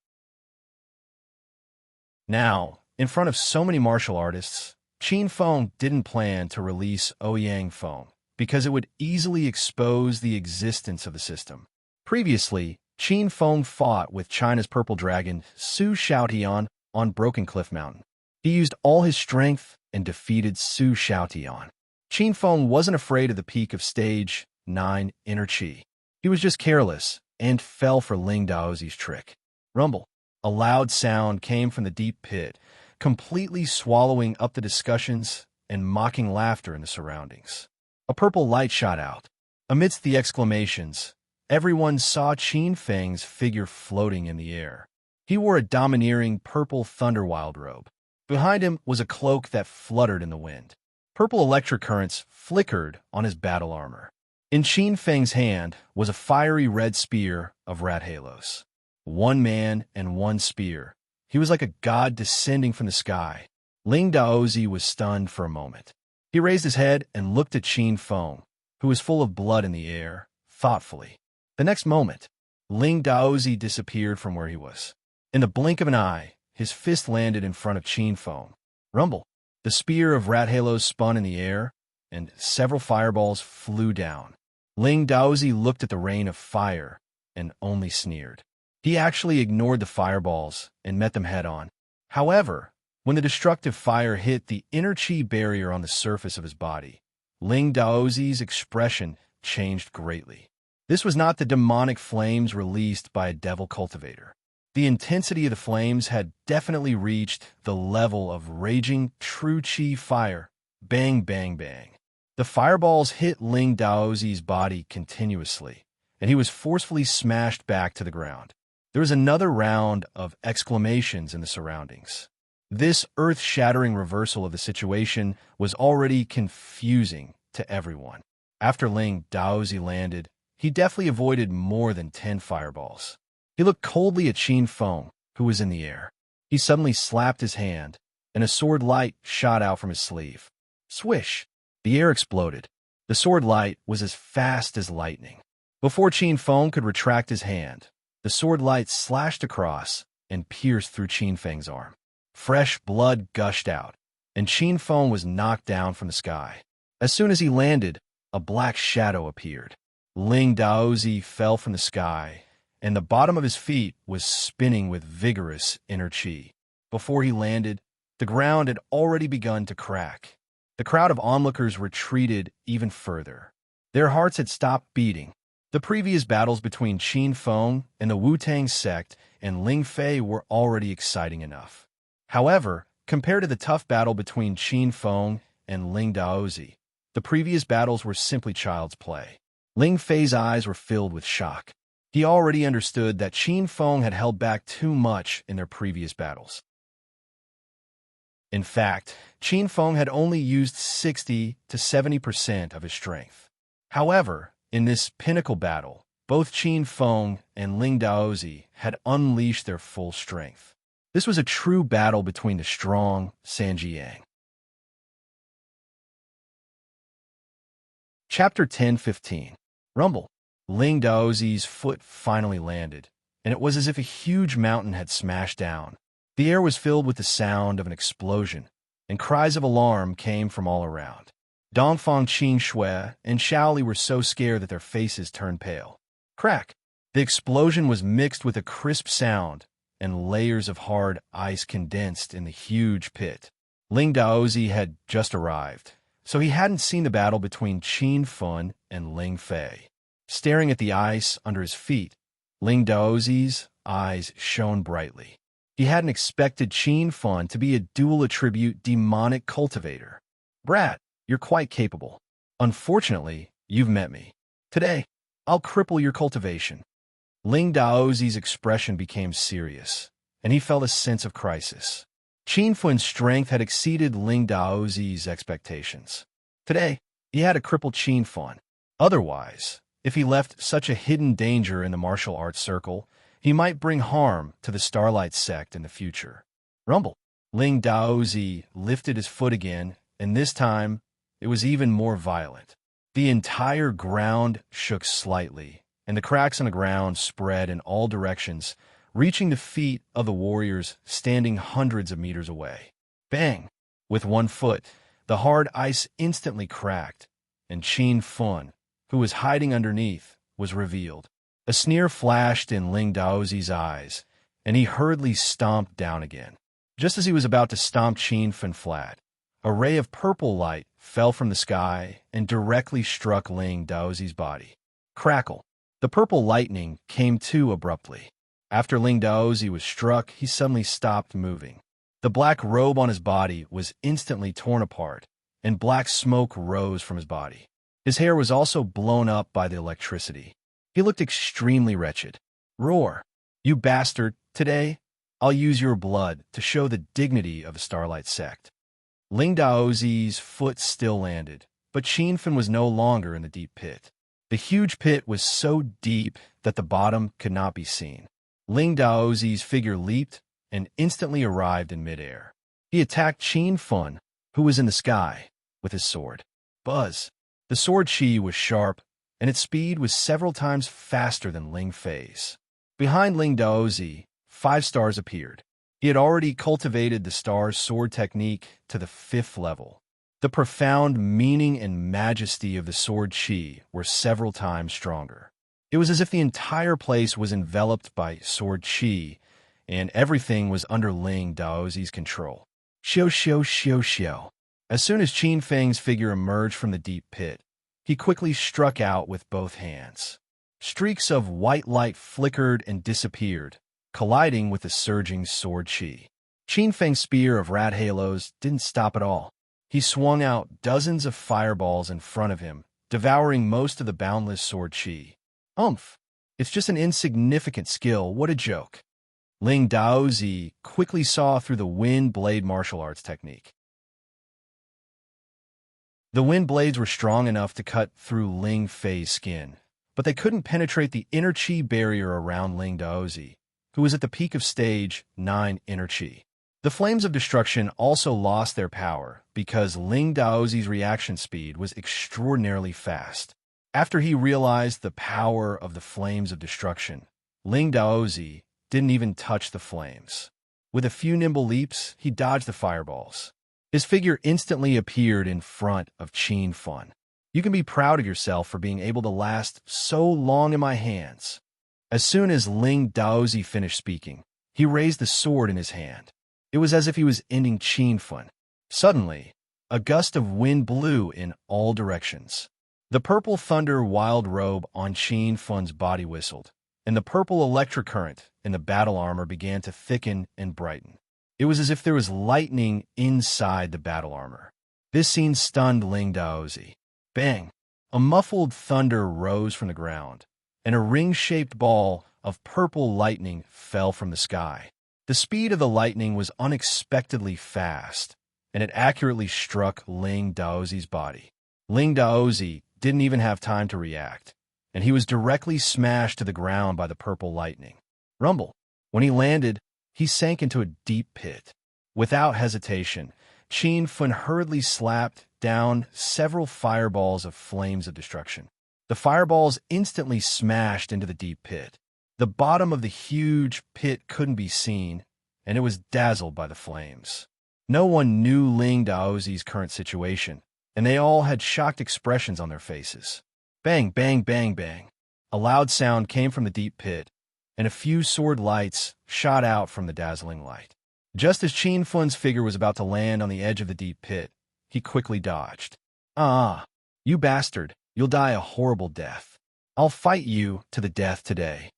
Now, in front of so many martial artists, Qin Feng didn't plan to release Ouyang Feng because it would easily expose the existence of the system. Previously, Qin Feng fought with China's purple dragon Su Xiaotian on Broken Cliff Mountain. He used all his strength and defeated Su Xiaotian. Qin Feng wasn't afraid of the peak of stage 9 inner chi. He was just careless and fell for Ling Daozi's trick. Rumble. A loud sound came from the deep pit, completely swallowing up the discussions and mocking laughter in the surroundings. A purple light shot out. Amidst the exclamations, everyone saw Qin Feng's figure floating in the air. He wore a domineering purple thunderwild robe. Behind him was a cloak that fluttered in the wind. Purple electric currents flickered on his battle armor. In Qin Feng's hand was a fiery red spear of rat halos. 1 man and 1 spear. He was like a god descending from the sky. Ling Daozi was stunned for a moment. He raised his head and looked at Qin Feng, who was full of blood in the air, thoughtfully. The next moment, Ling Daozi disappeared from where he was. In the blink of an eye, his fist landed in front of Qin Feng. Rumble. The spear of rat halos spun in the air, and several fireballs flew down. Ling Daozi looked at the rain of fire and only sneered. He actually ignored the fireballs and met them head-on. However, when the destructive fire hit the inner chi barrier on the surface of his body, Ling Daozi's expression changed greatly. This was not the demonic flames released by a devil cultivator. The intensity of the flames had definitely reached the level of raging true chi fire. Bang, bang, bang. The fireballs hit Ling Daozi's body continuously, and he was forcefully smashed back to the ground. There was another round of exclamations in the surroundings. This earth-shattering reversal of the situation was already confusing to everyone. After Ling Daozi landed, he deftly avoided more than 10 fireballs. He looked coldly at Qin Feng, who was in the air. He suddenly slapped his hand, and a sword light shot out from his sleeve. Swish! The air exploded. The sword light was as fast as lightning. Before Qin Feng could retract his hand, the sword light slashed across and pierced through Qin Feng's arm. Fresh blood gushed out, and Qin Feng was knocked down from the sky. As soon as he landed, a black shadow appeared. Ling Daozi fell from the sky, and the bottom of his feet was spinning with vigorous inner qi. Before he landed, the ground had already begun to crack. The crowd of onlookers retreated even further. Their hearts had stopped beating. The previous battles between Qin Feng and the Wu-Tang sect and Ling Fei were already exciting enough. However, compared to the tough battle between Qin Feng and Ling Daozi, the previous battles were simply child's play. Ling Fei's eyes were filled with shock. He already understood that Qin Feng had held back too much in their previous battles. In fact, Qin Feng had only used 60 to 70% of his strength. However, in this pinnacle battle, both Qin Feng and Ling Daozi had unleashed their full strength. This was a true battle between the strong Sanjiang. Chapter 10:15. Rumble. Ling Daozi's foot finally landed, and it was as if a huge mountain had smashed down. The air was filled with the sound of an explosion, and cries of alarm came from all around. Dongfang Qin Shui and Shaoli were so scared that their faces turned pale. Crack! The explosion was mixed with a crisp sound, and layers of hard ice condensed in the huge pit. Ling Daozi had just arrived, so he hadn't seen the battle between Qin Feng and Ling Fei. Staring at the ice under his feet, Ling Daozi's eyes shone brightly. He hadn't expected Qin Feng to be a dual-attribute demonic cultivator. Brat, you're quite capable. Unfortunately, you've met me. Today, I'll cripple your cultivation. Ling Daozi's expression became serious, and he felt a sense of crisis. Qin Feng's strength had exceeded Ling Daozi's expectations. Today, he had to cripple Qin Feng. Otherwise, if he left such a hidden danger in the martial arts circle, he might bring harm to the Starlight sect in the future. Rumble. Ling Daozi lifted his foot again, and this time, it was even more violent. The entire ground shook slightly, and the cracks on the ground spread in all directions, reaching the feet of the warriors standing hundreds of meters away. Bang! With one foot, the hard ice instantly cracked, and Qin Feng, who was hiding underneath, was revealed. A sneer flashed in Ling Daozi's eyes, and he hurriedly stomped down again. Just as he was about to stomp Qin Feng flat, a ray of purple light fell from the sky and directly struck Ling Daozi's body. Crackle! The purple lightning came too abruptly. After Ling Daozi was struck, he suddenly stopped moving. The black robe on his body was instantly torn apart, and black smoke rose from his body. His hair was also blown up by the electricity. He looked extremely wretched. Roar! You bastard! Today, I'll use your blood to show the dignity of the Starlight sect. Ling Daozi's foot still landed, but Qin Feng was no longer in the deep pit. The huge pit was so deep that the bottom could not be seen. Ling Daozi's figure leaped and instantly arrived in midair. He attacked Qin Feng, who was in the sky, with his sword. Buzz! The sword chi was sharp, and its speed was several times faster than Ling Fei's. Behind Ling Daozi, 5 stars appeared. He had already cultivated the star's sword technique to the 5th level. The profound meaning and majesty of the sword chi were several times stronger. It was as if the entire place was enveloped by sword chi, and everything was under Ling Daozi's control. Xiao xiao xiao xiao. As soon as Qin Feng's figure emerged from the deep pit, he quickly struck out with both hands. Streaks of white light flickered and disappeared, colliding with the surging sword chi. Qin Feng's spear of rat halos didn't stop at all. He swung out dozens of fireballs in front of him, devouring most of the boundless sword chi. It's just an insignificant skill, what a joke. Ling Daozi quickly saw through the wind blade martial arts technique. The wind blades were strong enough to cut through Ling Fei's skin, but they couldn't penetrate the inner chi barrier around Ling Daozi, who was at the peak of stage 9 inner chi. The flames of destruction also lost their power because Ling Daozi's reaction speed was extraordinarily fast. After he realized the power of the flames of destruction, Ling Daozi didn't even touch the flames. With a few nimble leaps, he dodged the fireballs. His figure instantly appeared in front of Qin Fun. You can be proud of yourself for being able to last so long in my hands. As soon as Ling Daozi finished speaking, he raised the sword in his hand. It was as if he was ending Qin Fun. Suddenly, a gust of wind blew in all directions. The purple thunder wild robe on Qin Fun's body whistled, and the purple electric current in the battle armor began to thicken and brighten. It was as if there was lightning inside the battle armor. This scene stunned Ling Daozi. Bang! A muffled thunder rose from the ground, and a ring-shaped ball of purple lightning fell from the sky. The speed of the lightning was unexpectedly fast, and it accurately struck Ling Daozi's body. Ling Daozi didn't even have time to react, and he was directly smashed to the ground by the purple lightning. Rumble! When he landed, he sank into a deep pit. Without hesitation, Qin Fun hurriedly slapped down several fireballs of flames of destruction. The fireballs instantly smashed into the deep pit. The bottom of the huge pit couldn't be seen, and it was dazzled by the flames. No one knew Ling Daozi's current situation, and they all had shocked expressions on their faces. Bang, bang, bang, bang. A loud sound came from the deep pit, and a few sword lights shot out from the dazzling light. Just as Qin Fun's figure was about to land on the edge of the deep pit, he quickly dodged. "Ah, you bastard, you'll die a horrible death. I'll fight you to the death today."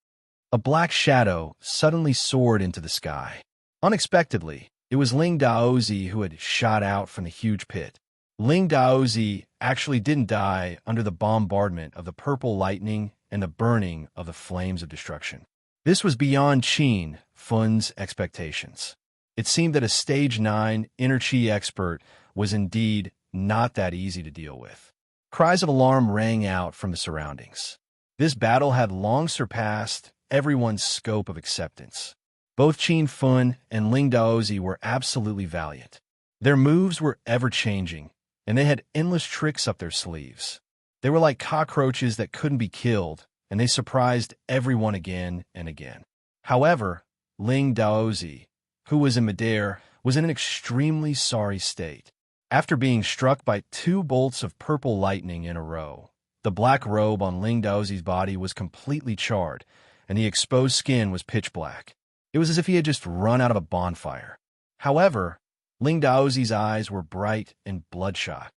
A black shadow suddenly soared into the sky. Unexpectedly, it was Ling Daozi who had shot out from the huge pit. Ling Daozi actually didn't die under the bombardment of the purple lightning and the burning of the flames of destruction. This was beyond Qin Fun's expectations. It seemed that a Stage 9 inner chi expert was indeed not that easy to deal with. Cries of alarm rang out from the surroundings. This battle had long surpassed everyone's scope of acceptance. Both Qin Fun and Ling Daozi were absolutely valiant. Their moves were ever-changing, and they had endless tricks up their sleeves. They were like cockroaches that couldn't be killed, and they surprised everyone again and again. However, Ling Daozi, who was in midair, was in an extremely sorry state. After being struck by 2 bolts of purple lightning in a row, the black robe on Ling Daozi's body was completely charred, and the exposed skin was pitch black. It was as if he had just run out of a bonfire. However, Ling Daozi's eyes were bright and bloodshot.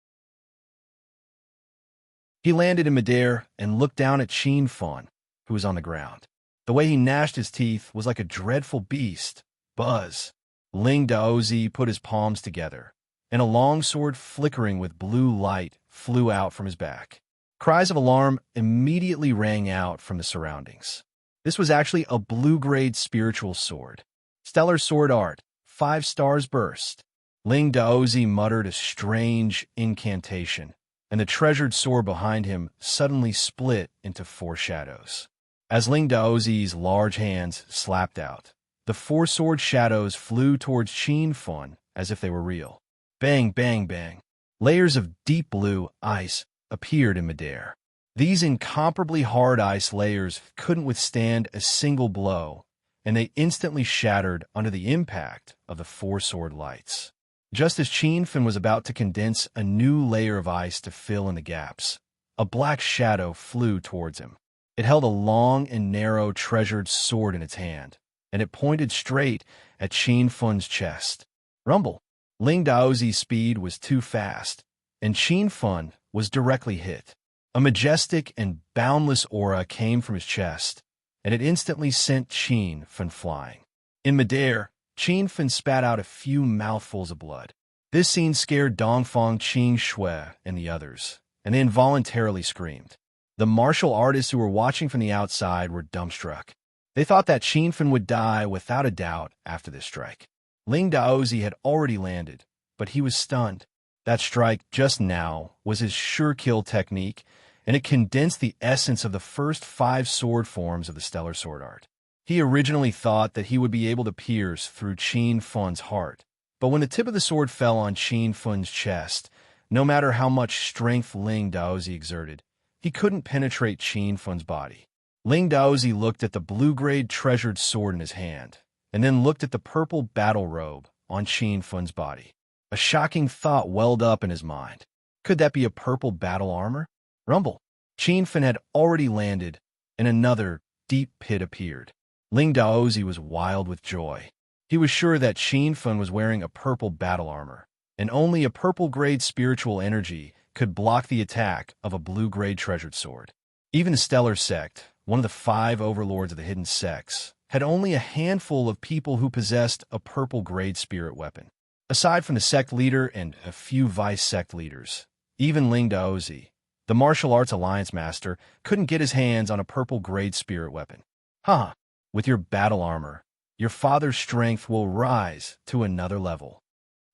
He landed in midair and looked down at Qin Fun, who was on the ground. The way he gnashed his teeth was like a dreadful beast. Buzz! Ling Daozi put his palms together, and a long sword flickering with blue light flew out from his back. Cries of alarm immediately rang out from the surroundings. This was actually a blue-grade spiritual sword. Stellar sword art, 5 stars burst. Ling Daozi muttered a strange incantation, and the treasured sword behind him suddenly split into 4 shadows. As Ling Daozi's large hands slapped out, the 4 sword shadows flew towards Qin Fun as if they were real. Bang, bang, bang. Layers of deep blue ice appeared in midair. These incomparably hard ice layers couldn't withstand a single blow, and they instantly shattered under the impact of the 4 sword lights. Just as Qin Fun was about to condense a new layer of ice to fill in the gaps, a black shadow flew towards him. It held a long and narrow treasured sword in its hand, and it pointed straight at Qin Fun's chest. Rumble! Ling Daozi's speed was too fast, and Qin Fun was directly hit. A majestic and boundless aura came from his chest, and it instantly sent Qin Fun flying. In midair, Qin Fun spat out a few mouthfuls of blood. This scene scared Dongfang Qing Shui and the others, and they involuntarily screamed. The martial artists who were watching from the outside were dumbstruck. They thought that Qin Fun would die without a doubt after this strike. Ling Daozi had already landed, but he was stunned. That strike just now was his sure kill technique, and it condensed the essence of the first 5 sword forms of the stellar sword art. He originally thought that he would be able to pierce through Qin Fun's heart, but when the tip of the sword fell on Qin Fun's chest, no matter how much strength Ling Daozi exerted, he couldn't penetrate Qin Fun's body. Ling Daozi looked at the blue-grade treasured sword in his hand, and then looked at the purple battle robe on Qin Fun's body. A shocking thought welled up in his mind. Could that be a purple battle armor? Rumble. Qin Fun had already landed, and another deep pit appeared. Ling Daozi was wild with joy. He was sure that Qin Fun was wearing a purple battle armor, and only a purple-grade spiritual energy could block the attack of a blue-grade treasured sword. Even the Stellar Sect, one of the 5 overlords of the hidden sects, had only a handful of people who possessed a purple-grade spirit weapon. Aside from the sect leader and a few vice sect leaders, even Ling Daozi, the martial arts alliance master, couldn't get his hands on a purple-grade spirit weapon. Haha, with your battle armor, your father's strength will rise to another level.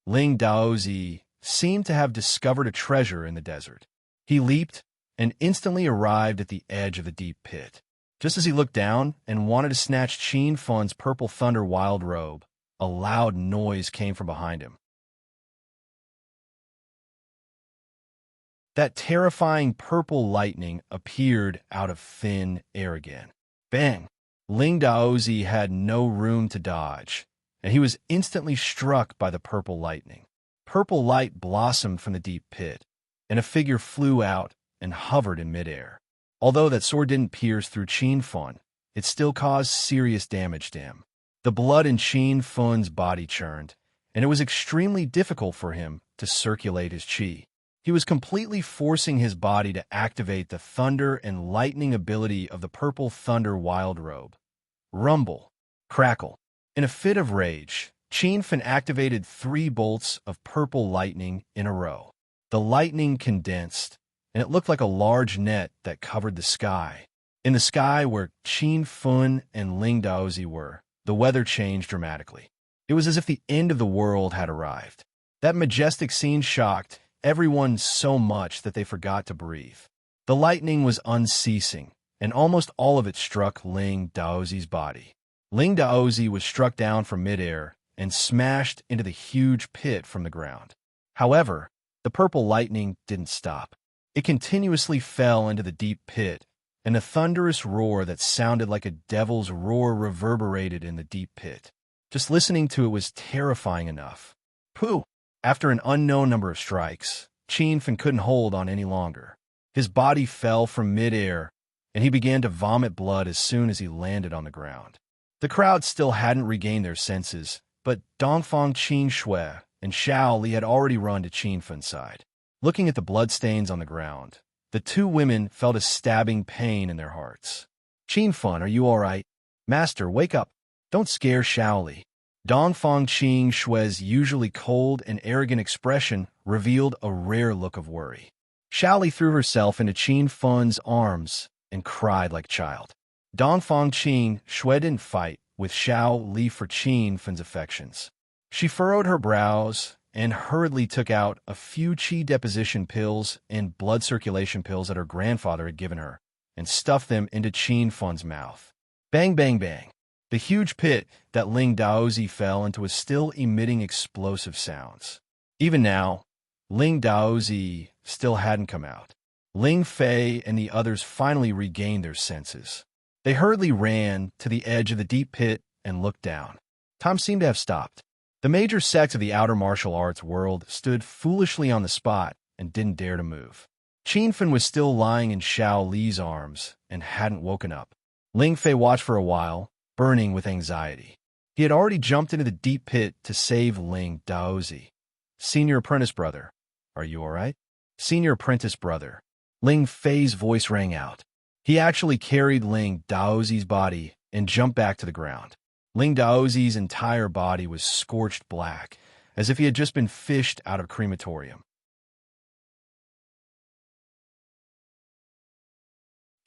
Ling Daozi seemed to have discovered a treasure in the desert. He leaped and instantly arrived at the edge of the deep pit. Just as he looked down and wanted to snatch Qin Fun's purple thunder wild robe, a loud noise came from behind him. That terrifying purple lightning appeared out of thin air again. Bang! Ling Daozi had no room to dodge, and he was instantly struck by the purple lightning. Purple light blossomed from the deep pit, and a figure flew out and hovered in midair. Although that sword didn't pierce through Qin Fun, it still caused serious damage to him. The blood in Qin Fun's body churned, and it was extremely difficult for him to circulate his qi. He was completely forcing his body to activate the thunder and lightning ability of the purple thunder wild robe. Rumble. Crackle. In a fit of rage, Qin Fun activated 3 bolts of purple lightning in a row. The lightning condensed, and it looked like a large net that covered the sky. In the sky where Qin Fun and Ling Daozi were, the weather changed dramatically. It was as if the end of the world had arrived. That majestic scene shocked everyone so much that they forgot to breathe. The lightning was unceasing, and almost all of it struck Ling Daozi's body. Ling Daozi was struck down from midair and smashed into the huge pit from the ground. However, the purple lightning didn't stop. It continuously fell into the deep pit, and a thunderous roar that sounded like a devil's roar reverberated in the deep pit. Just listening to it was terrifying enough. Pooh! After an unknown number of strikes, Qin Fun couldn't hold on any longer. His body fell from midair, and he began to vomit blood as soon as he landed on the ground. The crowd still hadn't regained their senses, but Dongfang Qin Shui and Xiao Li had already run to Qin Fun's side. Looking at the bloodstains on the ground, the 2 women felt a stabbing pain in their hearts. Qin Fun, are you all right? Master, wake up. Don't scare Xiao Li. Dongfang Qin Shui's usually cold and arrogant expression revealed a rare look of worry. Xiao Li threw herself into Qin Fun's arms and cried like a child. Dongfang Qin Shui didn't fight with Xiao Li for Qin Fun's affections. She furrowed her brows and hurriedly took out a few qi deposition pills and blood circulation pills that her grandfather had given her, and stuffed them into Qin Fun's mouth. Bang, bang, bang. The huge pit that Ling Daozi fell into was still emitting explosive sounds. Even now, Ling Daozi still hadn't come out. Ling Fei and the others finally regained their senses. They hurriedly ran to the edge of the deep pit and looked down. Time seemed to have stopped. The major sects of the outer martial arts world stood foolishly on the spot and didn't dare to move. Qin Fun was still lying in Xiao Li's arms and hadn't woken up. Ling Fei watched for a while, burning with anxiety. He had already jumped into the deep pit to save Ling Daozi. Senior apprentice brother, are you all right? Senior apprentice brother. Ling Fei's voice rang out. He actually carried Ling Daozi's body and jumped back to the ground. Ling Daozi's entire body was scorched black, as if he had just been fished out of a crematorium.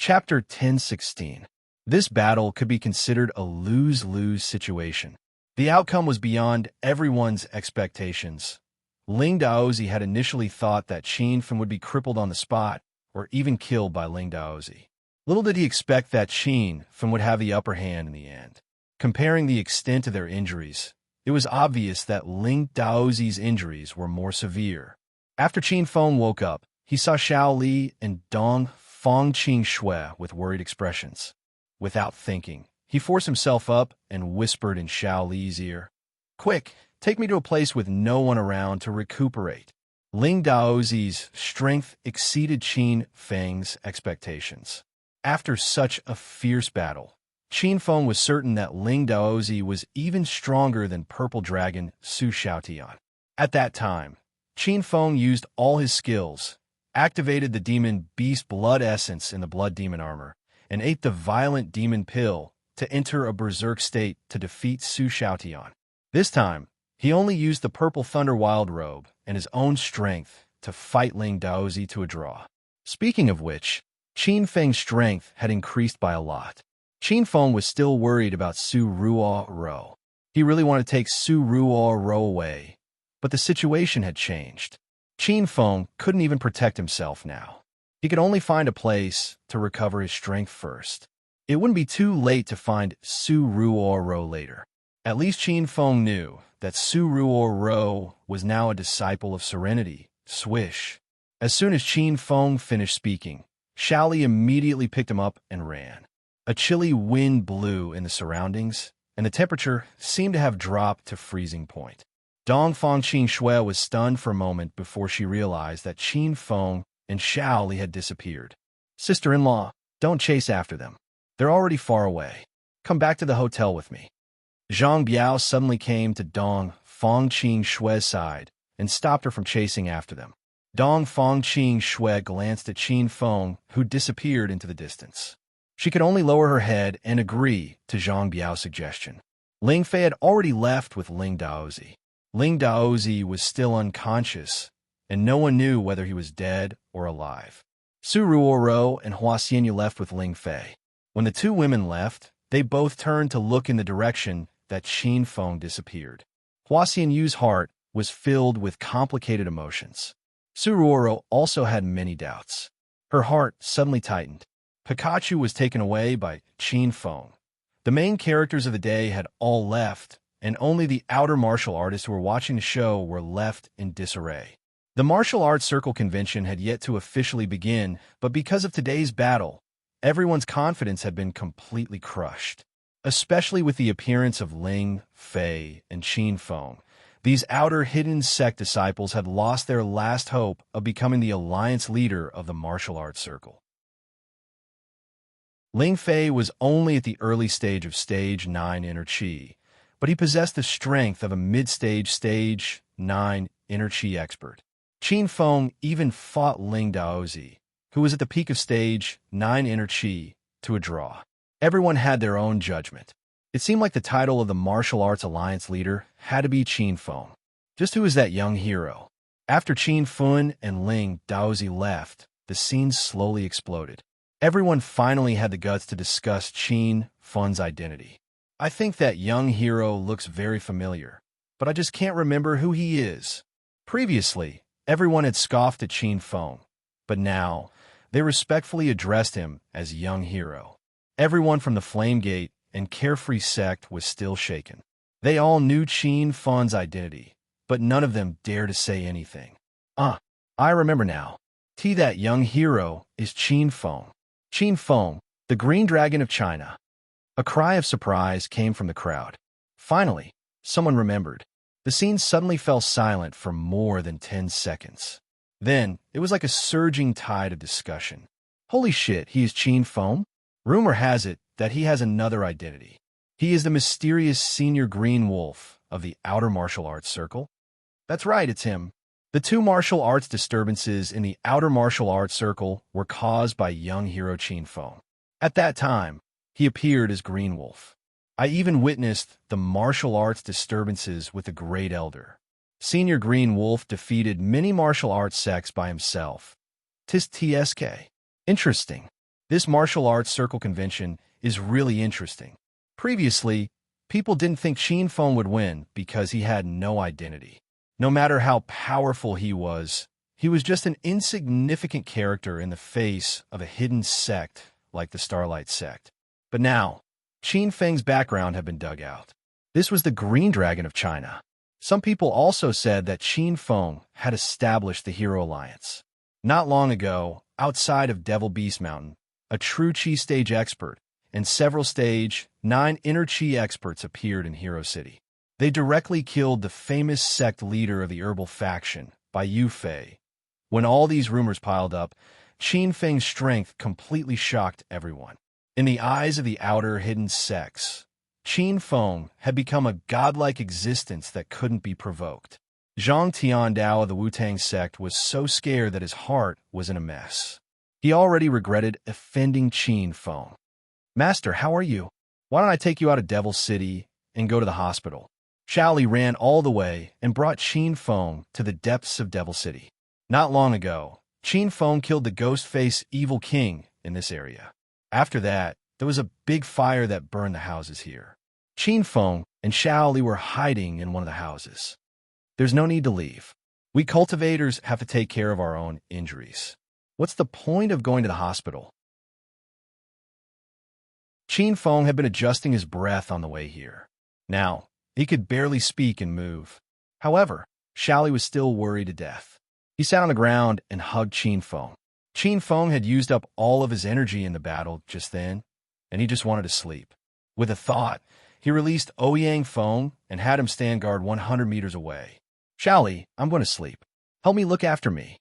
Chapter 1016. This battle could be considered a lose-lose situation. The outcome was beyond everyone's expectations. Ling Daozi had initially thought that Qin Fun would be crippled on the spot, or even killed by Ling Daozi. Little did he expect that Qin Feng would have the upper hand in the end. Comparing the extent of their injuries, it was obvious that Ling Daozi's injuries were more severe. After Qin Feng woke up, he saw Xiao Li and Dong Fang Qing Shui with worried expressions. Without thinking, he forced himself up and whispered in Xiao Li's ear, "Quick, take me to a place with no one around to recuperate." Ling Daozi's strength exceeded Qin Feng's expectations. After such a fierce battle, Qin Feng was certain that Ling Daozi was even stronger than Purple Dragon Su Xiaotian. At that time, Qin Feng used all his skills, activated the demon beast blood essence in the blood demon armor, and ate the violent demon pill to enter a berserk state to defeat Su Xiaotian. This time, he only used the purple thunder wild robe and his own strength to fight Ling Daozi to a draw. Speaking of which, Qin Feng's strength had increased by a lot. Qin Feng was still worried about Su Ruo Ro. He really wanted to take Su Ruo Ro away, but the situation had changed. Qin Feng couldn't even protect himself now. He could only find a place to recover his strength first. It wouldn't be too late to find Su Ruo Ro later. At least Qin Feng knew that Su Ruo Ro was now a disciple of serenity. Swish. As soon as Qin Feng finished speaking, Xiao Li immediately picked him up and ran. A chilly wind blew in the surroundings, and the temperature seemed to have dropped to freezing point. Dong Fang Qing Shui was stunned for a moment before she realized that Qin Feng and Xiao Li had disappeared. "Sister-in-law, don't chase after them. They're already far away. Come back to the hotel with me." Zhang Biao suddenly came to Dong Fang Qing Shui's side and stopped her from chasing after them. Dong Fang Qing Shui glanced at Qin Feng, who disappeared into the distance. She could only lower her head and agree to Zhang Biao's suggestion. Ling Fei had already left with Ling Daozi. Ling Daozi was still unconscious, and no one knew whether he was dead or alive. Su Ruoro and Hua Xianyu left with Ling Fei. When the two women left, they both turned to look in the direction that Qin Feng disappeared. Hua Xianyu's heart was filled with complicated emotions. Su Ruoro also had many doubts. Her heart suddenly tightened. Pikachu was taken away by Qin Feng. The main characters of the day had all left, and only the outer martial artists who were watching the show were left in disarray. The martial arts circle convention had yet to officially begin, but because of today's battle, everyone's confidence had been completely crushed. Especially with the appearance of Ling Fei and Qin Feng, these outer hidden sect disciples had lost their last hope of becoming the alliance leader of the martial arts circle. Ling Fei was only at the early stage of Stage 9 Inner Qi, but he possessed the strength of a mid-stage Stage 9 Inner Qi expert. Qin Feng even fought Ling Daozi, who was at the peak of Stage 9 Inner Qi, to a draw. Everyone had their own judgment. It seemed like the title of the martial arts alliance leader had to be Qin Feng. Just who is that young hero? After Qin Feng and Ling Daozi left, the scene slowly exploded. Everyone finally had the guts to discuss Qin Feng's identity. "I think that young hero looks very familiar, but I just can't remember who he is." Previously, everyone had scoffed at Qin Feng, but now they respectfully addressed him as young hero. Everyone from the Flame Gate and Carefree sect was still shaken. They all knew Qin Feng's identity, but none of them dared to say anything. I remember now. That young hero is Qin Feng. Qin Feng, the Green Dragon of China. A cry of surprise came from the crowd. Finally, someone remembered. The scene suddenly fell silent for more than 10 seconds. Then, it was like a surging tide of discussion. "Holy shit, he is Qin Feng? Rumor has it that he has another identity. He is the mysterious senior green wolf of the outer martial arts circle." That's right, it's him. The two martial arts disturbances in the outer martial arts circle were caused by young hero Qin Feng. At that time, he appeared as Green Wolf. I even witnessed the martial arts disturbances with the Great Elder. Senior Green Wolf defeated many martial arts sects by himself. TSK. Interesting. This martial arts circle convention is really interesting. Previously, people didn't think Qin Feng would win because he had no identity. No matter how powerful he was just an insignificant character in the face of a hidden sect like the Starlight sect. But now, Qin Feng's background had been dug out. This was the Green Dragon of China. Some people also said that Qin Feng had established the Hero Alliance. Not long ago, outside of Devil Beast Mountain, a true Qi stage expert and several stage 9 inner Qi experts appeared in Hero City. They directly killed the famous sect leader of the herbal faction, by Yu Fei. When all these rumors piled up, Qin Feng's strength completely shocked everyone. In the eyes of the outer hidden sects, Qin Feng had become a godlike existence that couldn't be provoked. Zhang Tiandao of the Wu-Tang sect was so scared that his heart was in a mess. He already regretted offending Qin Feng. "Master, how are you? Why don't I take you out of Devil City and go to the hospital?" Shaoli ran all the way and brought Qin Feng to the depths of Devil City. Not long ago, Qin Feng killed the ghost-faced evil king in this area. After that, there was a big fire that burned the houses here. Qin Feng and Shaoli were hiding in one of the houses. "There's no need to leave. We cultivators have to take care of our own injuries. What's the point of going to the hospital?" Qin Feng had been adjusting his breath on the way here. Now, he could barely speak and move. However, Shaoli was still worried to death. He sat on the ground and hugged Qin Feng. Qin Feng had used up all of his energy in the battle just then, and he just wanted to sleep. With a thought, he released Ouyang Feng and had him stand guard 100 meters away. "Shaoli, I'm going to sleep. Help me look after me."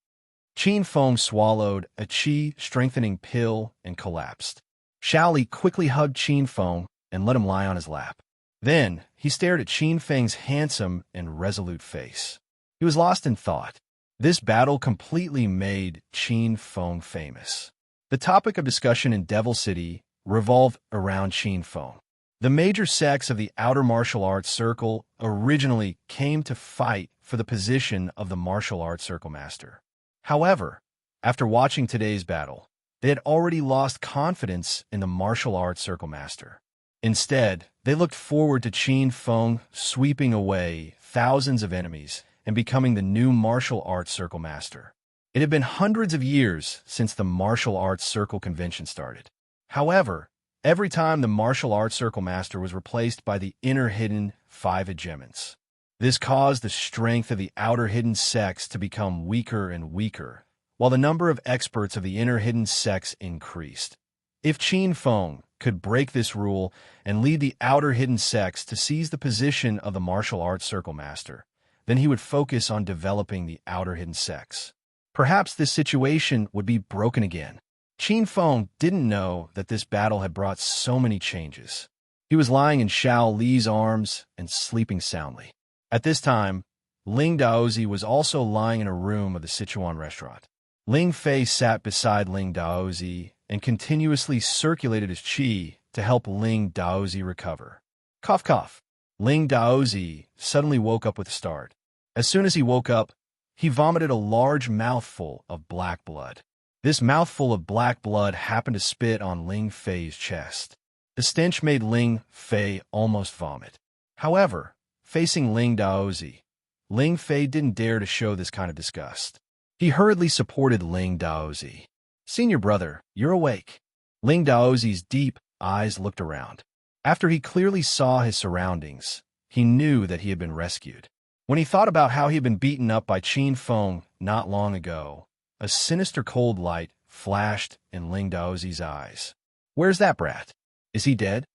Qin Feng swallowed a qi-strengthening pill and collapsed. Shaoli quickly hugged Qin Feng and let him lie on his lap. Then, he stared at Qin Feng's handsome and resolute face. He was lost in thought. This battle completely made Qin Feng famous. The topic of discussion in Devil City revolved around Qin Feng. The major sects of the outer martial arts circle originally came to fight for the position of the martial arts circle master. However, after watching today's battle, they had already lost confidence in the martial arts circle master. Instead, they looked forward to Qin Feng sweeping away thousands of enemies and becoming the new martial arts circle master. It had been hundreds of years since the martial arts circle convention started. However, every time the martial arts circle master was replaced by the inner hidden 5 hegemons. This caused the strength of the outer hidden sects to become weaker and weaker, while the number of experts of the inner hidden sects increased. If Qin Feng could break this rule and lead the outer hidden sects to seize the position of the martial arts circle master, then he would focus on developing the outer hidden sects. Perhaps this situation would be broken again. Qin Feng didn't know that this battle had brought so many changes. He was lying in Xiao Li's arms and sleeping soundly. At this time, Ling Daozi was also lying in a room of the Sichuan restaurant. Ling Fei sat beside Ling Daozi and continuously circulated his qi to help Ling Daozi recover. Cough, cough. Ling Daozi suddenly woke up with a start. As soon as he woke up, he vomited a large mouthful of black blood. This mouthful of black blood happened to spit on Ling Fei's chest. The stench made Ling Fei almost vomit. However, facing Ling Daozi, Ling Fei didn't dare to show this kind of disgust. He hurriedly supported Ling Daozi. "Senior brother, you're awake." Ling Daozi's deep eyes looked around. After he clearly saw his surroundings, he knew that he had been rescued. When he thought about how he had been beaten up by Qin Feng not long ago, a sinister cold light flashed in Ling Daozi's eyes. "Where's that brat? Is he dead?"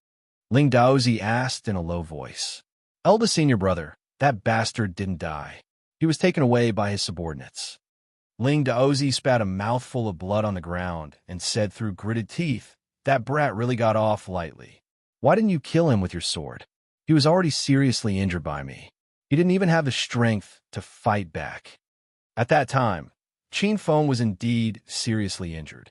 Ling Daozi asked in a low voice. "Eldest senior brother, that bastard didn't die. He was taken away by his subordinates." Ling Daozi spat a mouthful of blood on the ground and said through gritted teeth, "That brat really got off lightly. Why didn't you kill him with your sword? He was already seriously injured by me. He didn't even have the strength to fight back." At that time, Qin Feng was indeed seriously injured.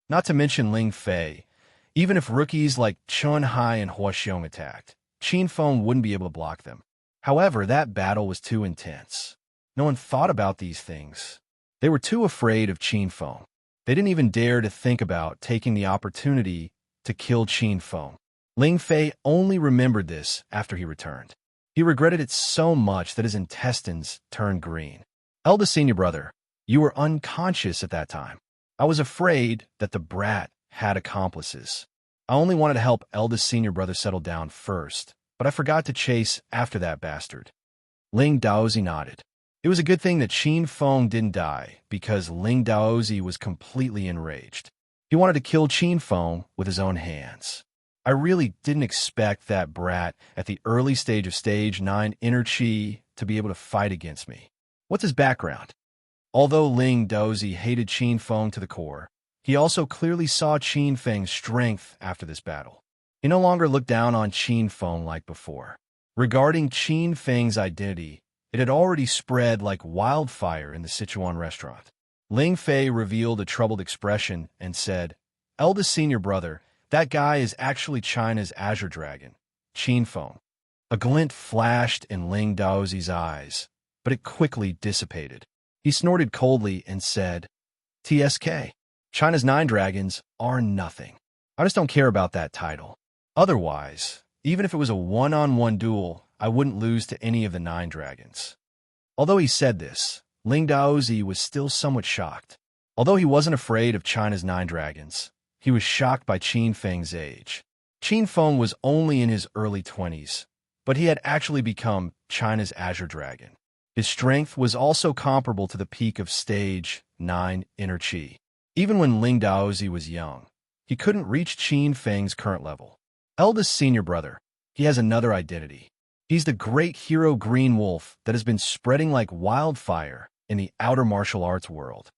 Not to mention Ling Fei. Even if rookies like Chun Hai and Hua Xiong attacked, Qin Feng wouldn't be able to block them. However, that battle was too intense. No one thought about these things. They were too afraid of Qin Feng. They didn't even dare to think about taking the opportunity to kill Qin Feng. Ling Fei only remembered this after he returned. He regretted it so much that his intestines turned green. "Eldest senior brother, you were unconscious at that time. I was afraid that the brat had accomplices. I only wanted to help eldest senior brother settle down first, but I forgot to chase after that bastard. Ling Daozi nodded. It was a good thing that Qin Feng didn't die, because Ling Daozi was completely enraged. He wanted to kill Qin Feng with his own hands. I really didn't expect that brat at the early stage of Stage 9 Inner Chi to be able to fight against me. What's his background? Although Ling Daozi hated Qin Feng to the core, he also clearly saw Qin Feng's strength after this battle. He no longer looked down on Qin Feng like before. Regarding Qin Feng's identity, it had already spread like wildfire in the Sichuan restaurant. Ling Fei revealed a troubled expression and said, "Eldest senior brother, that guy is actually China's Azure Dragon, Qin Feng." A glint flashed in Ling Daozi's eyes, but it quickly dissipated. He snorted coldly and said, "TSK, China's 9 dragons are nothing. I just don't care about that title. Otherwise, even if it was a one-on-one duel, I wouldn't lose to any of the 9 dragons." Although he said this, Ling Daozi was still somewhat shocked. Although he wasn't afraid of China's 9 dragons, he was shocked by Qin Feng's age. Qin Feng was only in his early 20s, but he had actually become China's Azure Dragon. His strength was also comparable to the peak of Stage 9 Inner Chi. Even when Ling Daozi was young, he couldn't reach Qin Feng's current level. Eldest senior brother, he has another identity. He's the great hero Green Wolf that has been spreading like wildfire in the outer martial arts world.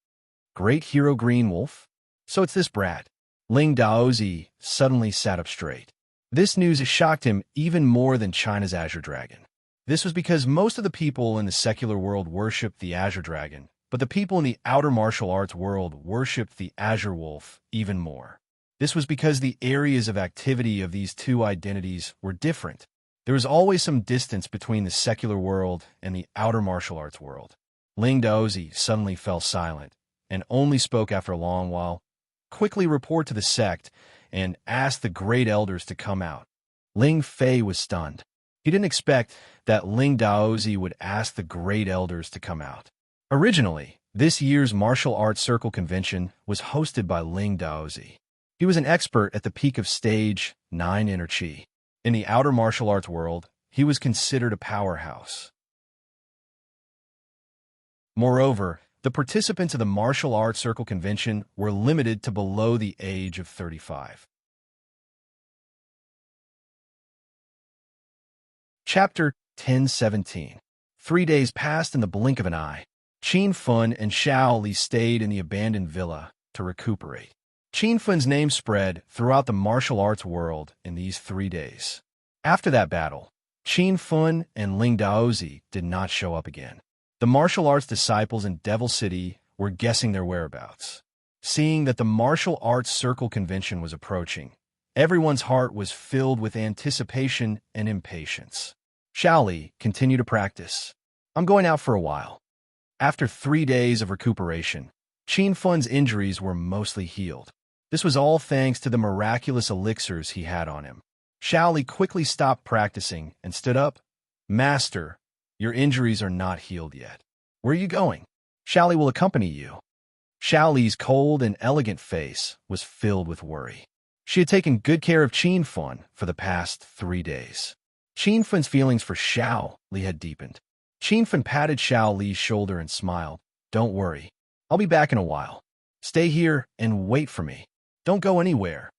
Great hero Green Wolf? So it's this brat. Ling Daozi suddenly sat up straight. This news shocked him even more than China's Azure Dragon. This was because most of the people in the secular world worshipped the Azure Dragon, but the people in the outer martial arts world worshipped the Azure Wolf even more. This was because the areas of activity of these two identities were different. There was always some distance between the secular world and the outer martial arts world. Ling Daozi suddenly fell silent and only spoke after a long while. "Quickly report to the sect and ask the great elders to come out." Ling Fei was stunned. He didn't expect that Ling Daozi would ask the great elders to come out. Originally, this year's martial arts circle convention was hosted by Ling Daozi. He was an expert at the peak of Stage 9 Inner Chi. In the outer martial arts world, he was considered a powerhouse. Moreover, the participants of the martial arts circle convention were limited to below the age of 35. Chapter 1017. 3 days passed in the blink of an eye. Qin Feng and Xiao Li stayed in the abandoned villa to recuperate. Qin Feng's name spread throughout the martial arts world in these 3 days. After that battle, Qin Feng and Ling Daozi did not show up again. The martial arts disciples in Devil City were guessing their whereabouts. Seeing that the martial arts circle convention was approaching, everyone's heart was filled with anticipation and impatience. Xiao Li continued to practice. "I'm going out for a while." After 3 days of recuperation, Qin Feng's injuries were mostly healed. This was all thanks to the miraculous elixirs he had on him. Xiao Li quickly stopped practicing and stood up. "Master, your injuries are not healed yet. Where are you going?" "Xiao Li will accompany you." Xiao Li's cold and elegant face was filled with worry. She had taken good care of Qin Feng for the past 3 days. Qin Feng's feelings for Xiao Li had deepened. Qin Feng patted Xiao Li's shoulder and smiled. "Don't worry. I'll be back in a while. Stay here and wait for me. Don't go anywhere."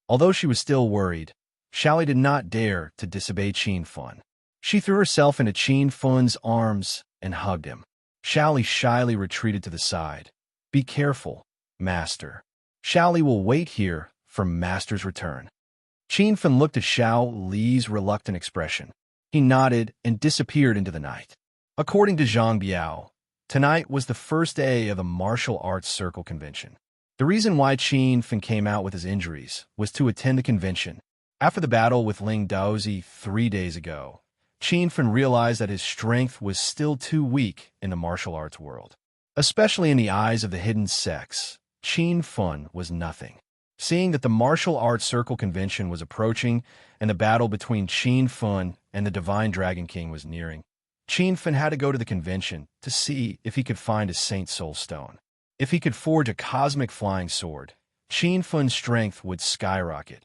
Although she was still worried, Xiao Li did not dare to disobey Qin Feng. She threw herself into Qin Feng's arms and hugged him. Xiao Li shyly retreated to the side. "Be careful, Master. Xiao Li will wait here for Master's return." Qin Feng looked at Xiao Li's reluctant expression. He nodded and disappeared into the night. According to Zhang Biao, tonight was the first day of the martial arts circle convention. The reason why Qin Feng came out with his injuries was to attend the convention. After the battle with Ling Daozi 3 days ago, Qin Feng realized that his strength was still too weak in the martial arts world. Especially in the eyes of the hidden sects, Qin Feng was nothing. Seeing that the martial arts circle convention was approaching and the battle between Qin Feng and the Divine Dragon King was nearing, Qin Feng had to go to the convention to see if he could find a Saint Soul Stone. If he could forge a cosmic flying sword, Qin Fun's strength would skyrocket.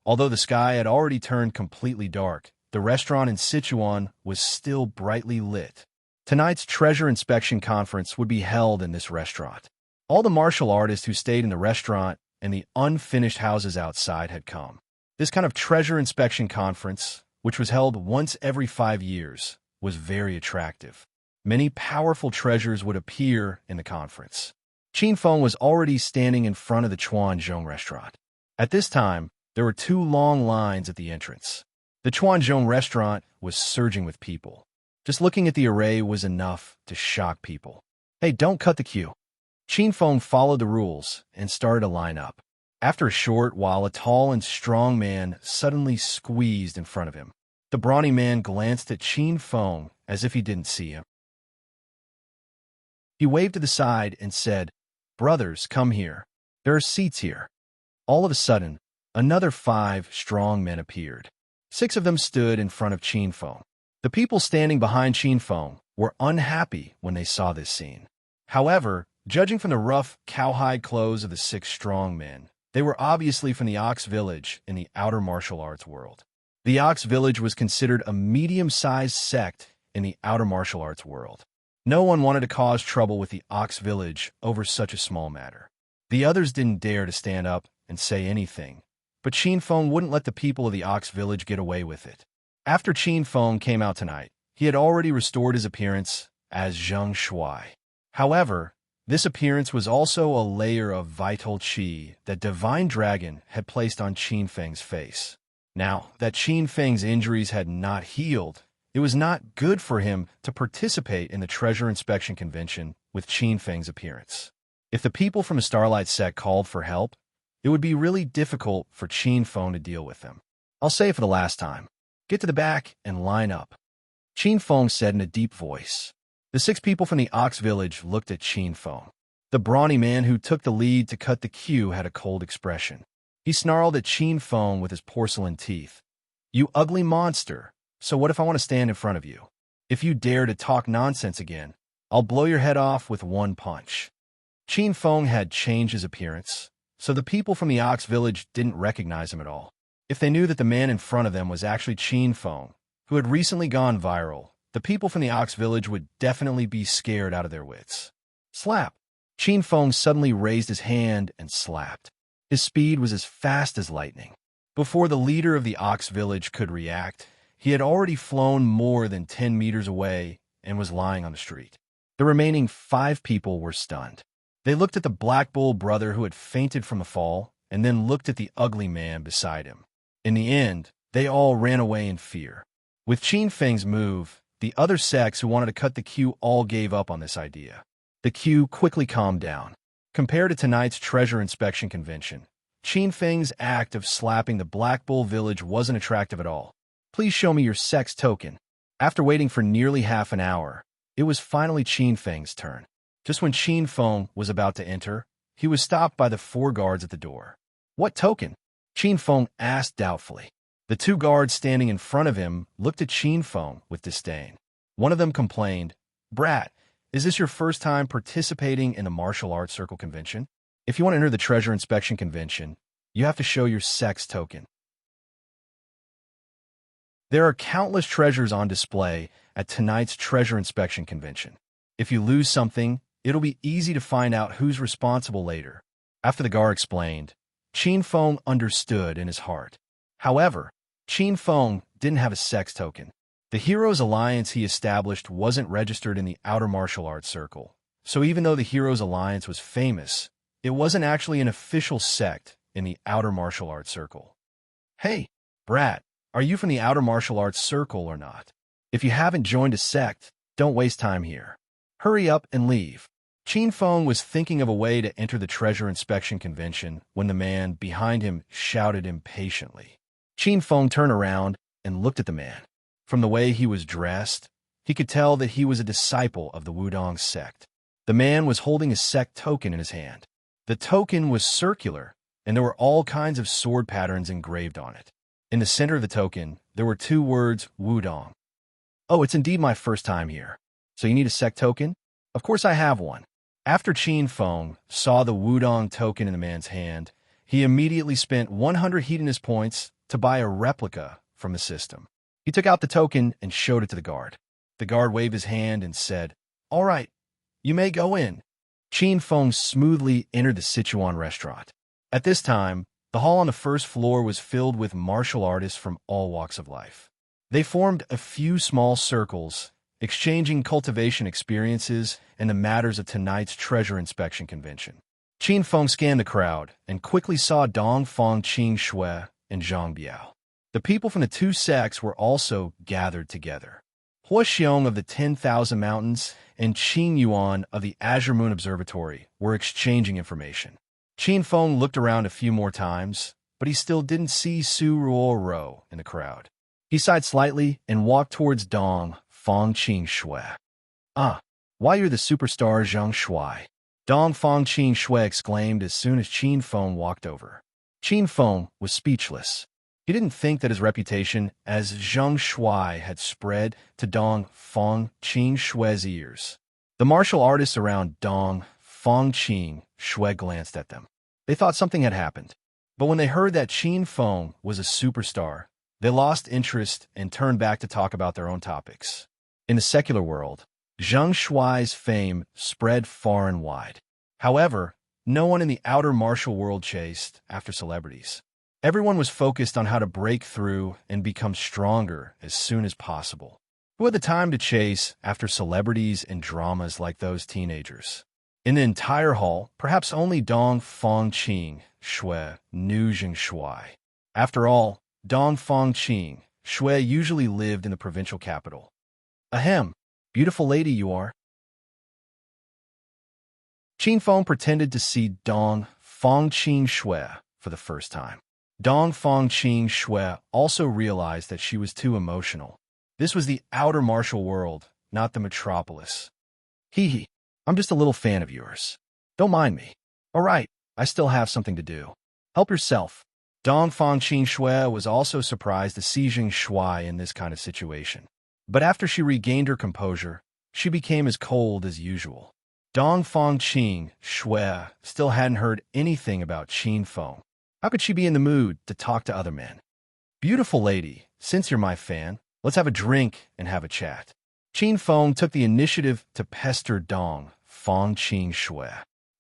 Although the sky had already turned completely dark, the restaurant in Sichuan was still brightly lit. Tonight's treasure inspection conference would be held in this restaurant. All the martial artists who stayed in the restaurant and the unfinished houses outside had come. This kind of treasure inspection conference, which was held once every 5 years, was very attractive. Many powerful treasures would appear in the conference. Qin Feng was already standing in front of the Chuanzhong restaurant. At this time, there were 2 long lines at the entrance. The Chuanzhong restaurant was surging with people. Just looking at the array was enough to shock people. Hey, don't cut the queue. Qin Feng followed the rules and started a lineup. After a short while, a tall and strong man suddenly squeezed in front of him. The brawny man glanced at Qin Feng as if he didn't see him. He waved to the side and said, "Brothers, come here. There are seats here." All of a sudden, another 5 strong men appeared. 6 of them stood in front of Qin Feng. The people standing behind Qin Feng were unhappy when they saw this scene. However, judging from the rough cowhide clothes of the 6 strong men, they were obviously from the Ox Village in the outer martial arts world. The Ox Village was considered a medium-sized sect in the outer martial arts world. No one wanted to cause trouble with the Ox Village over such a small matter. The others didn't dare to stand up and say anything, but Qin Feng wouldn't let the people of the Ox Village get away with it. After Qin Feng came out tonight, he had already restored his appearance as Zheng Shuai. However, this appearance was also a layer of vital qi that Divine Dragon had placed on Qin Feng's face. Now that Qin Feng's injuries had not healed, it was not good for him to participate in the treasure inspection convention with Qin Feng's appearance. If the people from the Starlight sect called for help, it would be really difficult for Qin Feng to deal with them. I'll say it for the last time. Get to the back and line up, Qin Feng said in a deep voice. The 6 people from the Ox Village looked at Qin Feng. The brawny man who took the lead to cut the queue had a cold expression. He snarled at Qin Feng with his porcelain teeth. "You ugly monster! So what if I want to stand in front of you? If you dare to talk nonsense again, I'll blow your head off with one punch." Qin Feng had changed his appearance, so the people from the Ox Village didn't recognize him at all. If they knew that the man in front of them was actually Qin Feng, who had recently gone viral, the people from the Ox Village would definitely be scared out of their wits. Slap! Qin Feng suddenly raised his hand and slapped. His speed was as fast as lightning. Before the leader of the Ox Village could react, he had already flown more than 10 meters away and was lying on the street. The remaining 5 people were stunned. They looked at the Black Bull brother who had fainted from the fall, and then looked at the ugly man beside him. In the end, they all ran away in fear. With Qin Feng's move, the other sects who wanted to cut the queue all gave up on this idea. The queue quickly calmed down. Compared to tonight's treasure inspection convention, Qin Feng's act of slapping the Black Bull village wasn't attractive at all. "Please show me your sex token." After waiting for nearly half an hour, it was finally Qin Feng's turn. Just when Qin Feng was about to enter, he was stopped by the 4 guards at the door. "What token?" Qin Feng asked doubtfully. The 2 guards standing in front of him looked at Qin Feng with disdain. One of them complained, "Brat, is this your first time participating in the martial arts circle convention? If you want to enter the treasure inspection convention, you have to show your sex token." There are countless treasures on display at tonight's treasure inspection convention. If you lose something, it'll be easy to find out who's responsible later. After the guard explained, Qin Feng understood in his heart. However, Qin Feng didn't have a sex token. The Heroes Alliance he established wasn't registered in the outer martial arts circle, so even though the Heroes Alliance was famous, it wasn't actually an official sect in the outer martial arts circle. "Hey, brat, are you from the outer martial arts circle or not? If you haven't joined a sect, don't waste time here. Hurry up and leave." Qin Feng was thinking of a way to enter the treasure inspection convention when the man behind him shouted impatiently. Qin Feng turned around and looked at the man. From the way he was dressed, he could tell that he was a disciple of the Wudong sect. The man was holding a sect token in his hand. The token was circular, and there were all kinds of sword patterns engraved on it. In the center of the token, there were 2 words, Wudong. "Oh, it's indeed my first time here. So you need a sect token? Of course I have one. After Qin Feng saw the Wudong token in the man's hand, he immediately spent 100 hedonist points to buy a replica from the system. He took out the token and showed it to the guard. The guard waved his hand and said, "All right, you may go in." Qin Feng smoothly entered the Sichuan restaurant. At this time, the hall on the first floor was filled with martial artists from all walks of life. They formed a few small circles, exchanging cultivation experiences and the matters of tonight's treasure inspection convention. Qin Feng scanned the crowd and quickly saw Dong Fang Qing Shui and Zhang Biao. The people from the two sects were also gathered together. Hua Xiong of the 10,000 Mountains and Qin Yuan of the Azure Moon Observatory were exchanging information. Qin Feng looked around a few more times, but he still didn't see Su Ruo in the crowd. He sighed slightly and walked towards Dong Fang Qing Shui. "Ah, why you're the superstar Zhang Shui," Dong Fang Qing Shui exclaimed as soon as Qin Feng walked over. Qin Feng was speechless. He didn't think that his reputation as Zhang Shui had spread to Dong Fang Qing Shui's ears. The martial artists around Dong Fang Qing Shui glanced at them. They thought something had happened. But when they heard that Qin Feng was a superstar, they lost interest and turned back to talk about their own topics. In the secular world, Zhang Shui's fame spread far and wide. However, no one in the outer martial world chased after celebrities. Everyone was focused on how to break through and become stronger as soon as possible. Who had the time to chase after celebrities and dramas like those teenagers? In the entire hall, perhaps only Dong Fang Qing Shui knew Zhang Shui. After all, Dong Fang Qing Shui usually lived in the provincial capital. "Ahem, beautiful lady you are." Qin Feng pretended to see Dong Fang Qing Shui for the first time. Dong Fang Qing Shui also realized that she was too emotional. This was the outer martial world, not the metropolis. "Hee, I'm just a little fan of yours. Don't mind me." "All right, I still have something to do. Help yourself." Dong Fang Qing Shui was also surprised to see Zhang Shui in this kind of situation. But after she regained her composure, she became as cold as usual. Dong Fang Qing Shui still hadn't heard anything about Qin Feng. How could she be in the mood to talk to other men? "Beautiful lady, since you're my fan, let's have a drink and have a chat." Qin Feng took the initiative to pester Dong Fang Qing Shui.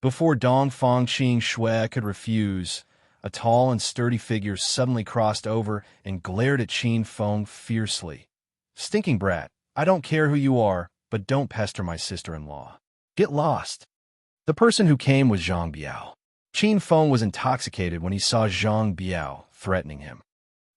Before Dong Fang Qing Shui could refuse, a tall and sturdy figure suddenly crossed over and glared at Qin Feng fiercely. "Stinking brat, I don't care who you are, but don't pester my sister-in-law. Get lost." The person who came was Zhang Biao. Qin Feng was intoxicated when he saw Zhang Biao threatening him.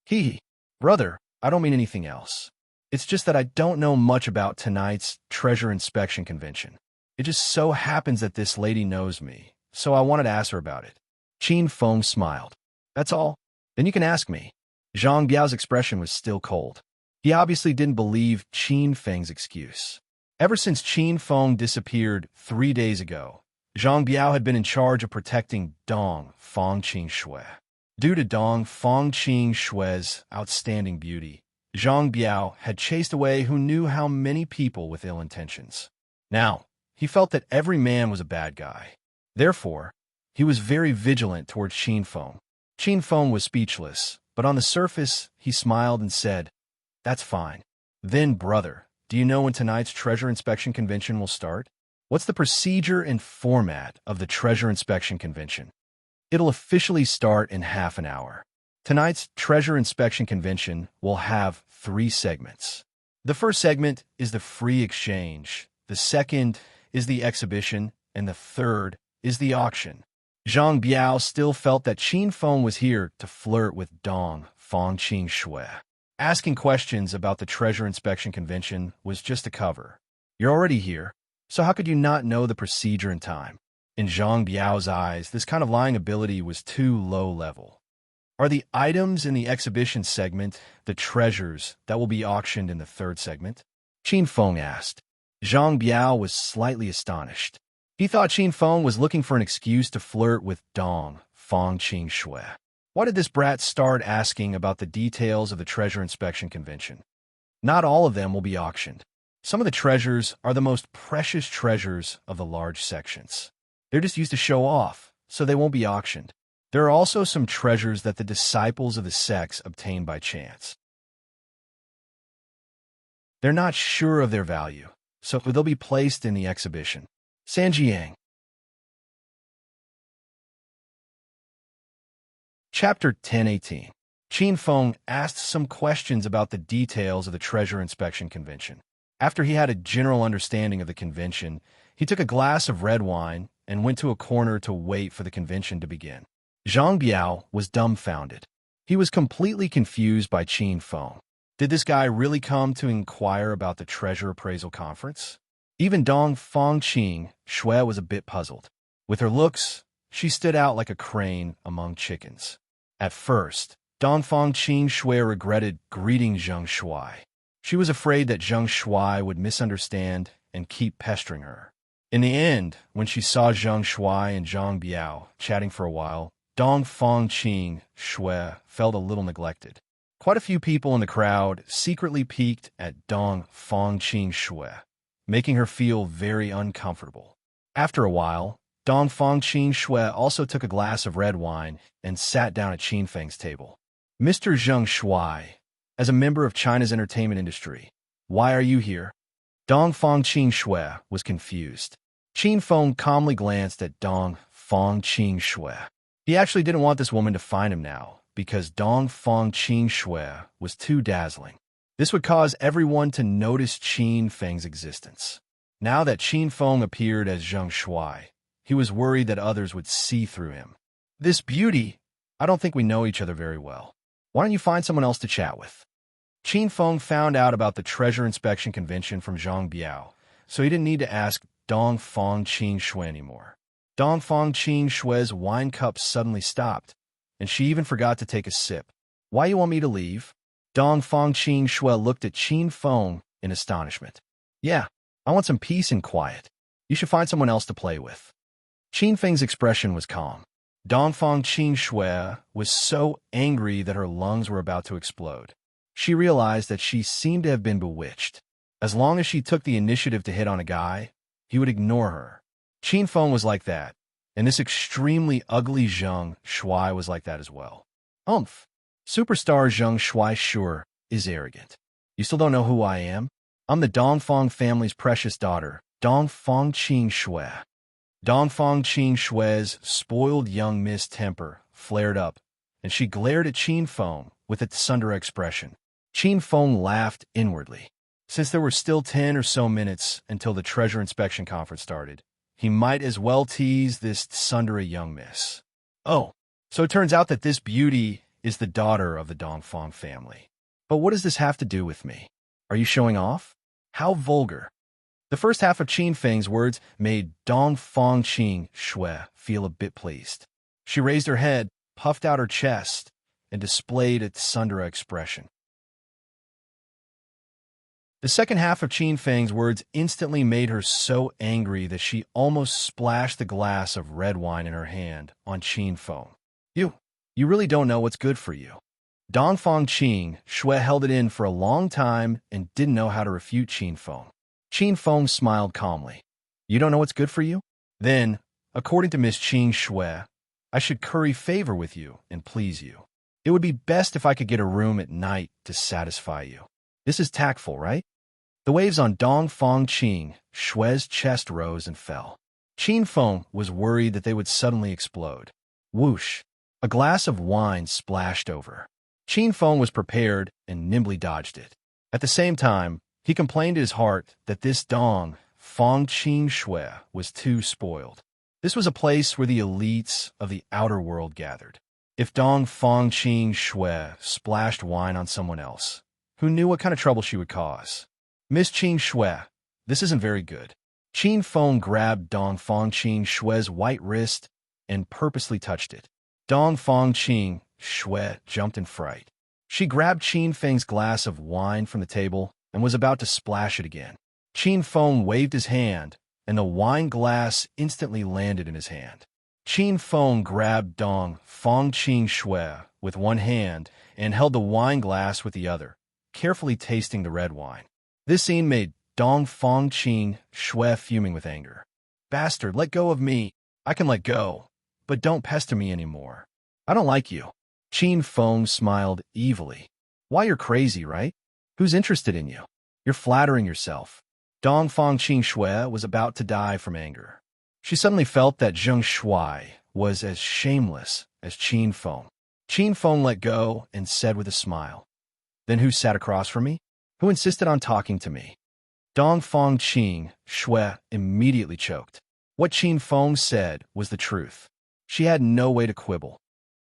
"Hee, brother, I don't mean anything else. It's just that I don't know much about tonight's treasure inspection convention. It just so happens that this lady knows me, so I wanted to ask her about it." Qin Feng smiled. "That's all? Then you can ask me." Zhang Biao's expression was still cold. He obviously didn't believe Qin Feng's excuse. Ever since Qin Feng disappeared 3 days ago, Zhang Biao had been in charge of protecting Dong Fang Qing Shui. Due to Dong Fang Qing Shui's outstanding beauty, Zhang Biao had chased away who knew how many people with ill intentions. Now, he felt that every man was a bad guy. Therefore, he was very vigilant towards Qin Feng. Qin Feng was speechless, but on the surface, he smiled and said, "That's fine. Then, brother, do you know when tonight's treasure inspection convention will start? What's the procedure and format of the treasure inspection convention?" "It'll officially start in half an hour. Tonight's treasure inspection convention will have 3 segments. The first segment is the free exchange, the second is the exhibition, and the third is the auction." Zhang Biao still felt that Qin Feng was here to flirt with Dong Fang Qing Shui. Asking questions about the treasure inspection convention was just a cover. "You're already here, so how could you not know the procedure in time?" In Zhang Biao's eyes, this kind of lying ability was too low level. "Are the items in the exhibition segment the treasures that will be auctioned in the third segment?" Qin Feng asked. Zhang Biao was slightly astonished. He thought Qin Feng was looking for an excuse to flirt with Dong Fang Qing Shui. Why did this brat start asking about the details of the treasure inspection convention? "Not all of them will be auctioned. Some of the treasures are the most precious treasures of the large sections. They're just used to show off, so they won't be auctioned. There are also some treasures that the disciples of the sects obtain by chance. They're not sure of their value, so they'll be placed in the exhibition. Sanjiang. Chapter 1018. Qin Feng asked some questions about the details of the treasure inspection convention. After he had a general understanding of the convention, he took a glass of red wine and went to a corner to wait for the convention to begin. Zhang Biao was dumbfounded. He was completely confused by Qin Feng. Did this guy really come to inquire about the treasure appraisal conference? Even Dong Fangqing Shui was a bit puzzled. With her looks, she stood out like a crane among chickens. At first, Dong Fangqing Shui regretted greeting Zheng Shui. She was afraid that Zheng Shui would misunderstand and keep pestering her. In the end, when she saw Zheng Shui and Zhang Biao chatting for a while, Dong Fangqing Shui felt a little neglected. Quite a few people in the crowd secretly peeked at Dong Fangqing Shui, making her feel very uncomfortable. After a while, Dong Fangqing Shui also took a glass of red wine and sat down at Qin Feng's table. Mr. Zheng Shui, as a member of China's entertainment industry, why are you here? Dong Fangqing Shui was confused. Qin Feng calmly glanced at Dong Fangqing Shui. He actually didn't want this woman to find him now, because Dong Fangqing Shui was too dazzling. This would cause everyone to notice Qin Feng's existence. Now that Qin Feng appeared as Zheng Shui, he was worried that others would see through him. This beauty, I don't think we know each other very well. Why don't you find someone else to chat with? Qin Feng found out about the treasure inspection convention from Zhang Biao, so he didn't need to ask Dong Fangqing Shui anymore. Dong Fangqing Shui's wine cup suddenly stopped, and she even forgot to take a sip. Why you want me to leave? Dong Fangqing Shui looked at Qin Feng in astonishment. Yeah, I want some peace and quiet. You should find someone else to play with. Qin Feng's expression was calm. Dong Fangqing Shui was so angry that her lungs were about to explode. She realized that she seemed to have been bewitched. As long as she took the initiative to hit on a guy, he would ignore her. Qin Feng was like that, and this extremely ugly Zheng Shui was like that as well. Superstar Zheng Shui sure is arrogant. You still don't know who I am? I'm the Dongfang family's precious daughter, Dong Fangqing Shui. Dong Fangqing Shui's spoiled young miss temper flared up, and she glared at Qin Feng with a tsundere expression. Qin Feng laughed inwardly. Since there were still 10 or so minutes until the treasure inspection conference started, he might as well tease this tsundere young miss. Oh, so it turns out that this beauty is the daughter of the Dongfang family. But what does this have to do with me? Are you showing off? How vulgar. The first half of Qin Feng's words made Dong Fangqing Shui feel a bit pleased. She raised her head, puffed out her chest, and displayed a tsundere expression. The second half of Qin Feng's words instantly made her so angry that she almost splashed the glass of red wine in her hand on Qin Feng. You really don't know what's good for you. Dong Fangqing Shui held it in for a long time and didn't know how to refute Qin Feng. Qin Feng smiled calmly. You don't know what's good for you? Then, according to Miss Qing Shui, I should curry favor with you and please you. It would be best if I could get a room at night to satisfy you. This is tactful, right? The waves on Dong Fangqing Shui's chest rose and fell. Qin Feng was worried that they would suddenly explode. Whoosh! A glass of wine splashed over. Qin Feng was prepared and nimbly dodged it. At the same time, he complained in his heart that this Dong Fangqing Shui was too spoiled. This was a place where the elites of the outer world gathered. If Dong Fangqing Shui splashed wine on someone else, who knew what kind of trouble she would cause? Miss Qing Shui, this isn't very good. Qin Feng grabbed Dong Fangqing Shui's white wrist and purposely touched it. Dong Fangqing Shui jumped in fright. She grabbed Qin Feng's glass of wine from the table and was about to splash it again. Qin Feng waved his hand, and the wine glass instantly landed in his hand. Qin Feng grabbed Dong Fangqing Shui with one hand and held the wine glass with the other, carefully tasting the red wine. This scene made Dong Fong Qing Shui fuming with anger. Bastard, let go of me. I can let go, but don't pester me anymore. I don't like you. Qin Feng smiled evilly. Why, you're crazy, right? Who's interested in you? You're flattering yourself. Dong Fong Qing Shui was about to die from anger. She suddenly felt that Zheng Shui was as shameless as Qin Feng. Qin Feng let go and said with a smile, "Then who sat across from me? Who insisted on talking to me?" Dong Fong Qing Shui immediately choked. What Qin Feng said was the truth. She had no way to quibble.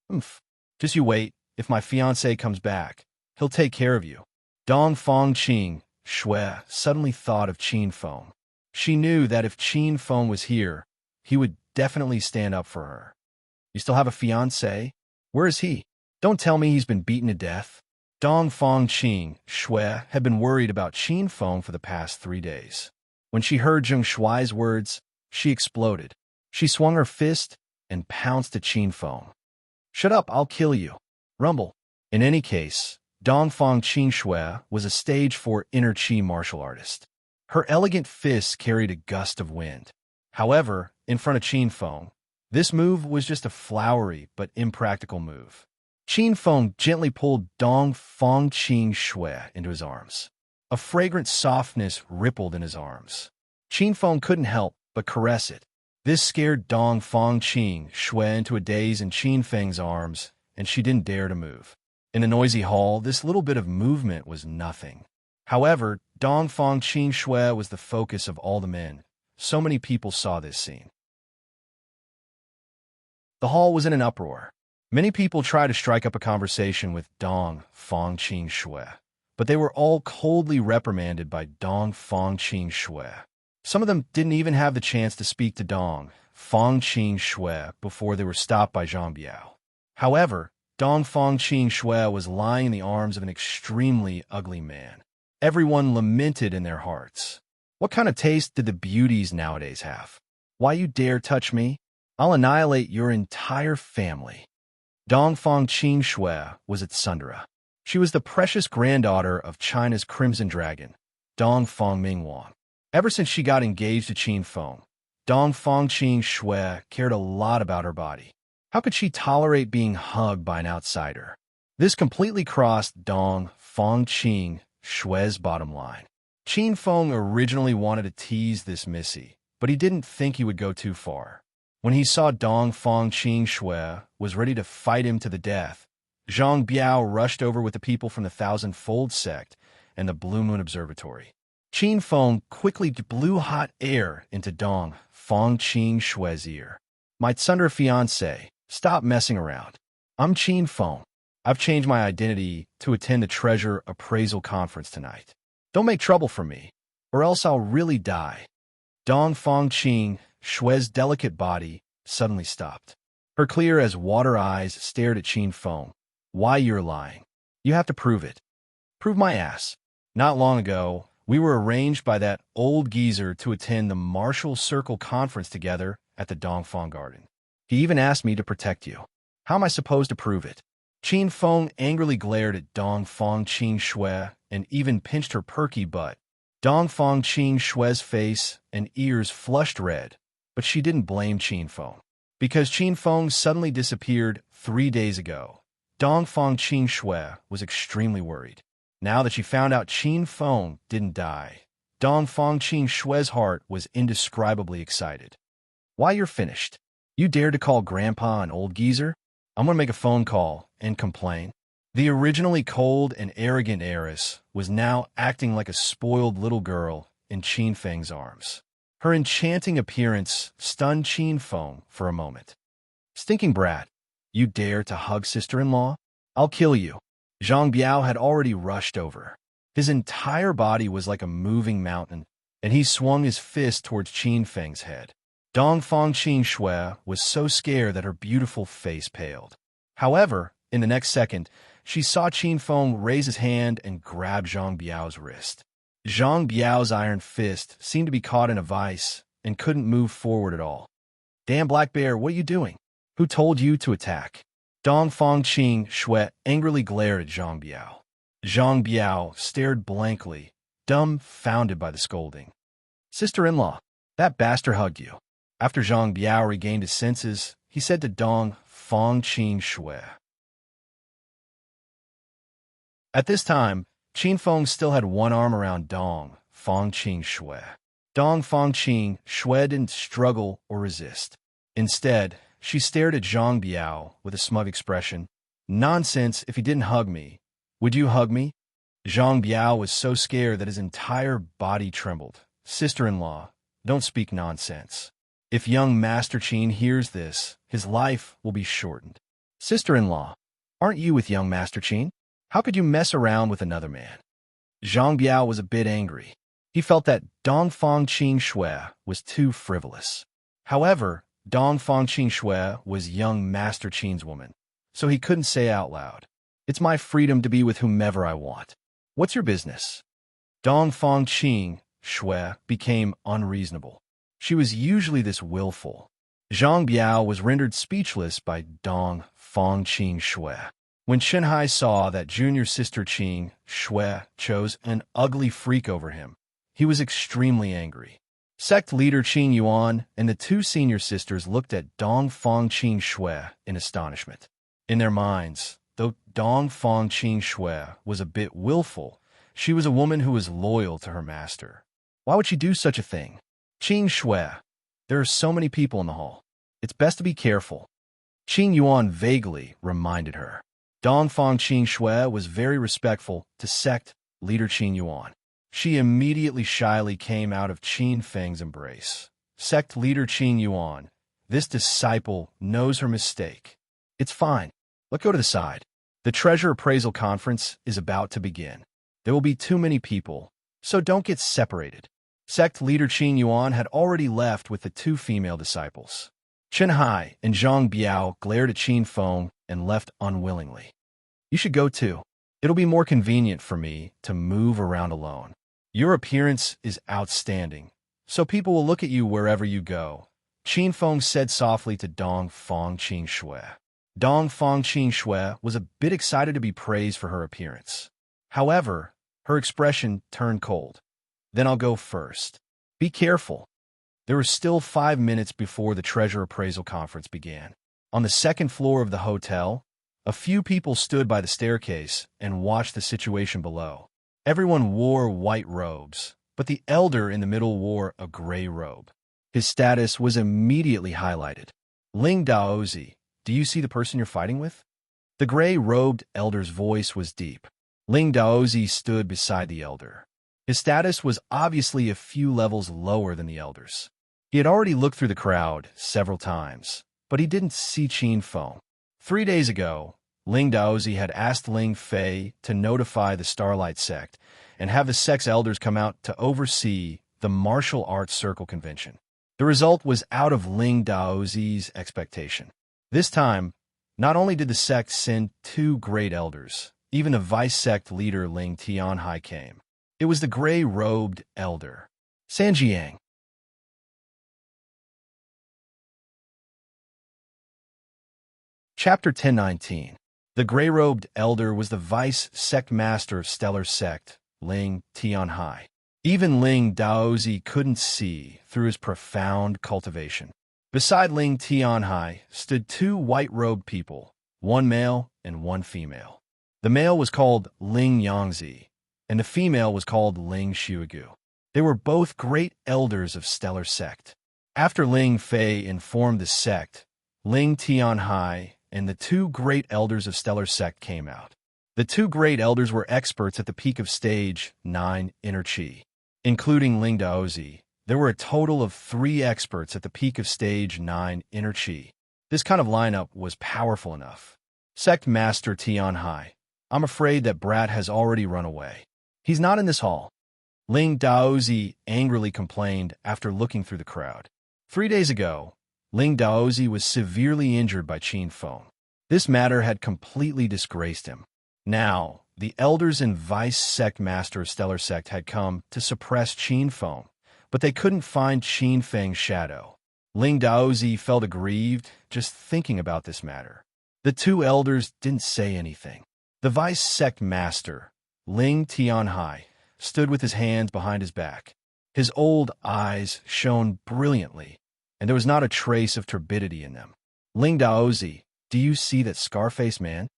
"Umph. Just you wait. If my fiancé comes back, he'll take care of you." Dong Fong Qing Shui suddenly thought of Qin Feng. She knew that if Qin Feng was here, he would definitely stand up for her. "You still have a fiancé? Where is he? Don't tell me he's been beaten to death." Dong Fong Qing Shui had been worried about Qin Feng for the past 3 days. When she heard Zheng Shui's words, she exploded. She swung her fist and pounced at Qin Feng. "Shut up, I'll kill you. Rumble." In any case, Dong Fong Qing Shui was a stage 4 inner chi martial artist. Her elegant fists carried a gust of wind. However, in front of Qin Feng, this move was just a flowery but impractical move. Qin Feng gently pulled Dong Fong Qing Shui into his arms. A fragrant softness rippled in his arms. Qin Feng couldn't help but caress it. This scared Dong Fong Qing Shui into a daze in Qin Feng's arms, and she didn't dare to move. In the noisy hall, this little bit of movement was nothing. However, Dong Fong Qing Shui was the focus of all the men. So many people saw this scene. The hall was in an uproar. Many people tried to strike up a conversation with Dong Fong Qing Shui, but they were all coldly reprimanded by Dong Fong Qing Shui. Some of them didn't even have the chance to speak to Dong Fong Qing Shui before they were stopped by Zhang Biao. However, Dong Fong Qing Shui was lying in the arms of an extremely ugly man. Everyone lamented in their hearts. What kind of taste did the beauties nowadays have? Why you dare touch me? I'll annihilate your entire family. Dong Fong Qing Shui was at Sundara. She was the precious granddaughter of China's Crimson Dragon, Dong Fong Mingwang. Ever since she got engaged to Qin Feng, Dong Fong Qing Shui cared a lot about her body. How could she tolerate being hugged by an outsider? This completely crossed Dong Fong Qing Shui's bottom line. Qin Feng originally wanted to tease this Missy, but he didn't think he would go too far. When he saw Dong Fong Qing Shui was ready to fight him to the death, Zhang Biao rushed over with the people from the Thousand-Fold sect and the Blue Moon Observatory. Qin Feng quickly blew hot air into Dong Fong Qing Shui's ear. "My Tsundere fiancé, stop messing around. I'm Qin Feng. I've changed my identity to attend the treasure appraisal conference tonight. Don't make trouble for me, or else I'll really die." Dong Fong Qing Shui's delicate body suddenly stopped. Her clear as water eyes stared at Qin Feng. "Why, you're lying. You have to prove it." "Prove my ass. Not long ago, we were arranged by that old geezer to attend the Martial Circle conference together at the Dongfang Garden. He even asked me to protect you. How am I supposed to prove it?" Qin Feng angrily glared at Dong Fong Qing Shui and even pinched her perky butt. Dong Fong Qing Shui's face and ears flushed red, but she didn't blame Qin Feng. Because Qin Feng suddenly disappeared 3 days ago, Dong Fong Qing Shui was extremely worried. Now that she found out Qin Feng didn't die, Dong Fong Qing Shui's heart was indescribably excited. "Why, you're finished. You dared to call Grandpa an old geezer? I'm going to make a phone call and complain." The originally cold and arrogant heiress was now acting like a spoiled little girl in Qin Feng's arms. Her enchanting appearance stunned Qin Feng for a moment. "Stinking brat, you dare to hug sister-in-law? I'll kill you." Zhang Biao had already rushed over. His entire body was like a moving mountain, and he swung his fist towards Qin Feng's head. Dong Fong Qing Shui was so scared that her beautiful face paled. However, in the next second, she saw Qin Feng raise his hand and grab Zhang Biao's wrist. Zhang Biao's iron fist seemed to be caught in a vice and couldn't move forward at all. "Damn Black Bear, what are you doing? Who told you to attack?" Dong Fong Qing Shui angrily glared at Zhang Biao. Zhang Biao stared blankly dumbfounded by the scolding. "Sister-in-law, that bastard hugged you." After Zhang Biao regained his senses, he said to Dong Fong Qing Shui. At this time, Qin Feng still had one arm around Dong Fong Qing Shui. Dong Fong Qing Shui didn't struggle or resist. Instead, she stared at Zhang Biao with a smug expression. "Nonsense, if he didn't hug me. Would you hug me?" Zhang Biao was so scared that his entire body trembled. "Sister-in-law, don't speak nonsense. If young Master Qin hears this, his life will be shortened." "Sister-in-law, aren't you with young Master Qin? How could you mess around with another man?" Zhang Biao was a bit angry. He felt that Dong Fong Qing Shui was too frivolous. However, Dong Fong Qing Shui was young Master Qin's woman, so he couldn't say out loud, "It's my freedom to be with whomever I want. What's your business?" Dong Fong Qing Shui became unreasonable. She was usually this willful. Zhang Biao was rendered speechless by Dong Fong Qing Shui. When Shenhai saw that junior sister Qing Shui chose an ugly freak over him, he was extremely angry. Sect leader Qing Yuan and the two senior sisters looked at Dong Fong Qing Shui in astonishment. In their minds, though Dong Fong Qing Shui was a bit willful, she was a woman who was loyal to her master. Why would she do such a thing? "Qing Shui, there are so many people in the hall. It's best to be careful," Qing Yuan vaguely reminded her. Dong Fong Qing Shui was very respectful to sect leader Qing Yuan. She immediately shyly came out of Qin Feng's embrace. "Sect leader Qing Yuan, this disciple knows her mistake. It's fine. Let's go to the side. The treasure appraisal conference is about to begin. There will be too many people, so don't get separated." Sect leader Qing Yuan had already left with the two female disciples. Chen Hai and Zhang Biao glared at Qin Feng and left unwillingly. "You should go too. It'll be more convenient for me to move around alone. Your appearance is outstanding, so people will look at you wherever you go," Qin Feng said softly to Dong Fong Qing Shui. Dong Fong Qing Shui was a bit excited to be praised for her appearance. However, her expression turned cold. "Then I'll go first. Be careful." There was still 5 minutes before the treasure appraisal conference began. On the second floor of the hotel, a few people stood by the staircase and watched the situation below. Everyone wore white robes, but the elder in the middle wore a gray robe. His status was immediately highlighted. "Ling Daozi, do you see the person you're fighting with?" The gray-robed elder's voice was deep. Ling Daozi stood beside the elder. His status was obviously a few levels lower than the elders. He had already looked through the crowd several times, but he didn't see Qin Feng. 3 days ago, Ling Daozi had asked Ling Fei to notify the Starlight Sect and have the sect's elders come out to oversee the martial arts circle convention. The result was out of Ling Daozi's expectation. This time, not only did the sect send 2 great elders, even the vice-sect leader Ling Tianhai came. It was the gray-robed elder, Sanjiang. Chapter 1019. The gray-robed elder was the vice-sect master of Stellar Sect, Ling Tianhai. Even Ling Daozi couldn't see through his profound cultivation. Beside Ling Tianhai stood 2 white-robed people, 1 male and 1 female. The male was called Ling Yangzi, and the female was called Ling Xuegu. They were both great elders of Stellar Sect. After Ling Fei informed the sect, Ling Tianhai and the 2 great elders of Stellar Sect came out. The 2 great elders were experts at the peak of Stage 9 Inner Qi. Including Ling Daozi, there were a total of 3 experts at the peak of Stage 9 Inner Qi. This kind of lineup was powerful enough. Sect Master Tianhai, I'm afraid that Brat has already run away. He's not in this hall. Ling Daozi angrily complained after looking through the crowd. 3 days ago, Ling Daozi was severely injured by Qin Feng. This matter had completely disgraced him. Now, the elders and vice-sect master of Stellar Sect had come to suppress Qin Feng, but they couldn't find Qin Feng's shadow. Ling Daozi felt aggrieved just thinking about this matter. The 2 elders didn't say anything. The vice-sect master, Ling Tianhai, stood with his hands behind his back. His old eyes shone brilliantly, and there was not a trace of turbidity in them. Ling Daozi, do you see that scar-faced man?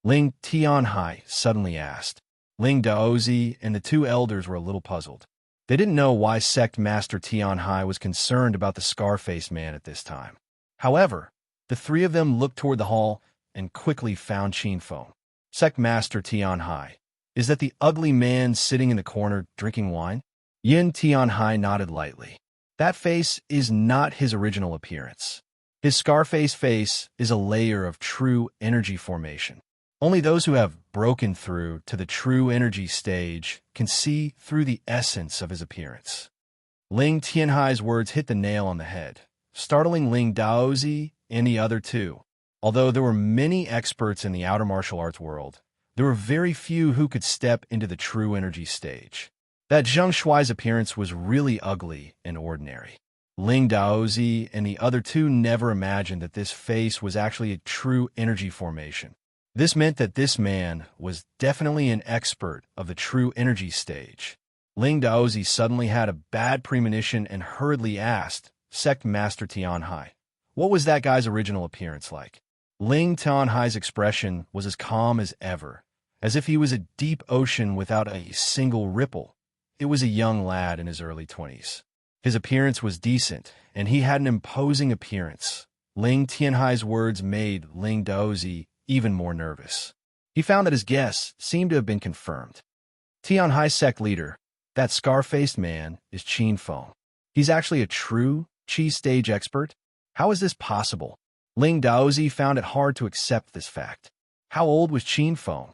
Ling Tianhai suddenly asked. Ling Daozi and the two elders were a little puzzled. They didn't know why Sect Master Tianhai was concerned about the scar-faced man at this time. However, the three of them looked toward the hall and quickly found Qin Feng. Sect Master Tianhai, is that the ugly man sitting in the corner drinking wine? Yin Tianhai nodded lightly. That face is not his original appearance. His scar-faced face is a layer of true energy formation. Only those who have broken through to the true energy stage can see through the essence of his appearance. Ling Tianhai's words hit the nail on the head, startling Ling Daozi and the other two. Although there were many experts in the outer martial arts world, there were very few who could step into the true energy stage. That Zheng Shuai's appearance was really ugly and ordinary. Ling Daozi and the other two never imagined that this face was actually a true energy formation. This meant that this man was definitely an expert of the true energy stage. Ling Daozi suddenly had a bad premonition and hurriedly asked Sect Master Tianhai, what was that guy's original appearance like? Ling Tianhai's expression was as calm as ever, as if he was a deep ocean without a single ripple. It was a young lad in his early 20s. His appearance was decent, and he had an imposing appearance. Ling Tianhai's words made Ling Daozi even more nervous. He found that his guess seemed to have been confirmed. Tianhai sect leader, that scar-faced man, is Qin Feng. He's actually a true Qi stage expert? How is this possible? Ling Daozi found it hard to accept this fact. How old was Qin Feng?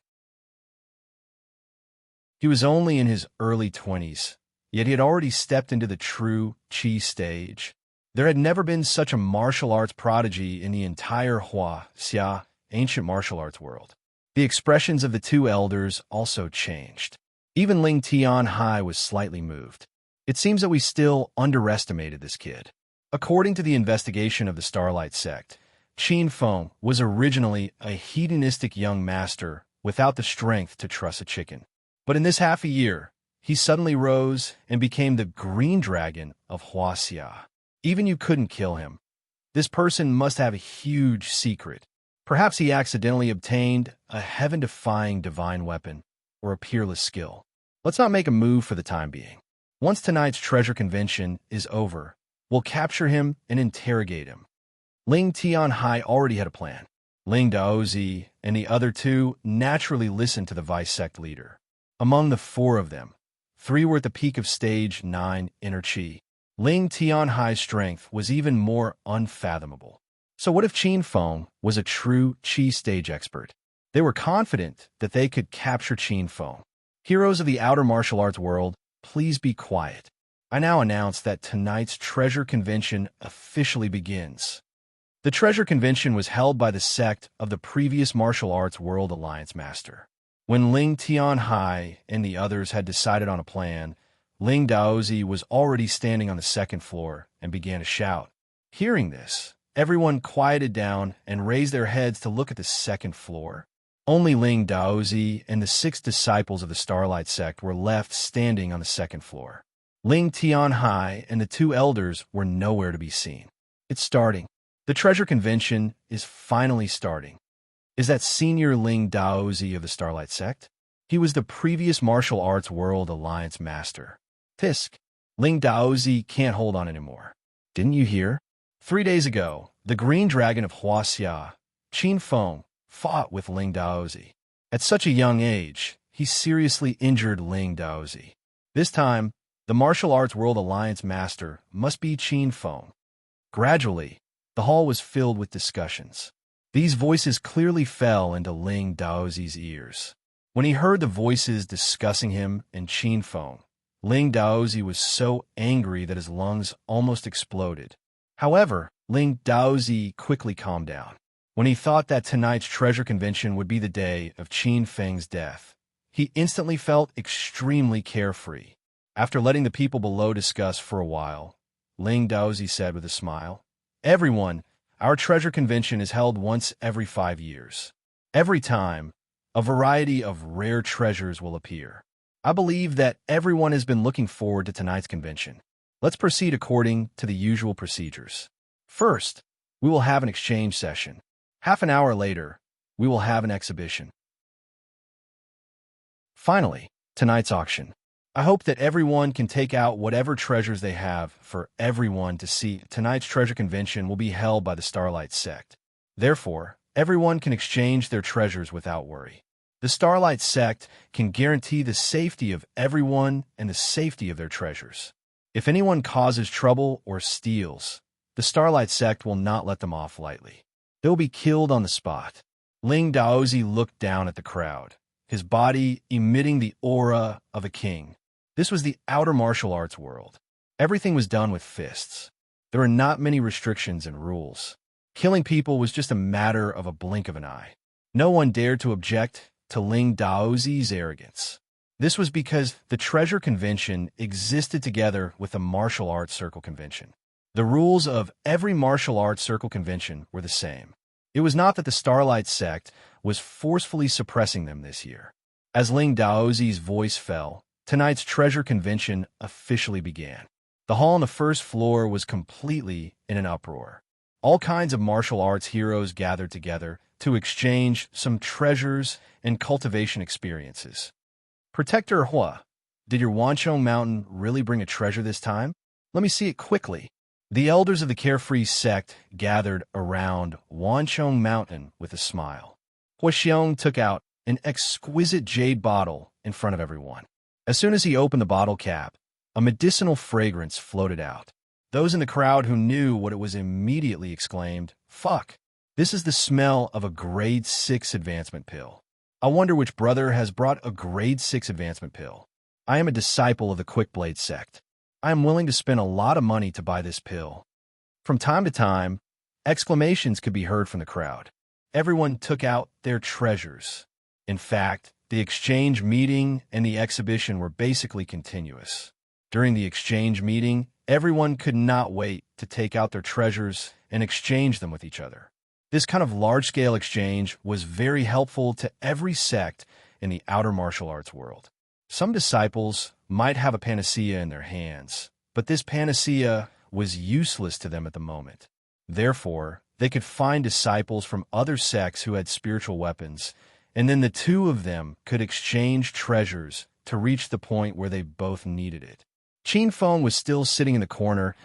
He was only in his early 20s, yet he had already stepped into the true Qi stage. There had never been such a martial arts prodigy in the entire Xia ancient martial arts world. The expressions of the two elders also changed. Even Ling Tianhai was slightly moved. It seems that we still underestimated this kid. According to the investigation of the Starlight sect, Qin Feng was originally a hedonistic young master without the strength to truss a chicken. But in this half a year, he suddenly rose and became the green dragon of Xia. Even you couldn't kill him. This person must have a huge secret. Perhaps he accidentally obtained a heaven-defying divine weapon or a peerless skill. Let's not make a move for the time being. Once tonight's treasure convention is over, we'll capture him and interrogate him. Ling Tianhai already had a plan. Ling Daozi and the other two naturally listened to the vice sect leader. Among the four of them, three were at the peak of stage 9 inner Qi. Ling Tianhai's strength was even more unfathomable. So what if Qin Feng was a true Qi stage expert? They were confident that they could capture Qin Feng. Heroes of the outer martial arts world, please be quiet. I now announce that tonight's treasure convention officially begins. The treasure convention was held by the sect of the previous martial arts world alliance master. When Ling Tianhai and the others had decided on a plan, Ling Daozi was already standing on the second floor and began to shout. Hearing this, everyone quieted down and raised their heads to look at the second floor. Only Ling Daozi and the 6 disciples of the Starlight sect were left standing on the second floor. Ling Tianhai and the 2 elders were nowhere to be seen. It's starting. The treasure convention is finally starting. Is that senior Ling Daozi of the Starlight sect? He was the previous martial arts world alliance master. Fisk, Ling Daozi can't hold on anymore. Didn't you hear? 3 days ago, the green dragon of Xia, Qin Feng, fought with Ling Daozi. At such a young age, he seriously injured Ling Daozi. This time, the martial arts world alliance master must be Qin Feng. Gradually, the hall was filled with discussions. These voices clearly fell into Ling Daozi's ears. When he heard the voices discussing him and Qin Feng, Ling Daozi was so angry that his lungs almost exploded. However, Ling Daozi quickly calmed down. When he thought that tonight's treasure convention would be the day of Qin Feng's death, he instantly felt extremely carefree. After letting the people below discuss for a while, Ling Daozi said with a smile, Everyone, our treasure convention is held once every 5 years. Every time, a variety of rare treasures will appear. I believe that everyone has been looking forward to tonight's convention. Let's proceed according to the usual procedures. First, we will have an exchange session. Half an hour later, we will have an exhibition. Finally, tonight's auction. I hope that everyone can take out whatever treasures they have for everyone to see. Tonight's treasure convention will be held by the Starlight Sect. Therefore, everyone can exchange their treasures without worry. The Starlight Sect can guarantee the safety of everyone and the safety of their treasures. If anyone causes trouble or steals, the Starlight Sect will not let them off lightly. They'll be killed on the spot. Ling Daozi looked down at the crowd, his body emitting the aura of a king. This was the outer martial arts world. Everything was done with fists. There were not many restrictions and rules. Killing people was just a matter of a blink of an eye. No one dared to object to Ling Daozi's arrogance. This was because the Treasure Convention existed together with the Martial Arts Circle Convention. The rules of every martial arts circle convention were the same. It was not that the Starlight Sect was forcefully suppressing them this year. As Ling Daozi's voice fell, tonight's Treasure Convention officially began. The hall on the first floor was completely in an uproar. All kinds of martial arts heroes gathered together to exchange some treasures and cultivation experiences. Protector Hua, did your Wanchong Mountain really bring a treasure this time? Let me see it quickly. The elders of the Carefree sect gathered around Wanchong Mountain with a smile. Hua Xiong took out an exquisite jade bottle in front of everyone. As soon as he opened the bottle cap, a medicinal fragrance floated out. Those in the crowd who knew what it was immediately exclaimed, "Fuck! This is the smell of a grade 6 advancement pill. I wonder which brother has brought a grade 6 advancement pill. I am a disciple of the Quickblade sect. I am willing to spend a lot of money to buy this pill." From time to time, exclamations could be heard from the crowd. Everyone took out their treasures. In fact, the exchange meeting and the exhibition were basically continuous. During the exchange meeting, everyone could not wait to take out their treasures and exchange them with each other. This kind of large-scale exchange was very helpful to every sect in the outer martial arts world. Some disciples might have a panacea in their hands, but this panacea was useless to them at the moment. Therefore, they could find disciples from other sects who had spiritual weapons, and then the two of them could exchange treasures to reach the point where they both needed it. Qin Feng was still sitting in the corner,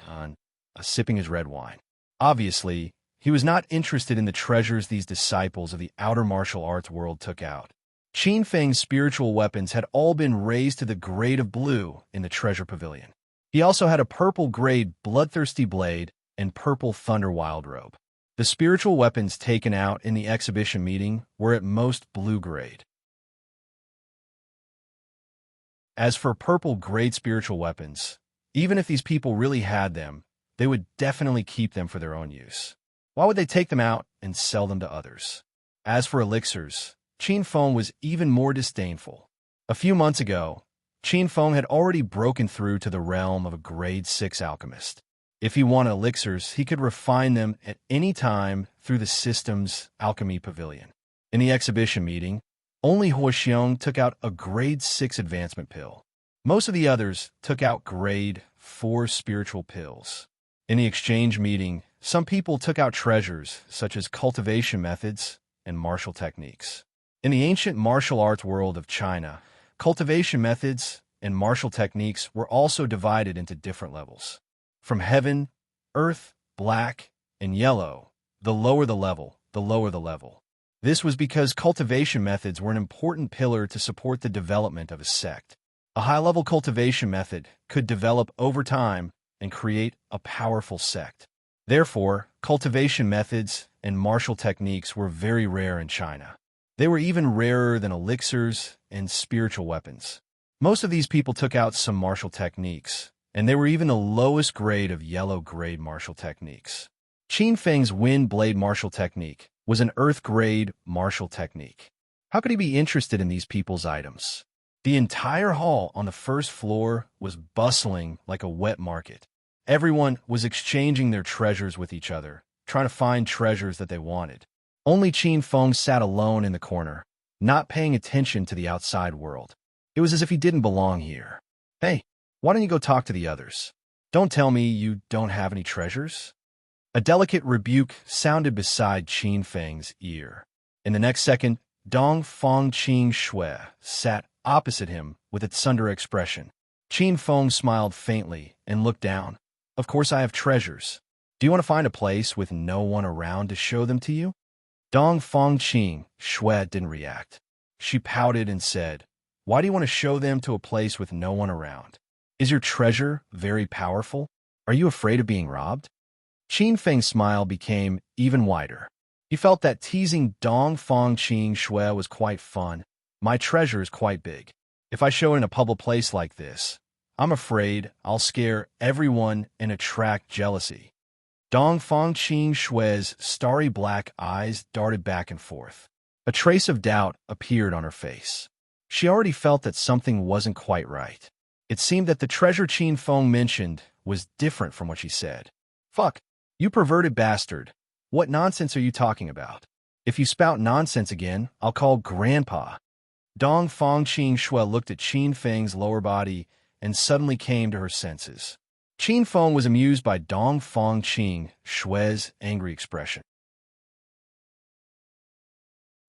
sipping his red wine. Obviously, he was not interested in the treasures these disciples of the outer martial arts world took out. Qin Feng's spiritual weapons had all been raised to the grade of blue in the treasure pavilion. He also had a purple grade bloodthirsty blade and purple thunder wild robe. The spiritual weapons taken out in the exhibition meeting were at most blue grade. As for purple grade spiritual weapons, even if these people really had them, they would definitely keep them for their own use. Why would they take them out and sell them to others? As for elixirs, Qin Feng was even more disdainful. A few months ago, Qin Feng had already broken through to the realm of a grade 6 alchemist. If he wanted elixirs, he could refine them at any time through the system's alchemy pavilion. In the exhibition meeting, only Hua Xiong took out a grade 6 advancement pill. Most of the others took out grade 4 spiritual pills. In the exchange meeting, some people took out treasures such as cultivation methods and martial techniques. In the ancient martial arts world of China, cultivation methods and martial techniques were also divided into different levels. From heaven, earth, black, and yellow, the lower the level, the lower the level. This was because cultivation methods were an important pillar to support the development of a sect. A high-level cultivation method could develop over time and create a powerful sect. Therefore, cultivation methods and martial techniques were very rare in China. They were even rarer than elixirs and spiritual weapons. Most of these people took out some martial techniques, and they were even the lowest grade of yellow grade martial techniques. Qin Feng's wind blade martial technique was an earth grade martial technique. How could he be interested in these people's items? The entire hall on the first floor was bustling like a wet market. Everyone was exchanging their treasures with each other, trying to find treasures that they wanted. Only Qin Feng sat alone in the corner, not paying attention to the outside world. It was as if he didn't belong here. Hey, why don't you go talk to the others? Don't tell me you don't have any treasures? A delicate rebuke sounded beside Qin Feng's ear. In the next second, Dong Feng Qing Shui sat opposite him with a thunder expression. Qin Feng smiled faintly and looked down. Of course I have treasures. Do you want to find a place with no one around to show them to you? Dong Feng Qing Shui didn't react. She pouted and said, Why do you want to show them to a place with no one around? Is your treasure very powerful? Are you afraid of being robbed? Qin Feng's smile became even wider. He felt that teasing Dong Feng Qing Shui was quite fun. My treasure is quite big. If I show it in a public place like this, I'm afraid I'll scare everyone and attract jealousy. Dong Feng Qing Shui's starry black eyes darted back and forth. A trace of doubt appeared on her face. She already felt that something wasn't quite right. It seemed that the treasure Qin Feng mentioned was different from what she said. Fuck, you perverted bastard. What nonsense are you talking about? If you spout nonsense again, I'll call Grandpa. Dong Feng Qing Shui looked at Qin Feng's lower body and suddenly came to her senses. Qin Feng was amused by Dong Feng Qing Shui's angry expression.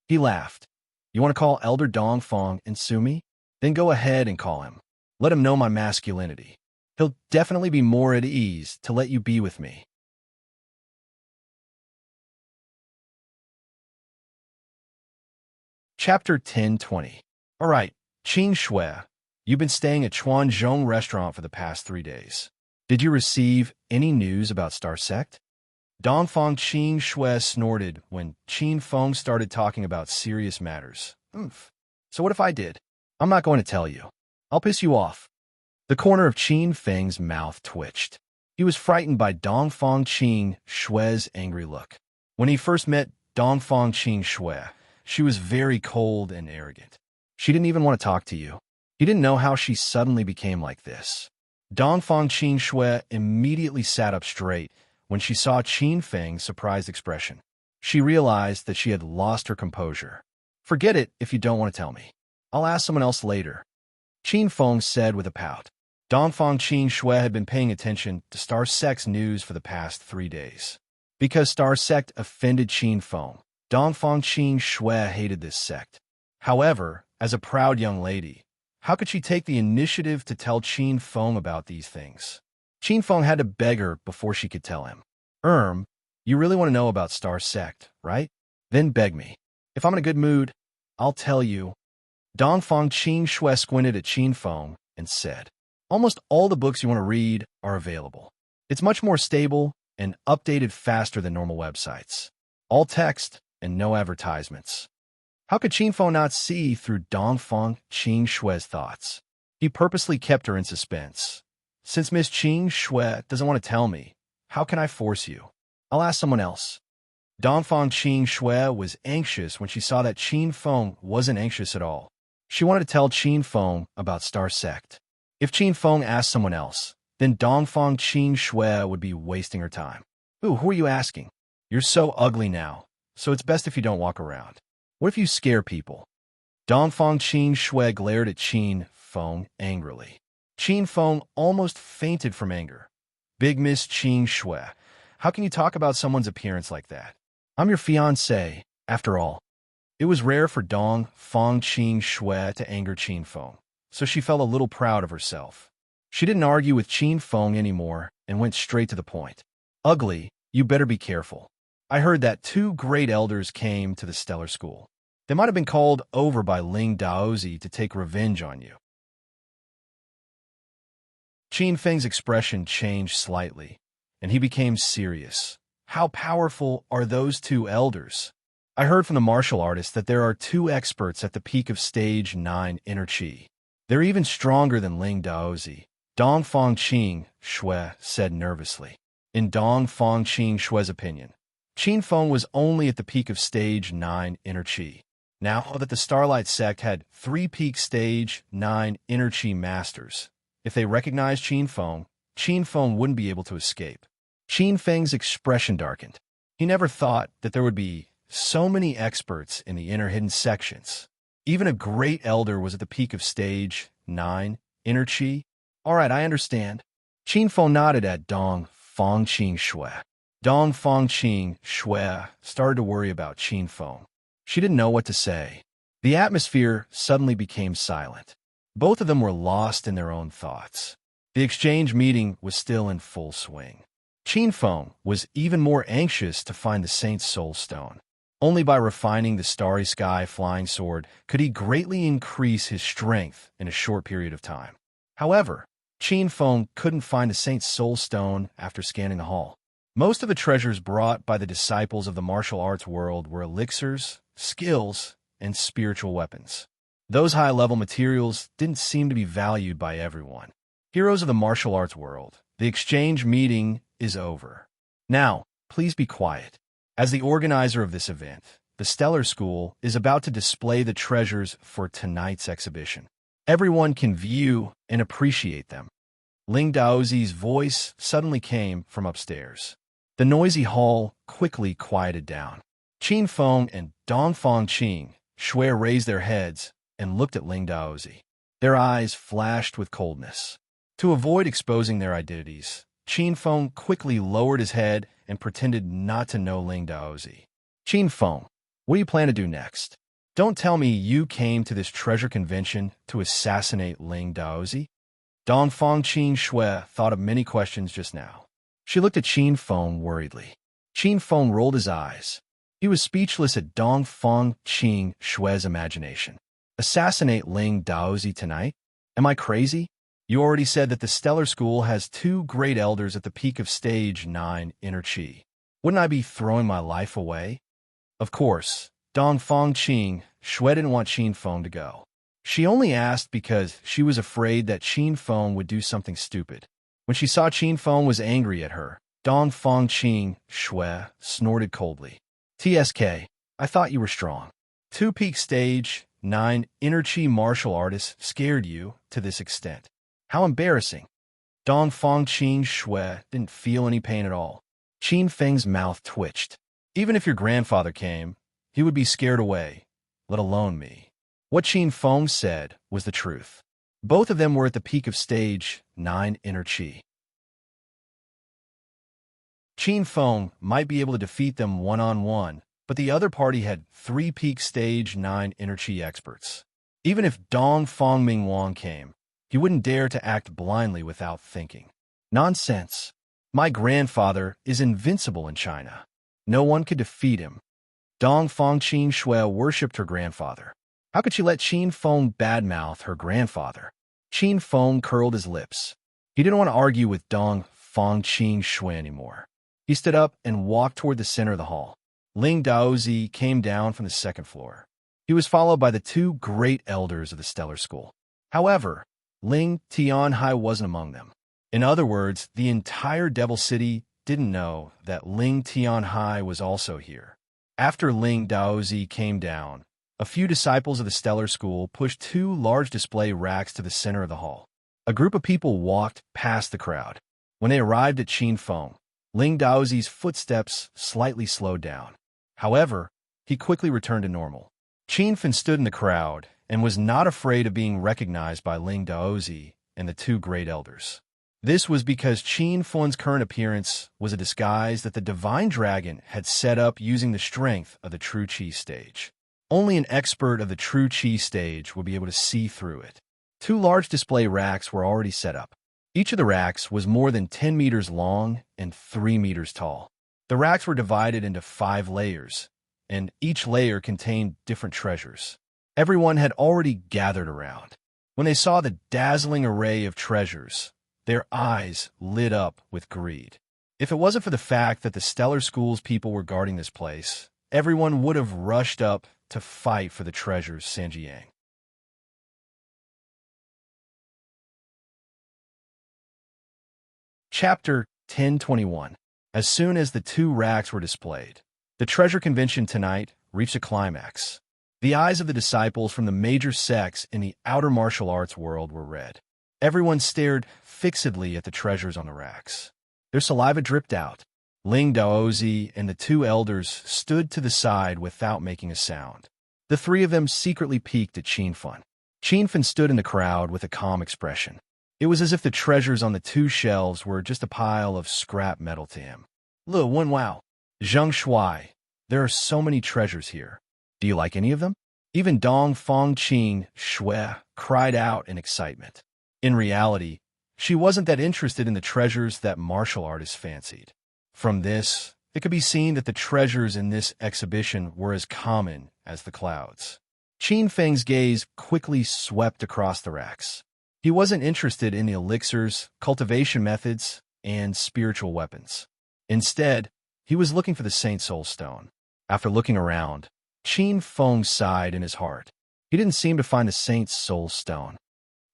He laughed. You want to call Elder Dong Feng and sue me? Then go ahead and call him. Let him know my masculinity. He'll definitely be more at ease to let you be with me. Chapter 1020. All right, Qin Shui, you've been staying at Chuanzhong Restaurant for the past 3 days. Did you receive any news about Star Sect? Dong Feng Qing Shui snorted when Qin Feng started talking about serious matters. Oomph. So what if I did? I'm not going to tell you. I'll piss you off. The corner of Qin Feng's mouth twitched. He was frightened by Dong Feng Qing Shui's angry look. When he first met Dong Feng Qing Shui, she was very cold and arrogant. She didn't even want to talk to you. He didn't know how she suddenly became like this. Dong Feng Qing Shui immediately sat up straight when she saw Qin Feng's surprised expression. She realized that she had lost her composure. Forget it if you don't want to tell me. I'll ask someone else later. Qin Feng said with a pout. Dong Feng Qing Shui had been paying attention to Star Sect's news for the past 3 days. Because Star Sect offended Qin Feng, Dong Feng Qing Shui hated this sect. However, as a proud young lady, how could she take the initiative to tell Qin Feng about these things? Qin Feng had to beg her before she could tell him. You really want to know about Star Sect, right? Then beg me. If I'm in a good mood, I'll tell you. Dong Feng Qing Shui squinted at Qin Feng and said, Almost all the books you want to read are available. It's much more stable and updated faster than normal websites. All text and no advertisements. How could Qin Feng not see through Dong Feng Qing Shui's thoughts? He purposely kept her in suspense. Since Miss Qing Shui doesn't want to tell me, how can I force you? I'll ask someone else. Dong Feng Qing Shui was anxious when she saw that Qin Feng wasn't anxious at all. She wanted to tell Qin Feng about Star Sect. If Qin Feng asked someone else, then Dong Feng Qing Shui would be wasting her time. Ooh, who are you asking? You're so ugly now, so it's best if you don't walk around. What if you scare people? Dong Feng Qing Shui glared at Qin Feng angrily. Qin Feng almost fainted from anger. Big Miss Qing Shui, how can you talk about someone's appearance like that? I'm your fiancé, after all. It was rare for Dong Feng Qing Shui to anger Qin Feng, so she felt a little proud of herself. She didn't argue with Qin Feng anymore and went straight to the point. Ugly, you better be careful. I heard that 2 great elders came to the Stellar School. They might have been called over by Ling Daozi to take revenge on you. Qin Feng's expression changed slightly, and he became serious. How powerful are those 2 elders? I heard from the martial artist that there are 2 experts at the peak of stage 9 inner chi. They're even stronger than Ling Daozi. Dong Feng Qing Shui said nervously. In Dong Feng Qing Shui's opinion, Qin Feng was only at the peak of stage 9 inner chi. Now that the Starlight Sect had 3 peak stage 9 inner chi masters, if they recognized Qin Feng wouldn't be able to escape. Qin Feng's expression darkened. He never thought that there would be so many experts in the inner hidden sections. Even a great elder was at the peak of stage 9, inner chi. All right, I understand. Qin Feng nodded at Dong Fang Qing Shui. Dong Fang Qing Shui started to worry about Qin Feng. She didn't know what to say. The atmosphere suddenly became silent. Both of them were lost in their own thoughts. The exchange meeting was still in full swing. Qin Feng was even more anxious to find the Saint's Soul Stone. Only by refining the Starry Sky Flying Sword could he greatly increase his strength in a short period of time. However, Qin Feng couldn't find the Saint's Soul Stone after scanning the hall. Most of the treasures brought by the disciples of the martial arts world were elixirs, skills, and spiritual weapons. Those high-level materials didn't seem to be valued by everyone. Heroes of the martial arts world, the exchange meeting is over. Now, please be quiet. As the organizer of this event, the Stellar School is about to display the treasures for tonight's exhibition. Everyone can view and appreciate them. Ling Daozi's voice suddenly came from upstairs. The noisy hall quickly quieted down. Qin Feng and Dongfang Qing Shui raised their heads and looked at Ling Daozi. Their eyes flashed with coldness. To avoid exposing their identities, Qin Feng quickly lowered his head and pretended not to know Ling Daozi. Qin Feng, what do you plan to do next? Don't tell me you came to this treasure convention to assassinate Ling Daozi? Dongfang Qing Shui thought of many questions just now. She looked at Qin Feng worriedly. Qin Feng rolled his eyes. He was speechless at Dongfang Qing Shui's imagination. Assassinate Ling Daozi tonight? Am I crazy? You already said that the Stellar School has 2 great elders at the peak of stage 9 inner chi. Wouldn't I be throwing my life away? Of course, Dongfang Qing Shui didn't want Qin Feng to go. She only asked because she was afraid that Qin Feng would do something stupid. When she saw Qin Feng was angry at her, Dongfang Qing Shui snorted coldly. TSK, I thought you were strong. 2 peak stage 9 inner chi martial artists scared you to this extent. How embarrassing. Dongfang Qing Shui didn't feel any pain at all. Qin Feng's mouth twitched. Even if your grandfather came, he would be scared away, let alone me. What Qin Feng said was the truth. Both of them were at the peak of stage 9 inner chi. Qin Feng might be able to defeat them one-on-one, but the other party had 3 peak stage 9 inner chi experts. Even if Dongfang Mingwang came, he wouldn't dare to act blindly without thinking. Nonsense. My grandfather is invincible in China. No one could defeat him. Dongfang Qing Shui worshipped her grandfather. How could she let Qin Feng badmouth her grandfather? Qin Feng curled his lips. He didn't want to argue with Dongfang Qing Shui anymore. He stood up and walked toward the center of the hall. Ling Daozi came down from the 2nd floor. He was followed by the 2 great elders of the Stellar School. However, Ling Tianhai wasn't among them. In other words, the entire Devil City didn't know that Ling Tianhai was also here. After Ling Daozi came down, a few disciples of the Stellar School pushed 2 large display racks to the center of the hall. A group of people walked past the crowd. When they arrived at Qin Feng, Ling Daozi's footsteps slightly slowed down. However, he quickly returned to normal. Qin Feng stood in the crowd and was not afraid of being recognized by Ling Daozi and the 2 great elders. This was because Qin Feng's current appearance was a disguise that the Divine Dragon had set up using the strength of the True Qi stage. Only an expert of the True Qi stage would be able to see through it. 2 large display racks were already set up. Each of the racks was more than 10 meters long and 3 meters tall. The racks were divided into 5 layers, and each layer contained different treasures. Everyone had already gathered around. When they saw the dazzling array of treasures, their eyes lit up with greed. If it wasn't for the fact that the Stellar School's people were guarding this place, everyone would have rushed up to fight for the treasures, Sanjiang. Chapter 1021. As soon as the 2 racks were displayed, the treasure convention tonight reached a climax. The eyes of the disciples from the major sects in the outer martial arts world were red. Everyone stared fixedly at the treasures on the racks. Their saliva dripped out. Ling Daozi and the 2 elders stood to the side without making a sound. The three of them secretly peeked at Qin Feng. Qin Feng stood in the crowd with a calm expression. It was as if the treasures on the two shelves were just a pile of scrap metal to him. Lu Wen Wow, Zheng Shuai, there are so many treasures here. Do you like any of them? Even Dong Fong Qing Shui cried out in excitement. In reality, she wasn't that interested in the treasures that martial artists fancied. From this, it could be seen that the treasures in this exhibition were as common as the clouds. Qin Feng's gaze quickly swept across the racks. He wasn't interested in the elixirs, cultivation methods, and spiritual weapons. Instead, he was looking for the Saint Soul Stone. After looking around, Qin Feng sighed in his heart. He didn't seem to find the Saint Soul Stone.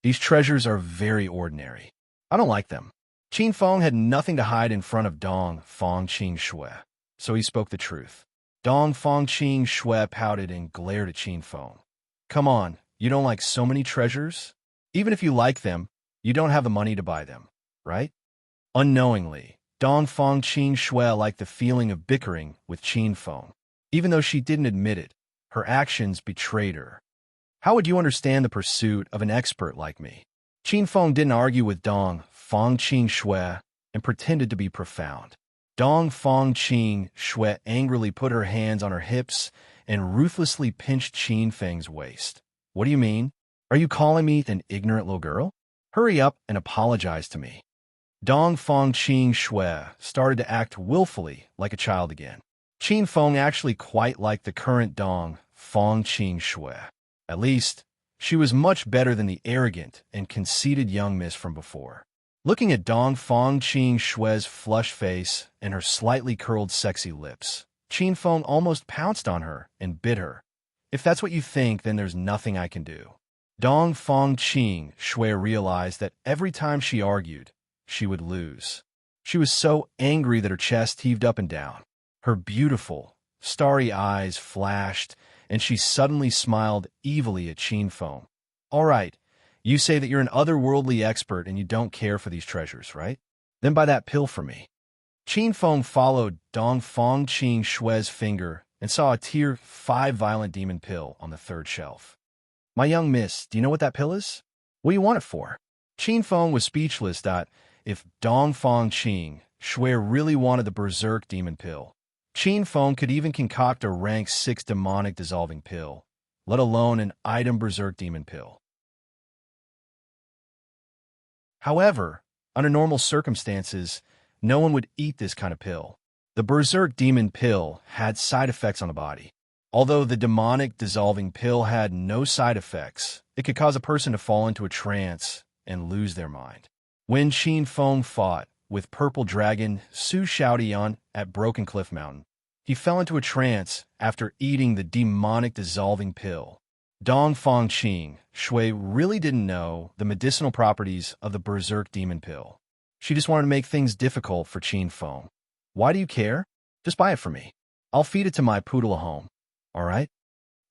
These treasures are very ordinary. I don't like them. Qin Feng had nothing to hide in front of Dong Fong Qing Shui, so he spoke the truth. Dong Fong Qing Shui pouted and glared at Qin Feng. Come on, you don't like so many treasures? Even if you like them, you don't have the money to buy them, right? Unknowingly, Dong Fong Qing Shui liked the feeling of bickering with Qin Feng. Even though she didn't admit it, her actions betrayed her. How would you understand the pursuit of an expert like me? Qin Feng didn't argue with Dong Fong Qing Shui and pretended to be profound. Dong Fong Qing Shui angrily put her hands on her hips and ruthlessly pinched Qin Feng's waist. What do you mean? Are you calling me an ignorant little girl? Hurry up and apologize to me. Dong Fong Qing Shui started to act willfully like a child again. Qin Feng actually quite liked the current Dong Fong Qing Shui. At least, she was much better than the arrogant and conceited young miss from before. Looking at Dong Fong Qing Shui's flushed face and her slightly curled sexy lips, Qin Feng almost pounced on her and bit her. If that's what you think, then there's nothing I can do. Dong Fong Qing Shui realized that every time she argued, she would lose. She was so angry that her chest heaved up and down. Her beautiful, starry eyes flashed, and she suddenly smiled evilly at Qin Feng. All right, you say that you're an otherworldly expert and you don't care for these treasures, right? Then buy that pill for me. Qin Feng followed Dong Fong Qing Shui's finger and saw a Tier 5 violent demon pill on the third shelf. My young miss, do you know what that pill is? What do you want it for? Qin Feng was speechless that if Dong Fong Qing Shui really wanted the Berserk demon pill, Qin Feng could even concoct a rank 6 demonic dissolving pill, let alone an item Berserk demon pill. However, under normal circumstances, no one would eat this kind of pill. The Berserk demon pill had side effects on the body. Although the demonic dissolving pill had no side effects, it could cause a person to fall into a trance and lose their mind. When Qin Feng fought with Purple Dragon Su Xiaodian at Broken Cliff Mountain, he fell into a trance after eating the demonic dissolving pill. Dong Fong Qing Shui really didn't know the medicinal properties of the Berserk demon pill. She just wanted to make things difficult for Qin Feng. Why do you care? Just buy it for me. I'll feed it to my poodle at home. All right?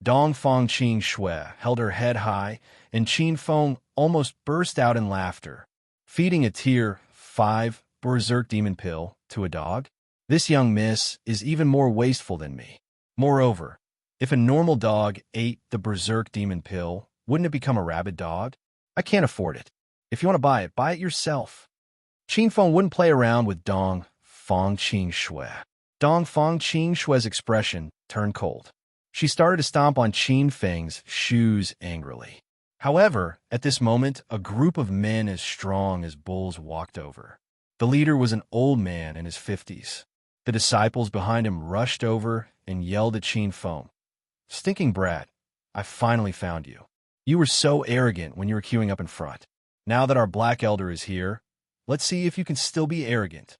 Dong Fong Qing Shui held her head high, and Qin Feng almost burst out in laughter. Feeding a Tier 5 Berserk demon pill to a dog? This young miss is even more wasteful than me. Moreover, if a normal dog ate the Berserk demon pill, wouldn't it become a rabid dog? I can't afford it. If you want to buy it yourself. Qin Feng wouldn't play around with Dong Fong Qing Shui. Dong Fong Qing Shui's expression turned cold. She started to stomp on Qin Feng's shoes angrily. However, at this moment, a group of men as strong as bulls walked over. The leader was an old man in his 50s. The disciples behind him rushed over and yelled at Qin Feng. Stinking brat, I finally found you. You were so arrogant when you were queuing up in front. Now that our black elder is here, let's see if you can still be arrogant.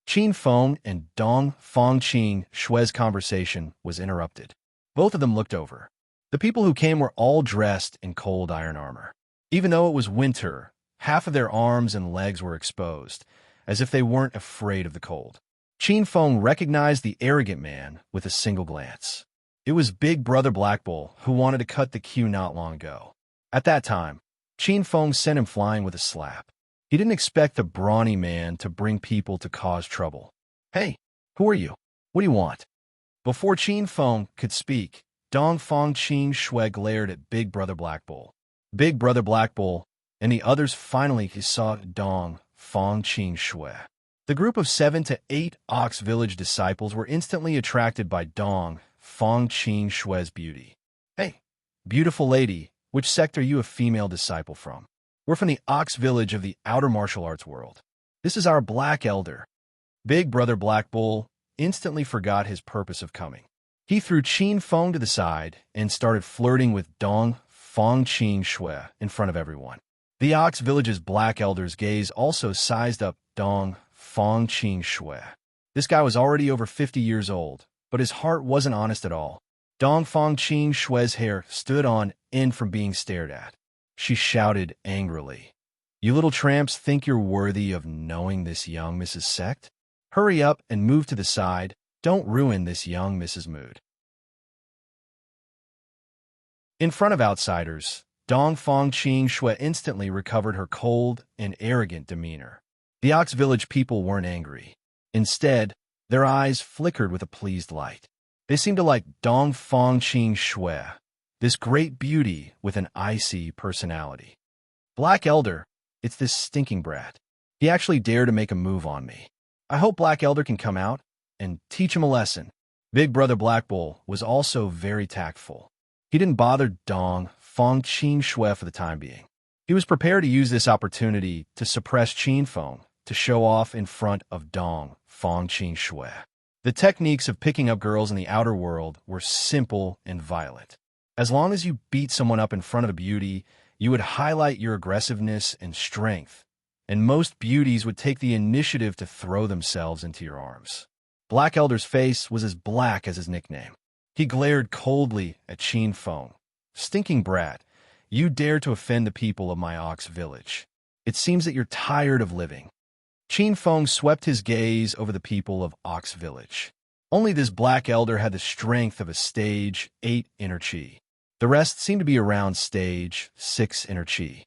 Qin Feng and Dong Fong Qing Shui's conversation was interrupted. Both of them looked over. The people who came were all dressed in cold iron armor. Even though it was winter, half of their arms and legs were exposed, as if they weren't afraid of the cold. Qin Feng recognized the arrogant man with a single glance. It was Big Brother Black Bull, who wanted to cut the queue not long ago. At that time, Qin Feng sent him flying with a slap. He didn't expect the brawny man to bring people to cause trouble. Hey, who are you? What do you want? Before Qin Feng could speak, Dongfang Qing Shui glared at Big Brother Black Bull. Big Brother Black Bull and the others finally saw Dong Fang Qing Shui. The group of 7 to 8 Ox Village disciples were instantly attracted by Dong Fang Qing Shui's beauty. "Hey, beautiful lady, which sect are you a female disciple from?" "We're from the Ox Village of the outer martial arts world. This is our Black Elder." Big Brother Black Bull instantly forgot his purpose of coming. He threw Qin Feng to the side and started flirting with Dong Fang Qing Shui in front of everyone. The Ox Village's Black Elder's gaze also sized up Dong Fang Qing Shui. This guy was already over 50 years old, but his heart wasn't honest at all. Dong Fang Qing Shui's hair stood on end from being stared at. She shouted angrily, "You little tramps think you're worthy of knowing this young Mrs. Sect? Hurry up and move to the side. Don't ruin this young Mrs. Mood." In front of outsiders, Dong Fang Qing Shui instantly recovered her cold and arrogant demeanor. The Ox Village people weren't angry. Instead, their eyes flickered with a pleased light. They seemed to like Dong Fang Qing Shui, this great beauty with an icy personality. "Black Elder, it's this stinking brat. He actually dared to make a move on me. I hope Black Elder can come out and teach him a lesson." Big Brother Black Bull was also very tactful. He didn't bother Dong Fang Qing Shui for the time being. He was prepared to use this opportunity to suppress Qin Feng, to show off in front of Dong Fang Qing Shui. The techniques of picking up girls in the outer world were simple and violent. As long as you beat someone up in front of the beauty, you would highlight your aggressiveness and strength, and most beauties would take the initiative to throw themselves into your arms. Black Elder's face was as black as his nickname. He glared coldly at Qin Feng. "Stinking brat, you dare to offend the people of my Ox Village. It seems that you're tired of living." Qin Feng swept his gaze over the people of Ox Village. Only this Black Elder had the strength of a stage 8 inner chi. The rest seemed to be around stage 6 inner chi.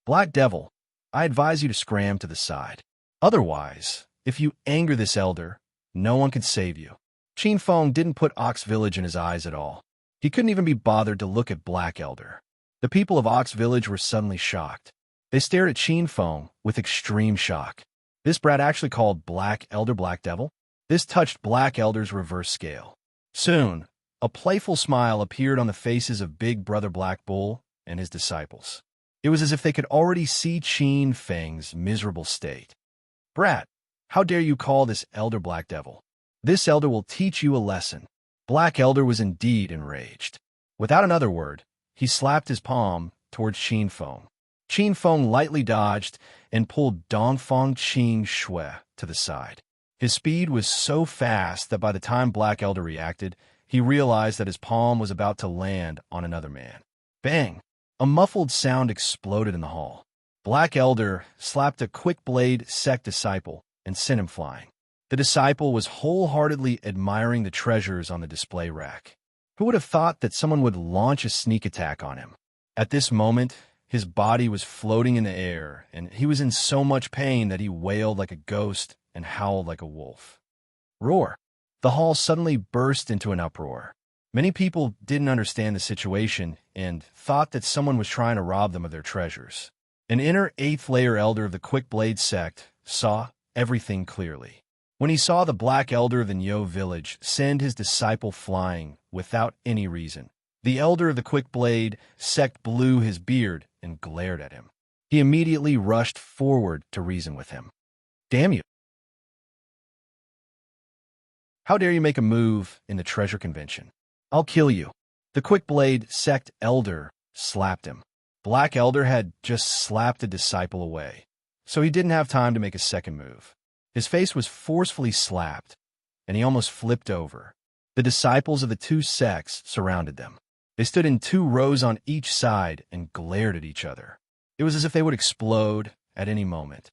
"Black Devil, I advise you to scram to the side. Otherwise, if you anger this elder, no one can save you." Qin Feng didn't put Ox Village in his eyes at all. He couldn't even be bothered to look at Black Elder. The people of Ox Village were suddenly shocked. They stared at Qin Feng with extreme shock. This brat actually called Black Elder Black Devil? This touched Black Elder's reverse scale. Soon, a playful smile appeared on the faces of Big Brother Black Bull and his disciples. It was as if they could already see Qin Feng's miserable state. "Brat, how dare you call this elder Black Devil? This elder will teach you a lesson." Black Elder was indeed enraged. Without another word, he slapped his palm towards Qin Feng. Qin Feng lightly dodged and pulled Dongfang Qing Shui to the side. His speed was so fast that by the time Black Elder reacted, he realized that his palm was about to land on another man. Bang! A muffled sound exploded in the hall. Black Elder slapped a Quick Blade sect disciple and sent him flying. The disciple was wholeheartedly admiring the treasures on the display rack. Who would have thought that someone would launch a sneak attack on him? At this moment, his body was floating in the air, and he was in so much pain that he wailed like a ghost and howled like a wolf. Roar! The hall suddenly burst into an uproar. Many people didn't understand the situation and thought that someone was trying to rob them of their treasures. An inner 8th layer elder of the Quick Blade sect saw everything clearly. When he saw the Black Elder of the Nyo village send his disciple flying without any reason, the elder of the Quick Blade sect blew his beard and glared at him. He immediately rushed forward to reason with him. "Damn you! How dare you make a move in the treasure convention? I'll kill you." The Quick Blade sect elder slapped him. Black Elder had just slapped a disciple away, so he didn't have time to make a second move. His face was forcefully slapped, and he almost flipped over. The disciples of the two sects surrounded them. They stood in 2 rows on each side and glared at each other. It was as if they would explode at any moment.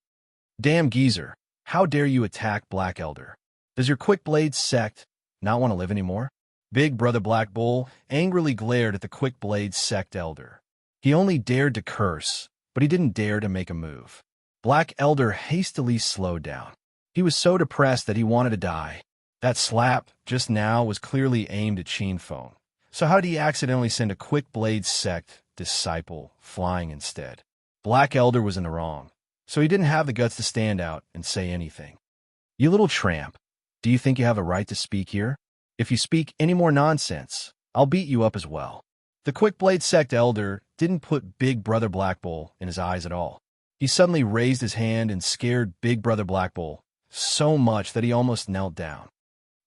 "Damn geezer, how dare you attack Black Elder? Does your Quick Blade sect not want to live anymore?" Big Brother Black Bull angrily glared at the Quick Blade sect elder. He only dared to curse, but he didn't dare to make a move. Black Elder hastily slowed down. He was so depressed that he wanted to die. That slap just now was clearly aimed at Qin Feng, So how did he accidentally send a quick blade sect disciple flying instead? Black Elder was in the wrong, so he didn't have the guts to stand out and say anything. You little tramp, do you think you have a right to speak here? If you speak any more nonsense, I'll beat you up as well. The quick blade sect elder didn't put Big Brother Black Bull in his eyes at all. He suddenly raised his hand and scared Big Brother Black Bull so much that he almost knelt down.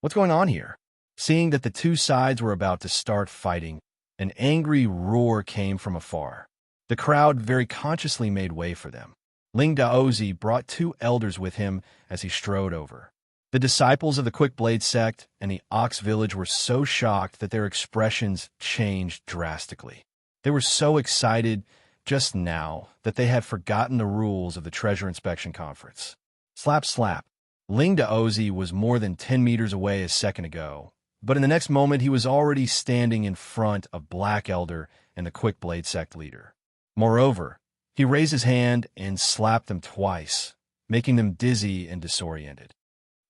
What's going on here? Seeing that the two sides were about to start fighting, an angry roar came from afar. The crowd very consciously made way for them. Ling Daozi brought two elders with him as he strode over. The disciples of the Quick Blade sect and the Ox village were so shocked that their expressions changed drastically. They were so excited just now that they had forgotten the rules of the Treasure Inspection Conference. Slap, slap. Ling Daozi was more than 10 meters away a second ago, but in the next moment he was already standing in front of Black Elder and the Quick Blade sect leader. Moreover, he raised his hand and slapped them twice, making them dizzy and disoriented.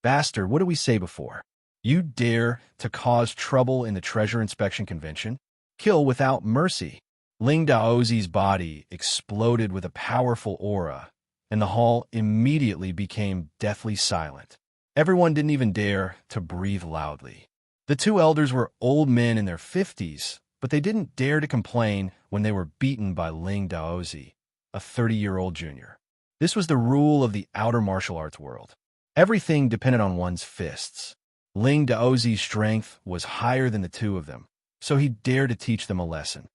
Bastard, what did we say before? You dare to cause trouble in the Treasure Inspection Convention? Kill without mercy. Ling Daozi's body exploded with a powerful aura, and the hall immediately became deathly silent. Everyone didn't even dare to breathe loudly. The two elders were old men in their 50s, but they didn't dare to complain when they were beaten by Ling Daozi, a 30-year-old junior. This was the rule of the outer martial arts world. Everything depended on one's fists. Ling Daozi's strength was higher than the two of them, so he dared to teach them a lesson.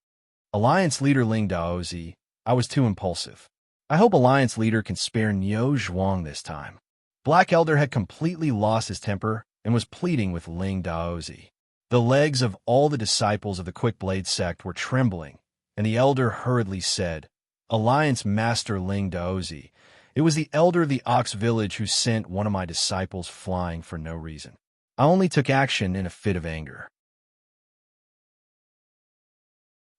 Alliance leader Ling Daozi, I was too impulsive. I hope Alliance leader can spare Niu Zhuang this time. Black Elder had completely lost his temper and was pleading with Ling Daozi. The legs of all the disciples of the Quick Blade sect were trembling, and the elder hurriedly said, Alliance Master Ling Daozi, it was the elder of the Ox village who sent one of my disciples flying for no reason. I only took action in a fit of anger.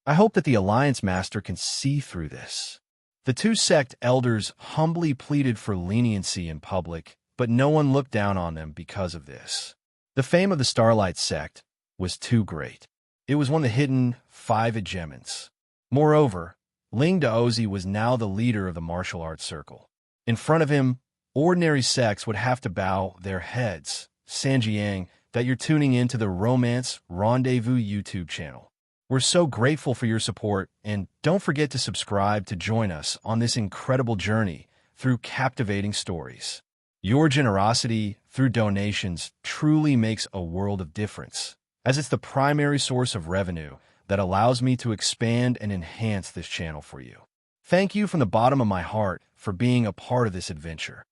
I hope that the Alliance Master can see through this. The two sect elders humbly pleaded for leniency in public, but no one looked down on them because of this. The fame of the Starlight sect was too great. It was one of the hidden 5 hegemons. Moreover, Ling Daozi was now the leader of the martial arts circle. In front of him, ordinary sects would have to bow their heads. Sanjiang, that you're tuning into the Romance Rendezvous YouTube channel. We're so grateful for your support, and don't forget to subscribe to join us on this incredible journey through captivating stories. Your generosity through donations truly makes a world of difference, as it's the primary source of revenue that allows me to expand and enhance this channel for you. Thank you from the bottom of my heart for being a part of this adventure.